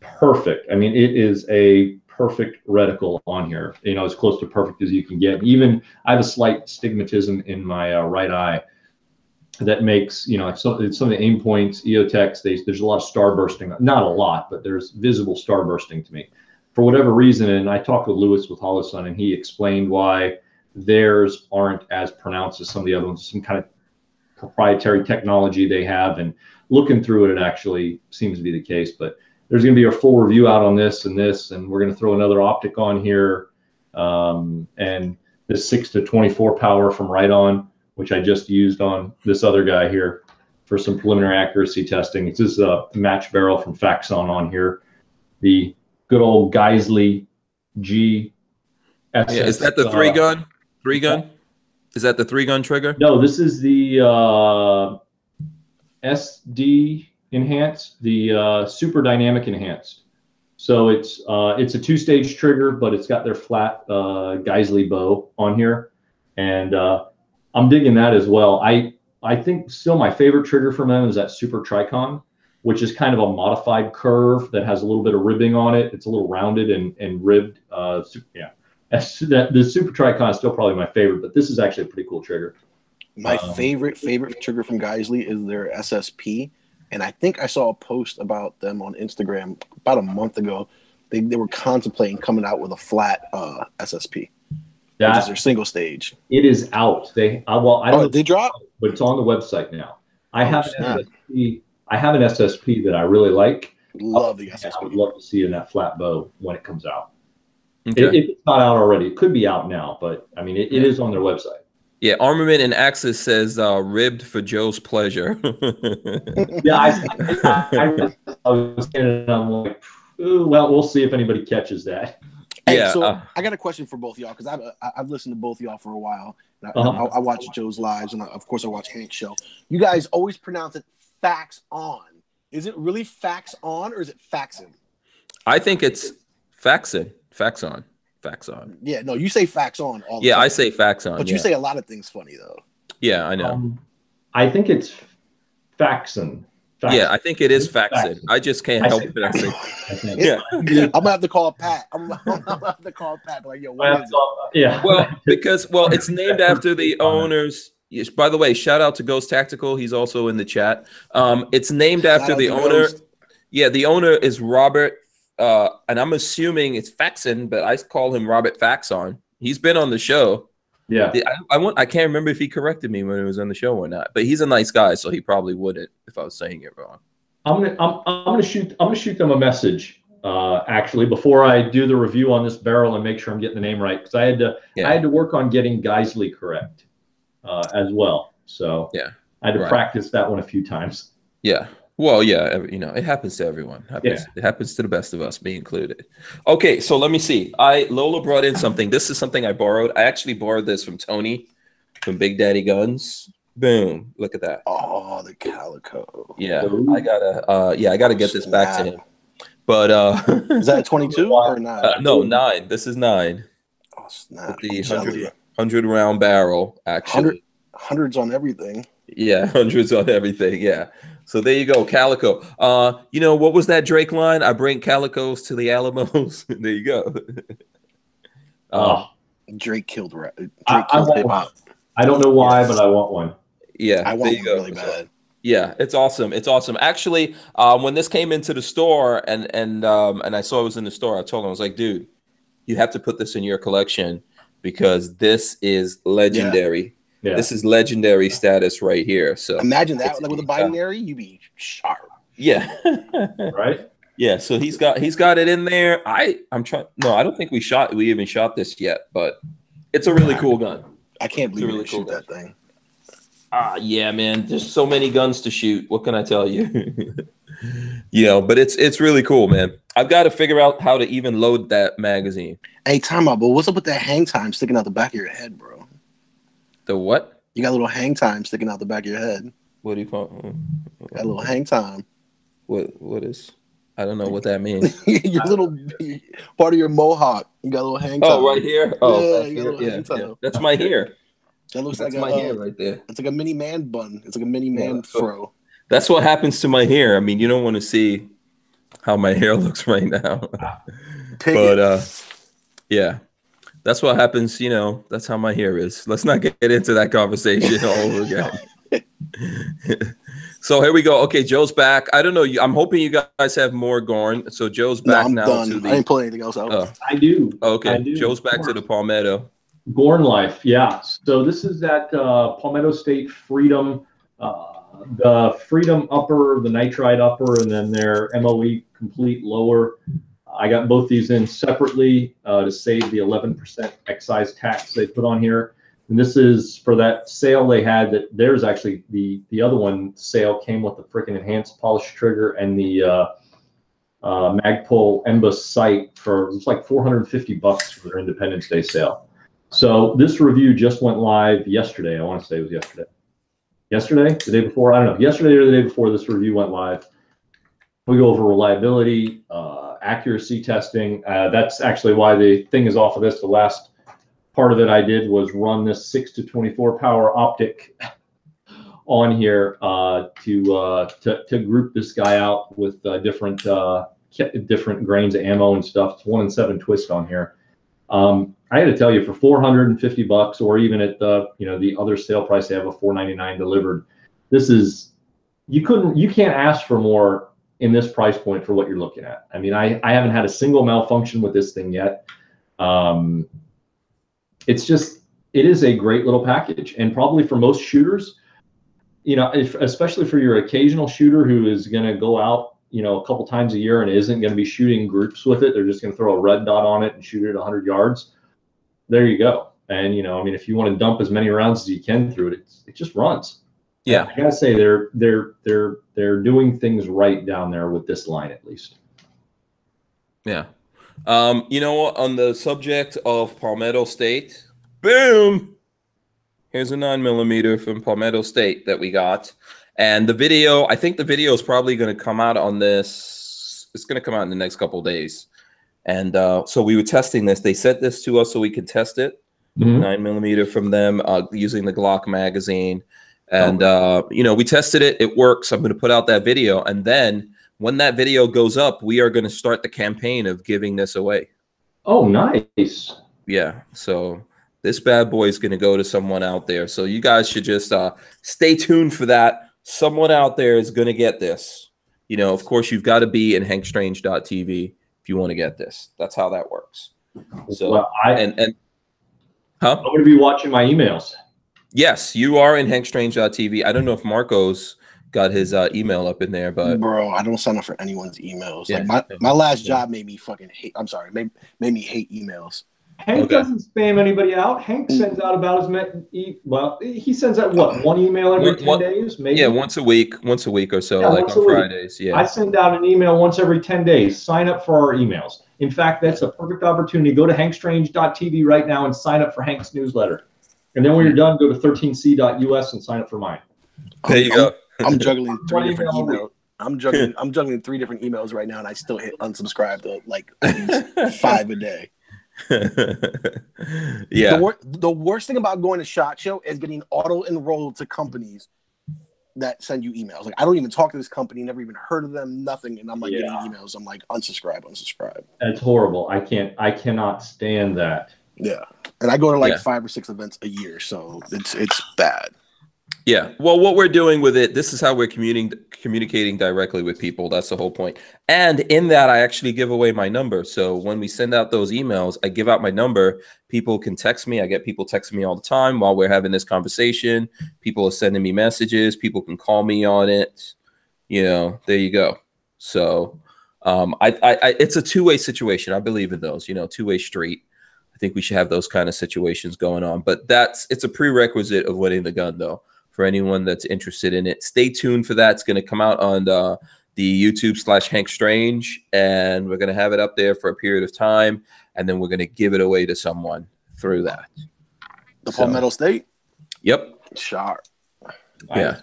perfect. I mean, it is a perfect reticle on here. You know, as close to perfect as you can get. Even I have a slight stigmatism in my right eye that makes, you know, some of the aim points, EOTechs, there's a lot of starbursting. Not a lot, but there's visible starbursting to me. For whatever reason, and I talked with Lewis with HoloSun, and he explained why theirs aren't as pronounced as some of the other ones. Some kind of proprietary technology they have, and looking through it actually seems to be the case. But there's going to be a full review out on this, and we're going to throw another optic on here, and this 6 to 24 power from Right On, which I just used on this other guy here for some preliminary accuracy testing. It's this match barrel from Faxon on here, the good old Geisley G. Yeah, is that the three gun? Three gun? Is that the 3-gun trigger? No, this is the SD enhanced, the super dynamic enhanced. So it's a 2-stage trigger, but it's got their flat Geisley bow on here, and I'm digging that as well. I think still my favorite trigger from them is that Super Tricon, which is kind of a modified curve that has a little bit of ribbing on it. It's a little rounded and ribbed. Yeah. The Super Tricon is still probably my favorite, but this is actually a pretty cool trigger. My favorite trigger from Geisley is their SSP, and I think I saw a post about them on Instagram about a month ago. They were contemplating coming out with a flat SSP, which is their single stage. It is out. I don't know. They dropped, but it's on the website now. I have an SSP that I really like. Love the SSP. I would love to see in that flat bow when it comes out. Okay. If it's not out already, it could be out now, but I mean, it is on their website. Yeah, Armament and Axis says ribbed for Joe's pleasure. Yeah, I was saying, I'm like, ooh, well, we'll see if anybody catches that. Hey, yeah. So I got a question for both of y'all because I've listened to both of y'all for a while. I watch Joe's lives, and of course I watch Hank's show. You guys always pronounce it fax on. Is it really fax on or is it faxin? I think it's faxin. Fax on. Yeah, no, you say fax on all the time. I say fax on. But you say a lot of things funny though. Yeah, I know. I think it's faxin. Yeah, I think it is faxin. I just can't help it. I think. Yeah. I'm gonna have to call Pat. I'm gonna have to call Pat. Like, yo, what is it? Yeah. Well, it's named after the owners. Yes, by the way, shout out to Ghost Tactical. He's also in the chat. It's named after the owner. Ghost. Yeah, the owner is Robert. And I'm assuming it's Faxon, but I call him Robert Faxon. He's been on the show. Yeah. I can't remember if he corrected me when he was on the show or not, but he's a nice guy, so he probably wouldn't if I was saying it wrong. I'm gonna shoot them a message actually before I do the review on this barrel and make sure I'm getting the name right, because I had to work on getting Geisley correct as well. So I had to practice that one a few times. Yeah. Well, yeah, you know, it happens to everyone. It happens to the best of us, me included. Okay, so let me see. Lola brought in something. This is something I borrowed. I actually borrowed this from Tony from Big Daddy Guns. Boom! Look at that. Oh, the calico. Yeah, I gotta get this back to him. But is that a 22 or 9? No, 9. This is 9. Oh snap! With the 100 round barrel, actually. Hundreds on everything. Yeah, hundreds on everything. Yeah. So there you go, calico. You know, what was that Drake line? I bring calicos to the Alamos. There you go. Drake killed hip hop. I don't know why, but I want one. Yeah, I want one really bad. Yeah, it's awesome. It's awesome. Actually, when this came into the store and I saw it was in the store, I told him, I was like, dude, you have to put this in your collection because this is legendary. Yeah. This is legendary status right here. So imagine that, like with a binary, you'd be sharp. Yeah. Right. Yeah. So he's got it in there. I'm trying. No, I don't think we even shot this yet, but it's a really cool gun. I can't believe really shoot that thing. Yeah, man. There's so many guns to shoot. What can I tell you? You know, but it's really cool, man. I've got to figure out how to even load that magazine. Hey, time out, but what's up with that hang time sticking out the back of your head, bro? The what? You got a little hang time sticking out the back of your head. What do you call it? Got a little hang time. What is? I don't know what that means. Your little part of your mohawk. You got a little hang time. Oh, right here? Oh, yeah, you got a little hang time. Yeah. That's my hair. That looks like my hair right there. It's like a mini man bun. It's like a mini man fro. That's what happens to my hair. I mean, you don't want to see how my hair looks right now. But yeah. That's what happens, you know, that's how my hair is. Let's not get into that conversation all over again. So here we go. Okay, Joe's back. I don't know. I'm hoping you guys have more Gorn. So Joe's back now. Done. I ain't pulling anything else out. I do. Okay, I do. Joe's back to the Palmetto. Gorn Life, yeah. So this is that Palmetto State Freedom, the Freedom upper, the nitride upper, and then their MOE complete lower. I got both these in separately to save the 11% excise tax they put on here. And this is for that sale they had. That there's actually the other one sale came with the freaking enhanced polish trigger and the Magpul Embus sight for it's like $450 for their Independence Day sale. So this review just went live yesterday. I want to say it was yesterday. Yesterday, the day before, I don't know. Yesterday or the day before this review went live. We go over reliability, accuracy testing. That's actually why the thing is off of this. The last part of it I did was run this 6 to 24 power optic on here to group this guy out with different grains of ammo and stuff. It's 1 in 7 twist on here. I had to tell you, for $450, or even at the other sale price they have of $499 delivered, this is you can't ask for more in this price point for what you're looking at. I mean, I haven't had a single malfunction with this thing yet. It is a great little package, and probably for most shooters, you know, especially for your occasional shooter who is going to go out, you know, a couple times a year and isn't going to be shooting groups with it. They're just going to throw a red dot on it and shoot it at 100 yards. There you go. And, you know, I mean, if you want to dump as many rounds as you can through it, it just runs. Yeah. I gotta say they're doing things right down there with this line, at least. Yeah. You know, on the subject of Palmetto State, boom, here's a 9mm from Palmetto State that we got. And the video, I think the video is probably going to come out on this. It's going to come out in the next couple of days. And so we were testing this. They sent this to us so we could test it. 9mm from them using the Glock magazine. And, you know, we tested it. It works. I'm going to put out that video. And then when that video goes up, we are going to start the campaign of giving this away. Oh, nice. Yeah. So this bad boy is going to go to someone out there. So you guys should just stay tuned for that. Someone out there is going to get this. You know, of course, you've got to be in hankstrange.tv if you want to get this. That's how that works. So, well, I'm going to be watching my emails. Yes, you are in hankstrange.tv. I don't know if Marco's got his email up in there, but bro, I don't sign up for anyone's emails. Yeah, like my last job made me fucking hate. I'm sorry, made me hate emails. Hank doesn't spam anybody out. Hank sends out about as many. Well, he sends out what, one email every 10 days, maybe. Yeah, once a week or so, like on Fridays. Yeah, I send out an email once every 10 days. Sign up for our emails. In fact, that's a perfect opportunity. Go to hankstrange.tv right now and sign up for Hank's newsletter. And then when you're done, go to 13c.us and sign up for mine. There you go. I'm juggling 3 different emails. I'm juggling 3 different emails right now, and I still hit unsubscribe to like at least 5 a day. Yeah. The worst thing about going to SHOT Show is getting auto-enrolled to companies that send you emails. Like, I don't even talk to this company, never even heard of them, nothing, and I'm like getting emails. I'm like, unsubscribe. That's horrible. I cannot stand that. Yeah. And I go to like 5 or 6 events a year, so it's bad. Yeah. Well, what we're doing with it, this is how we're communicating directly with people. That's the whole point. And in that, I actually give away my number. So when we send out those emails, I give out my number. People can text me. I get people texting me all the time while we're having this conversation. People are sending me messages. People can call me on it. You know, there you go. So it's a two-way situation. I believe in those, you know, two-way street. I think we should have those kind of situations going on. But it's a prerequisite of winning the gun, though. For anyone that's interested in it, stay tuned for that. It's going to come out on the YouTube /Hank Strange, and we're going to have it up there for a period of time, and then we're going to give it away to someone through that. The Palmetto State? Yep. Sharp. Yeah.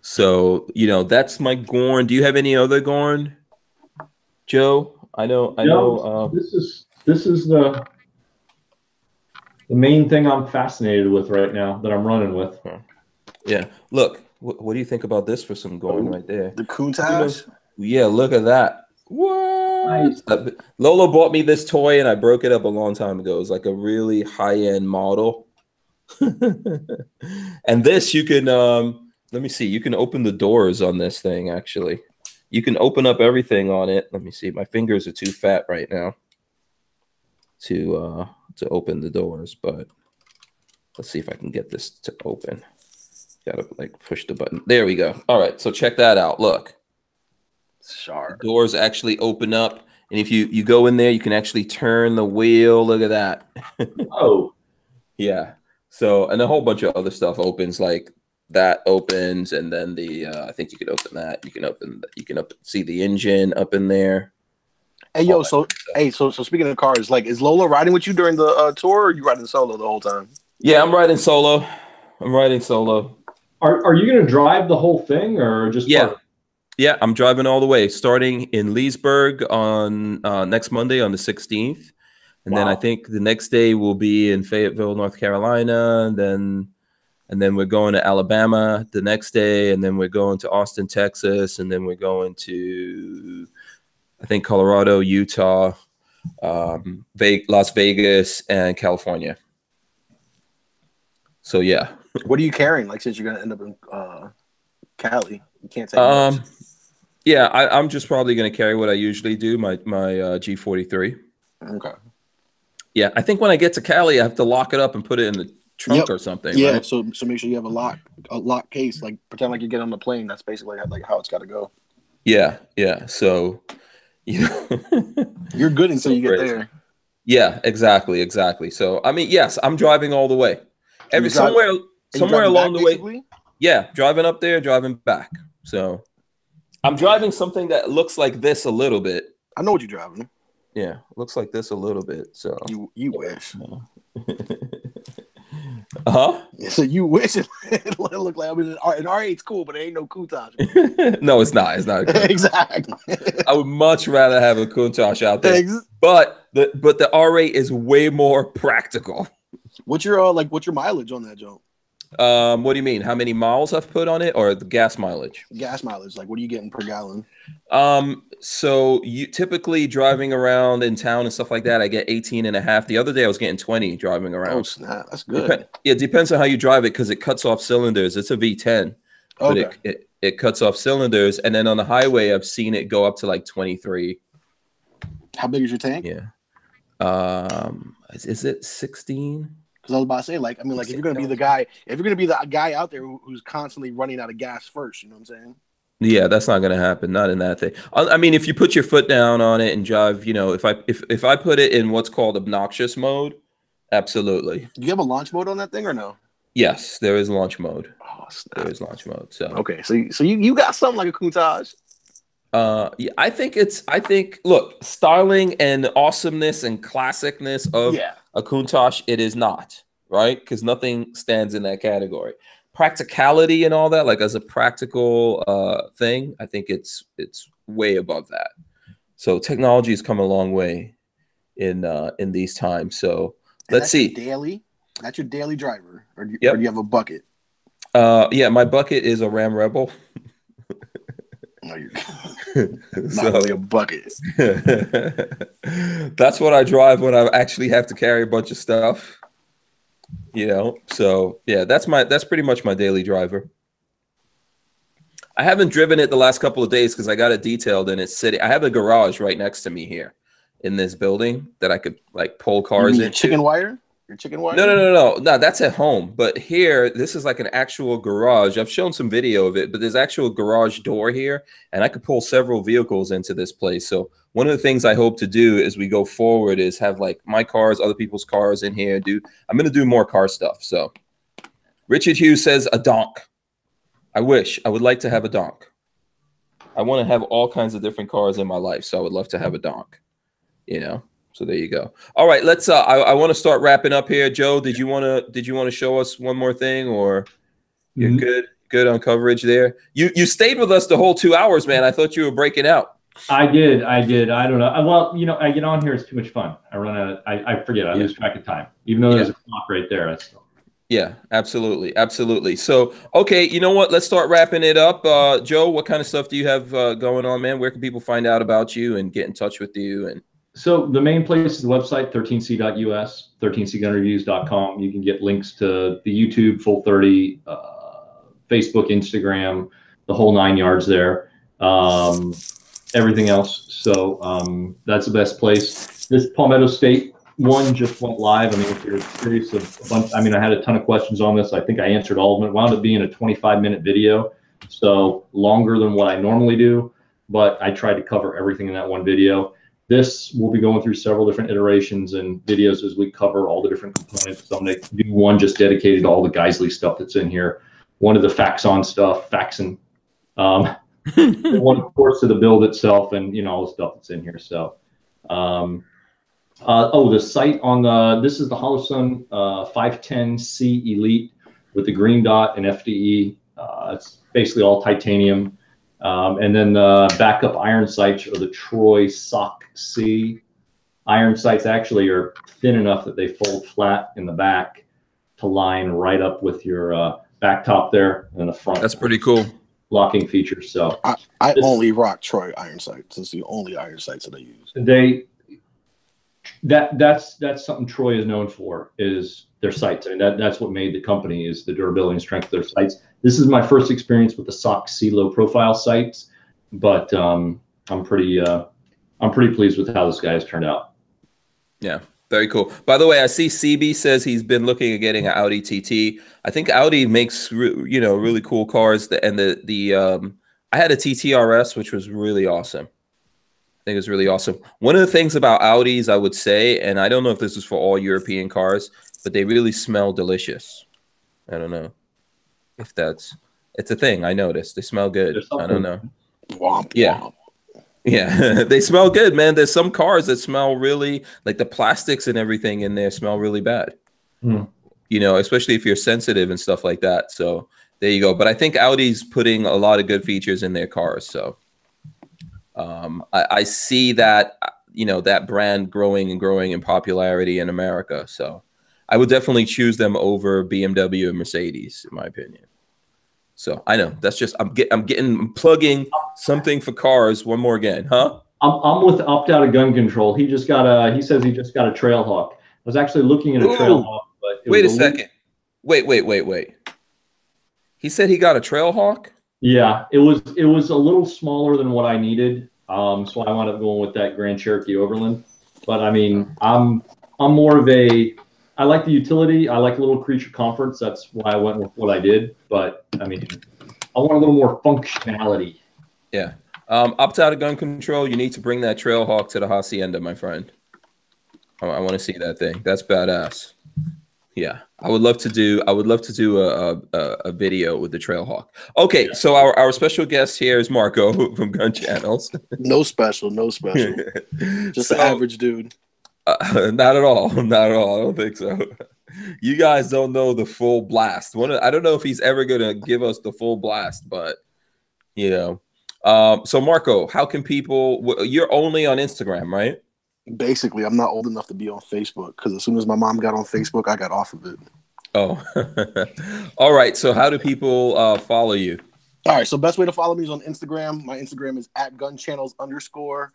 So, you know, that's my Gorn. Do you have any other Gorn, Joe? I know. This is the main thing I'm fascinated with right now that I'm running with. Yeah. Look, what do you think about this for some Gorn right there? The Countach? Yeah, look at that. What? Nice. Lola bought me this toy, and I broke it up a long time ago. It's like a really high-end model. And this, you can, let me see. You can open the doors on this thing, actually. You can open up everything on it. Let me see. My fingers are too fat right now to open the doors, but let's see if I can get this to open. Gotta like push the button. There we go. All right, so check that out. Look, sharp. The doors actually open up, and if you go in there, you can actually turn the wheel. Look at that. Oh, yeah. So, and a whole bunch of other stuff opens, like that opens, and then the I think you can open that. You can see the engine up in there. Hey yo, so speaking of cars, like, is Lola riding with you during the tour, or are you riding solo the whole time? Yeah, I'm riding solo. Are you going to drive the whole thing, or just part? Yeah, I'm driving all the way, starting in Leesburg on next Monday on the 16th. And then I think the next day we'll be in Fayetteville, North Carolina. And then we're going to Alabama the next day. And then we're going to Austin, Texas. And then we're going to, I think, Colorado, Utah, Las Vegas, and California. So, yeah. What are you carrying? Like, since you're going to end up in Cali, you can't take much. Yeah, I'm just probably going to carry what I usually do, my G43. Okay. Yeah, I think when I get to Cali, I have to lock it up and put it in the trunk or something. Yeah, right? so make sure you have a lock case. Like, pretend like you get on the plane. That's basically like how it's got to go. Yeah. So, you know, you're good until you get there. Yeah, exactly. So, I mean, yes, I'm driving all the way. Somewhere along the way. Yeah, driving up there, driving back. So, I'm driving something that looks like this a little bit. I know what you're driving. Yeah, looks like this a little bit. So you wish. So you wish it looked like, I mean, an R8's cool, but it ain't no Countach. No, it's not. It's not. Exactly. I would much rather have a Countach out there. But the R8 is way more practical. What's your mileage on that jump? What do you mean? How many miles I've put on it, or the gas mileage? Gas mileage. Like, what are you getting per gallon? So you typically driving around in town and stuff like that, I get 18.5. The other day I was getting 20 driving around. Oh snap, that's good. It depends on how you drive it, because it cuts off cylinders. It's a V10, but it cuts off cylinders, and then on the highway I've seen it go up to like 23. How big is your tank? Yeah. Is it 16? Because I was about to say, like, I mean, like, if you're gonna be the guy out there who's constantly running out of gas first, you know what I'm saying? Yeah, that's not going to happen. Not in that thing. I mean, if you put your foot down on it and drive, you know, if I put it in what's called obnoxious mode, absolutely. Do you have a launch mode on that thing or no? Yes, there is launch mode. Oh, snap. There is launch mode. So okay, so you got something like a Countach. Yeah, I think look, styling and awesomeness and classicness of a Countach, it is not, right? Because nothing stands in that category. Practicality and all that, like as a practical thing, I think it's way above that. So technology has come a long way in these times. So let's see. That's your daily driver, or do you have a bucket? Yeah, my bucket is a Ram Rebel. No, you're not really a bucket. That's what I drive when I actually have to carry a bunch of stuff. You know, so yeah, that's pretty much my daily driver. I haven't driven it the last couple of days because I got it detailed and it's sitting. I have a garage right next to me here in this building that I could like pull cars in. Chicken wire? Your chicken wire? No. That's at home. But here, this is like an actual garage. I've shown some video of it, but there's actual garage door here, and I could pull several vehicles into this place. So one of the things I hope to do as we go forward is have like my cars, other people's cars in here. I'm going to do more car stuff. So Richard Hughes says a donk. I would like to have a donk. I want to have all kinds of different cars in my life, so I would love to have a donk. You know. So there you go. All right, let's. I want to start wrapping up here. Joe, did you want to show us one more thing, or you're good on coverage there? You stayed with us the whole 2 hours, man. I thought you were breaking out. I did. I don't know. Well, you know, I get on here. It's too much fun. I run out of. I forget. I lose track of time, even though there's a clock right there. That's still. Yeah, absolutely. So, okay, you know what? Let's start wrapping it up. Joe, what kind of stuff do you have going on, man? Where can people find out about you and get in touch with you? And so the main place is the website, 13c.us, 13cgunreviews.com. You can get links to the YouTube, Full 30, Facebook, Instagram, the whole 9 yards there, everything else. So that's the best place. This Palmetto State one just went live. I mean, if you're curious of a bunch, I mean, I had a ton of questions on this. I think I answered all of them. It wound up being a 25-minute video, so longer than what I normally do, but I tried to cover everything in that one video. This will be going through several different iterations and videos as we cover all the different components. So I'm going to do one just dedicated to all the Geisley stuff that's in here. One of the Faxon stuff, Faxon. One, of course, to the build itself and, you know, all the stuff that's in here. So, the site on this is the Holosun 510C Elite with the green dot and FDE. It's basically all titanium. And then the backup iron sights are the Troy SOC C. Iron sights actually are thin enough that they fold flat in the back to line right up with your back top there and the front. That's pretty cool. Locking features. So I only rock Troy iron sights. It's the only iron sights that I use. That's something Troy is known for, is their sights. I mean, that's what made the company, is the durability and strength of their sights. This is my first experience with the SOC C low profile sights, but I'm pretty pleased with how this guy has turned out. Yeah, very cool. By the way, I see CB says he's been looking at getting an Audi TT. I think Audi makes really cool cars. I had a TTRS, which was really awesome. I think it's really awesome. One of the things about Audis, I would say, and I don't know if this is for all European cars, but they really smell delicious. I don't know if it's a thing. I noticed they smell good. I don't know. Womp, yeah. Womp. Yeah, they smell good, man. There's some cars that smell really, like the plastics and everything in there smell really bad. You know, especially if you're sensitive and stuff like that. So there you go. But I think Audi's putting a lot of good features in their cars. So I see that, that brand growing and growing in popularity in America. So I would definitely choose them over BMW and Mercedes, in my opinion. So I know that's just I'm plugging something for cars one more again, huh? I'm with Opt Out of Gun Control. He says he just got a Trailhawk. I was actually looking at a Trailhawk, but wait a second. Wait. He said he got a Trailhawk? Yeah, it was a little smaller than what I needed. So I wound up going with that Grand Cherokee Overland. But I mean, I'm more of a, I like the utility. I like Little Creature Comforts. That's why I went with what I did. But I mean, I want a little more functionality. Yeah. Opt out of gun control. You need to bring that Trailhawk to the hacienda, my friend. I want to see that thing. That's badass. Yeah, I would love to do a video with the Trailhawk. Okay, yeah. So our special guest here is Marco from Gun Channels. No special. Just an average dude. Not at all. Not at all. I don't think so. You guys don't know the full blast. I don't know if he's ever gonna give us the full blast, but you know. So Marco, how can people? You're only on Instagram, right? Basically, I'm not old enough to be on Facebook because as soon as my mom got on Facebook, I got off of it. Oh, all right. So how do people follow you? All right. So best way to follow me is on Instagram. My Instagram is @gunchannels_.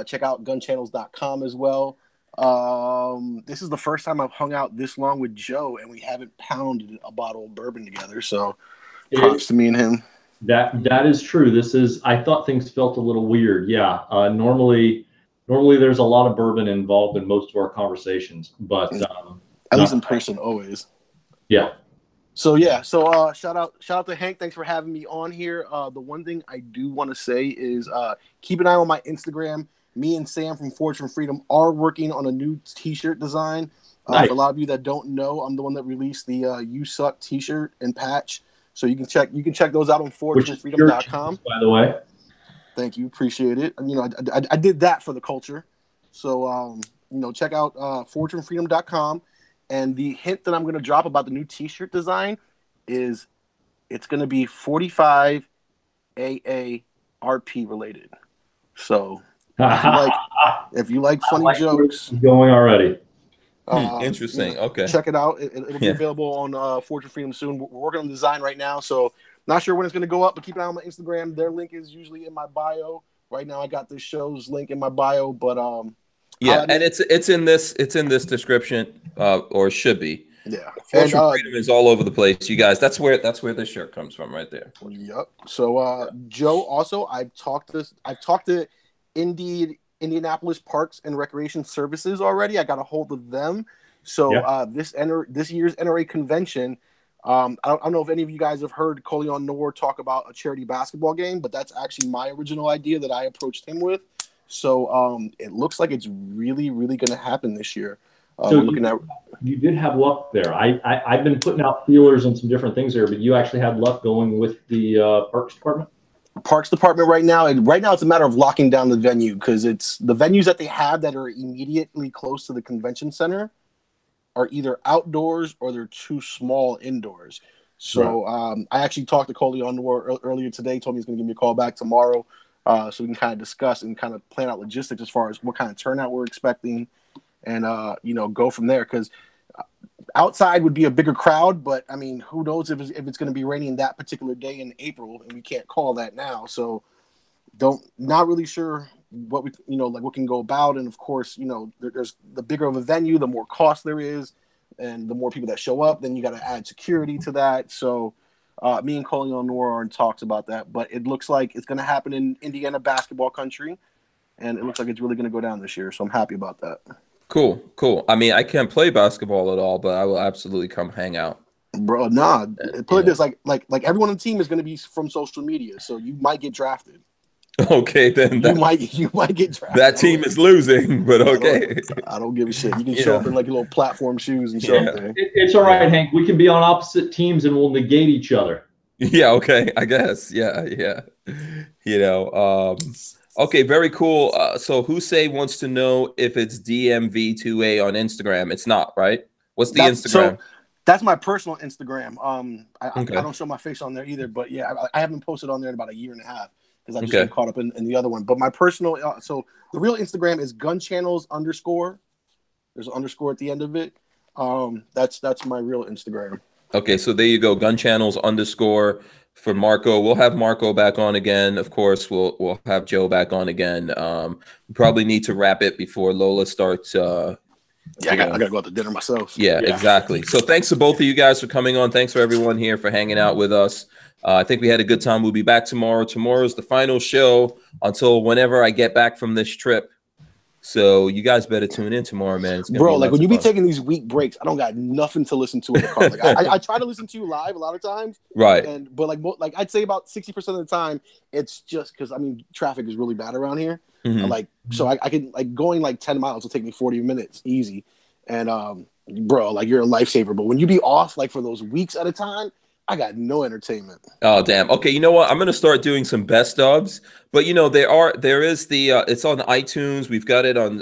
Check out gunchannels.com as well. This is the first time I've hung out this long with Joe, and we haven't pounded a bottle of bourbon together. So props to me and him. That is true. I thought things felt a little weird. Yeah. Normally, there's a lot of bourbon involved in most of our conversations, but at least in person, always. Yeah. So shout out to Hank. Thanks for having me on here. The one thing I do want to say is keep an eye on my Instagram. Me and Sam from Forge from Freedom are working on a new T-shirt design. Nice. For a lot of you that don't know, I'm the one that released the "You Suck" T-shirt and patch. So you can check those out on forgefreedom.com. By the way. Thank you. Appreciate it. You know, I did that for the culture. So, check out fortunefreedom.com. And the hint that I'm going to drop about the new T-shirt design is it's going to be 45 AARP related. So if you like funny jokes. Going already. Interesting. Okay. Check it out. It'll be available on Fortune Freedom soon. We're working on the design right now. So not sure when it's going to go up, but keep an eye on my Instagram. Their link is usually in my bio. Right now, I got this show's link in my bio, but yeah, and it's in this description, or it should be. Yeah, Fortune Freedom is all over the place, you guys. That's where this shirt comes from, right there. Yep. So Joe, also I've talked to Indianapolis Parks and Recreation Services already. I got a hold of them. So this year's NRA convention. I don't know if any of you guys have heard Coleon Noor talk about a charity basketball game, but that's actually my original idea that I approached him with. So it looks like it's really, really going to happen this year. So you did have luck there. I've been putting out feelers and some different things there, but you actually had luck going with the Parks Department? Parks Department right now it's a matter of locking down the venue because it's the venues that they have that are immediately close to the convention center are either outdoors or they're too small indoors. So I actually talked to Coleon Noor earlier today, told me he's going to give me a call back tomorrow so we can kind of discuss and kind of plan out logistics as far as what kind of turnout we're expecting and, go from there because outside would be a bigger crowd, but I mean, who knows if it's going to be raining that particular day in April and we can't call that now. So not really sure what what can go about. And of course, there's the bigger of a venue, the more cost there is, and the more people that show up, then you got to add security to that. So me and Coleon Noor are in talks about that, but it looks like it's going to happen in Indiana basketball country. And it looks like it's really going to go down this year. So I'm happy about that. Cool. I mean, I can't play basketball at all, but I will absolutely come hang out. Bro, nah. Put it this like everyone on the team is going to be from social media, so you might get drafted. Okay, then you might get drafted. That team is losing, but okay. I don't give a shit. You can show up in like little platform shoes and show up there. It's all right, Hank. We can be on opposite teams and we'll negate each other. Yeah. Okay. I guess. Yeah. Okay, very cool. So Hussein wants to know if it's DMV2A on Instagram. It's not, right? What's the Instagram? So that's my personal Instagram. I don't show my face on there either, but yeah, I haven't posted on there in about a year and a half because I just got caught up in the other one. But my personal, so the real Instagram is gunchannels_. There's an underscore at the end of it. That's my real Instagram. Okay, so there you go, gunchannels_ for Marco. We'll have Marco back on again. Of course, we'll have Joe back on again. We probably need to wrap it before Lola starts. I gotta go out to dinner myself. Yeah, exactly. So thanks to both of you guys for coming on. Thanks for everyone here for hanging out with us. I think we had a good time. We'll be back tomorrow. Tomorrow's the final show until whenever I get back from this trip. So you guys better tune in tomorrow, man. It's bro, like when you be taking these week breaks, I don't got nothing to listen to in the car. Like I try to listen to you live a lot of times, right? But like I'd say about 60% of the time, it's just because I mean traffic is really bad around here. And like so I can like going like 10 miles will take me 40 minutes easy, and bro, like you're a lifesaver. But when you be off like for those weeks at a time, I got no entertainment. Oh damn. Okay, you know what? I'm gonna start doing some best ofs. But you know, there is the it's on iTunes. We've got it on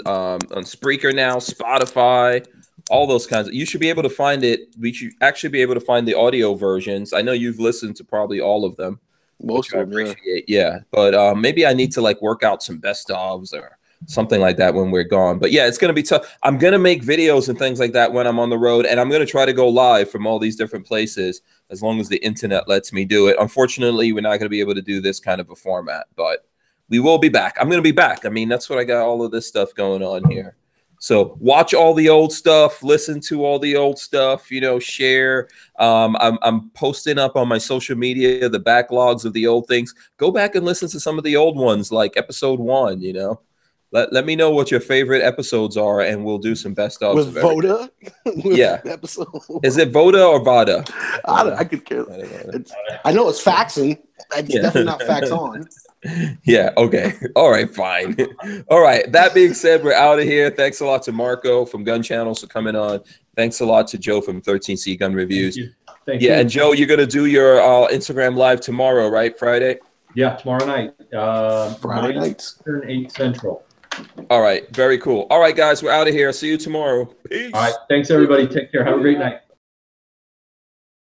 Spreaker now, Spotify, all those kinds of. You should be able to find it. We should actually be able to find the audio versions. I know you've listened to probably all of them. Most of them, yeah. But maybe I need to like work out some best ofs or something like that when we're gone. But yeah, it's going to be tough. I'm going to make videos and things like that when I'm on the road, and I'm going to try to go live from all these different places as long as the internet lets me do it. Unfortunately, we're not going to be able to do this kind of a format, but we will be back. I'm going to be back. I mean, that's what I got all of this stuff going on here. So watch all the old stuff, listen to all the old stuff, you know, share. I'm posting up on my social media the backlogs of the old things. Go back and listen to some of the old ones, like episode 1, you know. Let me know what your favorite episodes are, and we'll do some best ofs with Voda. Yeah, episode. Is it Voda or Vada? I could care. I know it's faxing. It's definitely not fax on. Yeah. Okay. All right. Fine. All right. That being said, we're out of here. Thanks a lot to Marco from Gun Channels for coming on. Thanks a lot to Joe from 13C Gun Reviews. Thank you. And Joe, you're gonna do your Instagram live tomorrow, right? Friday. Yeah, tomorrow night. Friday nights. 8 Central. All right. Very cool. All right, guys, we're out of here. See you tomorrow. Peace. All right. Thanks, everybody. Take care. Have a great night.